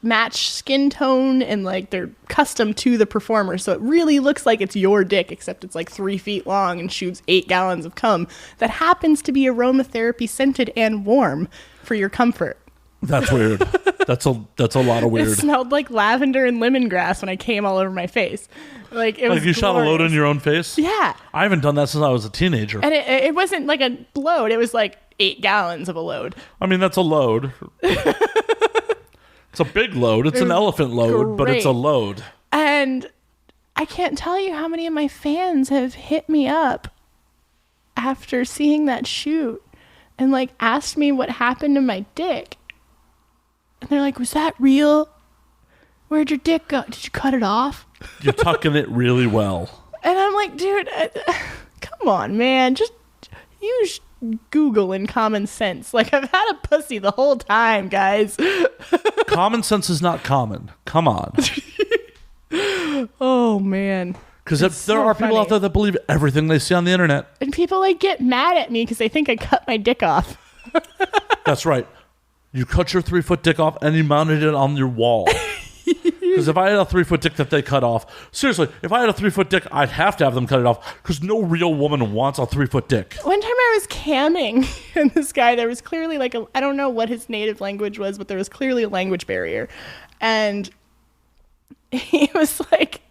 match skin tone, and like they're custom to the performer, so it really looks like it's your dick, except it's like 3 feet long and shoots 8 gallons of cum that happens to be aromatherapy scented and warm for your comfort. That's weird. That's a lot of weird. It smelled like lavender and lemongrass when I came all over my face. Like, it was like you shot a load in your own face? Yeah. I haven't done that since I was a teenager. And it wasn't like a load, it was like 8 gallons of a load. I mean, that's a load. It's a big load. It's an elephant load, but it's a load. And I can't tell you how many of my fans have hit me up after seeing that shoot and like asked me what happened to my dick. And they're like, was that real? Where'd your dick go? Did you cut it off? You're tucking it really well. And I'm like, dude, come on, man. Just use Google and common sense. Like, I've had a pussy the whole time, guys. Common sense is not common. Come on. Oh, man. Because there are people out there that believe everything they see on the internet. And people, like, get mad at me because they think I cut my dick off. That's right. You cut your 3-foot dick off and you mounted it on your wall. Because if I had a 3-foot dick that they cut off, seriously, if I had a 3-foot dick, I'd have to have them cut it off because no real woman wants a 3-foot dick. One time I was camming, and this guy, there was clearly like I don't know what his native language was, but there was clearly a language barrier. And he was like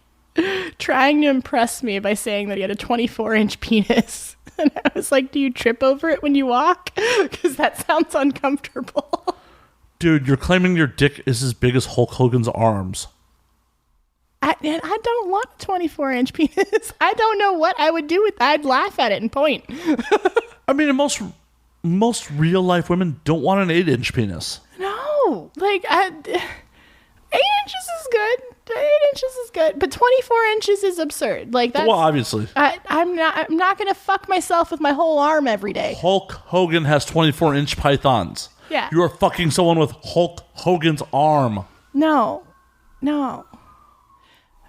trying to impress me by saying that he had a 24-inch penis. And I was like, do you trip over it when you walk? Because that sounds uncomfortable. Dude, you're claiming your dick is as big as Hulk Hogan's arms. I don't want a 24-inch penis. I don't know what I would do with that. I'd laugh at it and point. I mean, most real-life women don't want an 8-inch penis. No. Like, 8 inches is good. 8 inches is good. But 24 inches is absurd. Like, that's... Well, obviously. I'm not going to fuck myself with my whole arm every day. Hulk Hogan has 24-inch pythons. Yeah. You are fucking someone with Hulk Hogan's arm. No.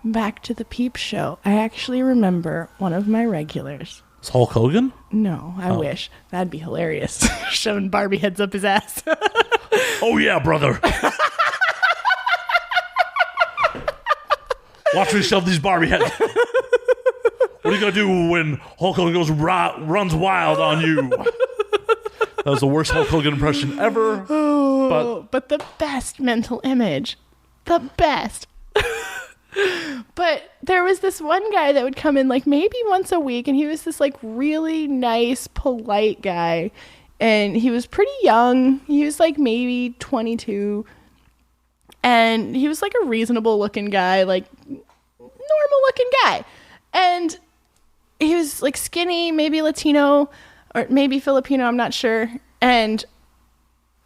Back to the Peep Show. I actually remember one of my regulars. Is Hulk Hogan? No, I wish. That'd be hilarious. Shoving Barbie heads up his ass. Oh, yeah, brother. Watch me shove these Barbie heads. What are you going to do when Hulk Hogan runs wild on you? That was the worst Hulk Hogan impression ever. But the best mental image. The best. But there was this one guy that would come in like maybe once a week, and he was this like really nice, polite guy. And he was pretty young. He was like maybe 22. And he was like a reasonable looking guy, like normal looking guy. And he was like skinny, maybe Latino or maybe Filipino, I'm not sure. And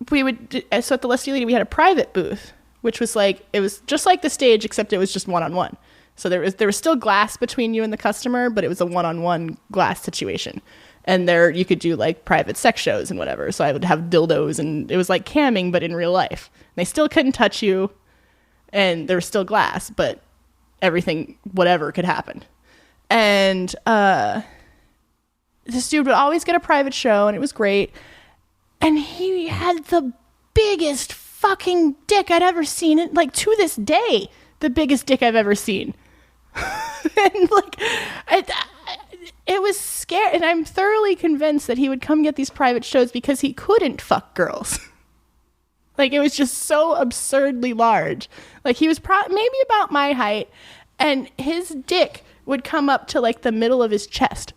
so at the Lusty Lady, we had a private booth, which was like, it was just like the stage, except it was just one-on-one. So there was still glass between you and the customer, but it was a one-on-one glass situation. And there you could do like private sex shows and whatever. So I would have dildos, and it was like camming, but in real life. They still couldn't touch you, and there was still glass, but everything, whatever could happen. And this dude would always get a private show, and it was great. And he had the biggest fucking dick I'd ever seen. It, like, to this day, the biggest dick I've ever seen. And like, it was scary. And I'm thoroughly convinced that he would come get these private shows because he couldn't fuck girls. Like, it was just so absurdly large. Like, he was maybe about my height, and his dick would come up to like the middle of his chest.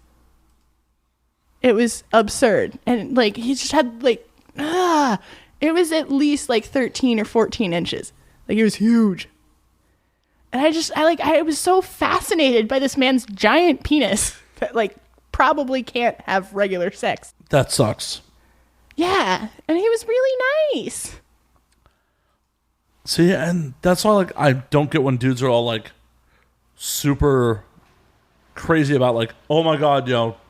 It was absurd. And like, he just had like, it was at least like 13 or 14 inches. Like, it was huge. And I was so fascinated by this man's giant penis that like probably can't have regular sex. That sucks. Yeah. And he was really nice. See, and that's why like I don't get when dudes are all like super crazy about like, oh my God,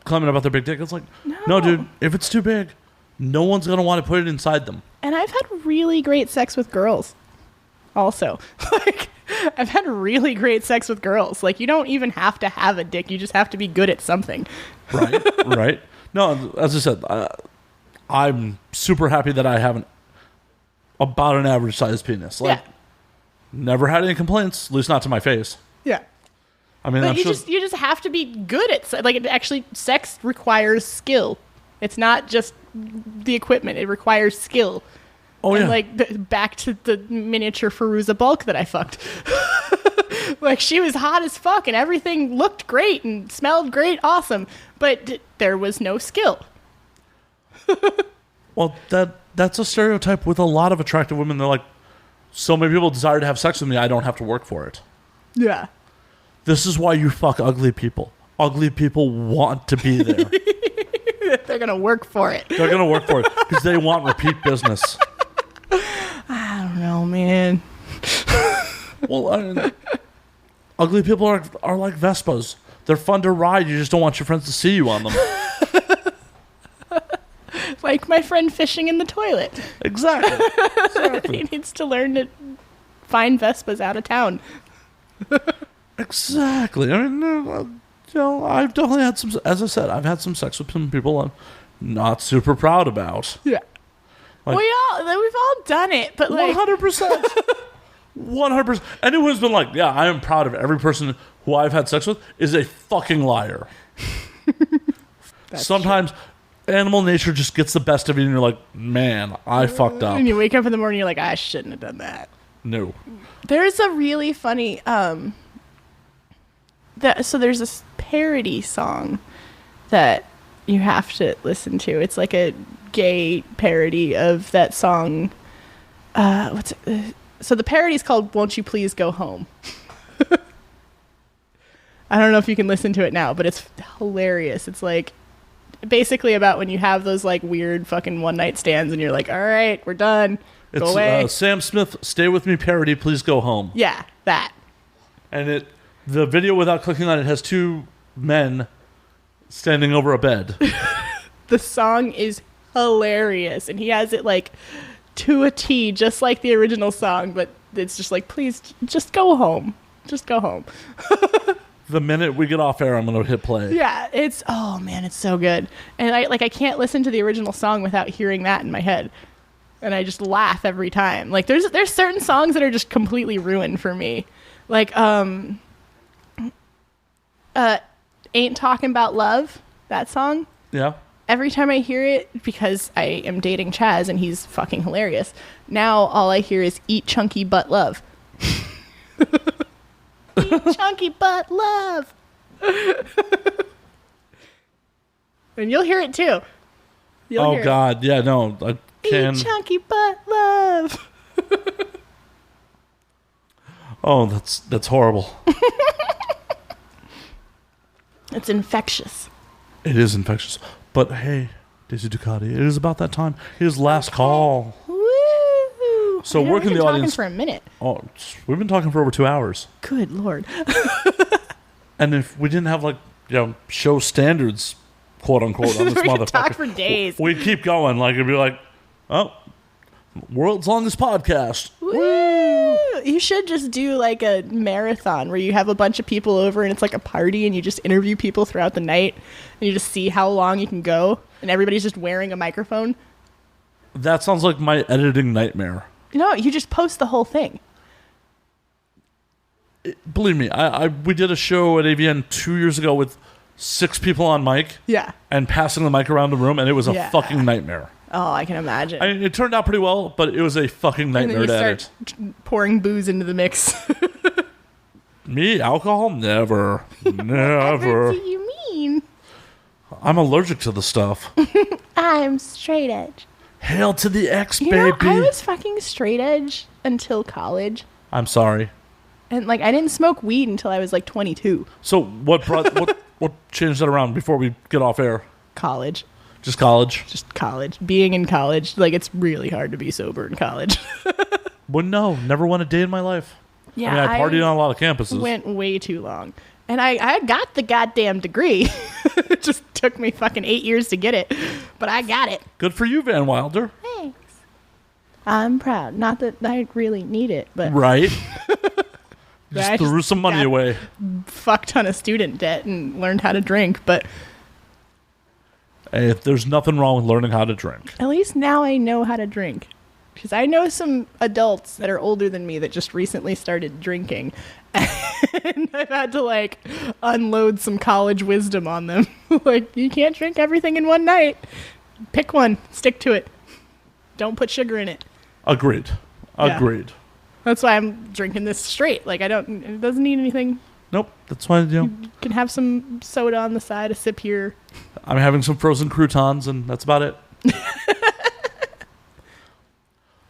claiming about their big dick. It's like, no, dude, if it's too big, no one's going to want to put it inside them. And I've had really great sex with girls also. Like, I've had really great sex with girls. Like, you don't even have to have a dick. You just have to be good at something. Right, right. No, as I said, I'm super happy that I have about an average sized penis. Like, never had any complaints, at least not to my face. Yeah. I mean, but you just have to be good at, like, sex requires skill. It's not just the equipment. It requires skill. Oh, and, like, back to the miniature Firuza Bulk that I fucked. Like, she was hot as fuck, and everything looked great and smelled great, awesome. But there was no skill. Well, that's a stereotype with a lot of attractive women. They're like, so many people desire to have sex with me, I don't have to work for it. Yeah. This is why you fuck ugly people. Ugly people want to be there. They're going to work for it. They're going to work for it because they want repeat business. I don't know, man. Well, ugly people are like Vespas. They're fun to ride. You just don't want your friends to see you on them. Like my friend fishing in the toilet. Exactly. He needs to learn to find Vespas out of town. Exactly. I mean, I've definitely had some, as I said, I've had some sex with some people I'm not super proud about. Yeah. Like, we've all done it, but like 100%. 100%. Anyone who's been like, yeah, I am proud of every person who I've had sex with is a fucking liar. Sometimes animal nature just gets the best of you, and you're like, man, I fucked up. And you wake up in the morning, you're like, I shouldn't have done that. No. There's a really funny so there's this parody song that you have to listen to. It's like a gay parody of that song. So the parody is called "Won't You Please Go Home." I don't know if you can listen to it now, but it's hilarious. It's like basically about when you have those like weird fucking one night stands and you're like, all right, we're done. Go away. Sam Smith, "Stay With Me" parody, "Please Go Home." Yeah, that. And the video, without clicking on it, has two men standing over a bed. The song is hilarious, and he has it like to a T, just like the original song, but it's just like, please, just go home. Just go home. The minute we get off air, I'm going to hit play. Yeah, it's so good. And I can't listen to the original song without hearing that in my head. And I just laugh every time. Like there's certain songs that are just completely ruined for me. Like Ain't Talking About Love, that song. Yeah. Every time I hear it, because I am dating Chaz and he's fucking hilarious, now all I hear is "Eat Chunky Butt Love." Eat chunky butt love. And you'll hear it too. You'll hear God. Yeah, no. I can. Eat chunky butt love. Oh, that's horrible. It's infectious. It is infectious. But hey, Daisy Ducati, it is about that time. It is last call. Woo! So work in the audience for a minute. Oh, we've been talking for over 2 hours. Good Lord. And if we didn't have show standards, quote unquote, on this we motherfucker, could talk for days. We'd keep going. Like it'd be like, oh, world's longest podcast. Woo! You should just do like a marathon where you have a bunch of people over and it's like a party and you just interview people throughout the night and you just see how long you can go and everybody's just wearing a microphone. That sounds like my editing nightmare. No, you just post the whole thing. Believe me, we did a show at Avian 2 years ago with 6 people on mic. Yeah. And passing the mic around the room, and it was a fucking nightmare. Oh, I can imagine. I mean, it turned out pretty well, but it was a fucking nightmare to edit. Pouring booze into the mix. Me? Alcohol? Never. Never. What do you mean? I'm allergic to the stuff. I'm straight edge. Hail to the X, baby. I was fucking straight edge until college. I'm sorry. And I didn't smoke weed until I was 22. So what changed that around before we get off air? College. Just college? Just college. Being in college, it's really hard to be sober in college. Well, no. Never went a day in my life. Yeah, I partied on a lot of campuses. Went way too long. And I got the goddamn degree. It just took me fucking 8 years to get it. But I got it. Good for you, Van Wilder. Thanks. I'm proud. Not that I really need it, but... Right. Just threw some money away. Fuck ton of student debt and learned how to drink, but... Hey, there's nothing wrong with learning how to drink. At least now I know how to drink. Because I know some adults that are older than me that just recently started drinking. And I've had to, unload some college wisdom on them. You can't drink everything in one night. Pick one. Stick to it. Don't put sugar in it. Agreed. Yeah. That's why I'm drinking this straight. It doesn't need anything. Nope. That's why, You can have some soda on the side, a sip here. I'm having some frozen croutons, and that's about it.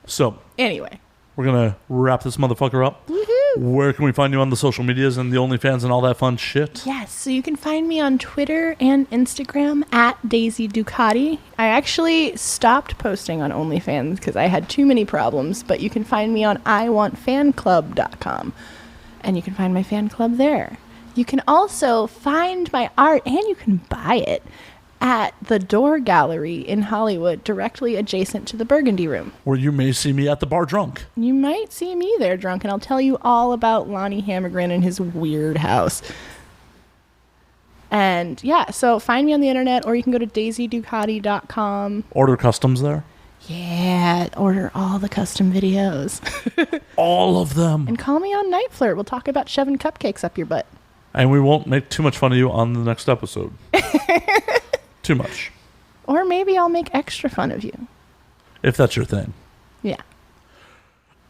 So. Anyway. We're going to wrap this motherfucker up. Woohoo! Where can we find you on the social medias and the OnlyFans and all that fun shit? Yes, so you can find me on Twitter and Instagram at Daisy Ducati. I actually stopped posting on OnlyFans because I had too many problems, but you can find me on iwantfanclub.com. And you can find my fan club there. You can also find my art, and you can buy it, at the Door Gallery in Hollywood, directly adjacent to the Burgundy Room. Where you may see me at the bar drunk. You might see me there drunk, and I'll tell you all about Lonnie Hammergren and his weird house. And yeah, so find me on the internet, or you can go to daisyducati.com. Order customs there? Yeah, order all the custom videos. All of them. And call me on Night Flirt. We'll talk about shoving cupcakes up your butt. And we won't make too much fun of you on the next episode. Too much. Or maybe I'll make extra fun of you. If that's your thing. Yeah.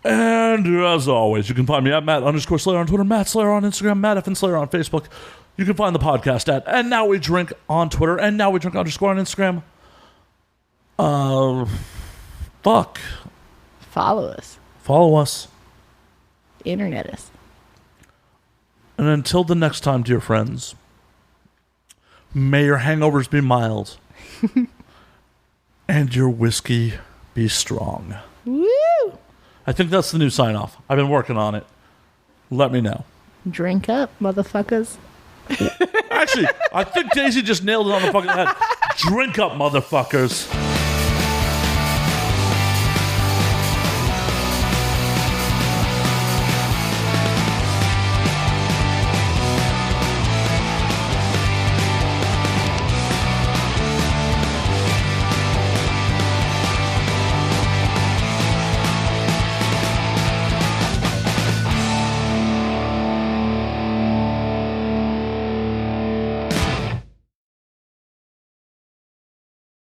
And as always, you can find me at Matt_Slayer on Twitter, Matt Slayer on Instagram, Matt F. Slayer on Facebook. You can find the podcast at And Now We Drink on Twitter, and Now We Drink _ on Instagram. Fuck. Follow us. Follow us. Internet us. And until the next time, dear friends, may your hangovers be mild and your whiskey be strong. Woo! I think that's the new sign-off. I've been working on it. Let me know. Drink up, motherfuckers. Actually, I think Daisy just nailed it on the fucking head. Drink up, motherfuckers.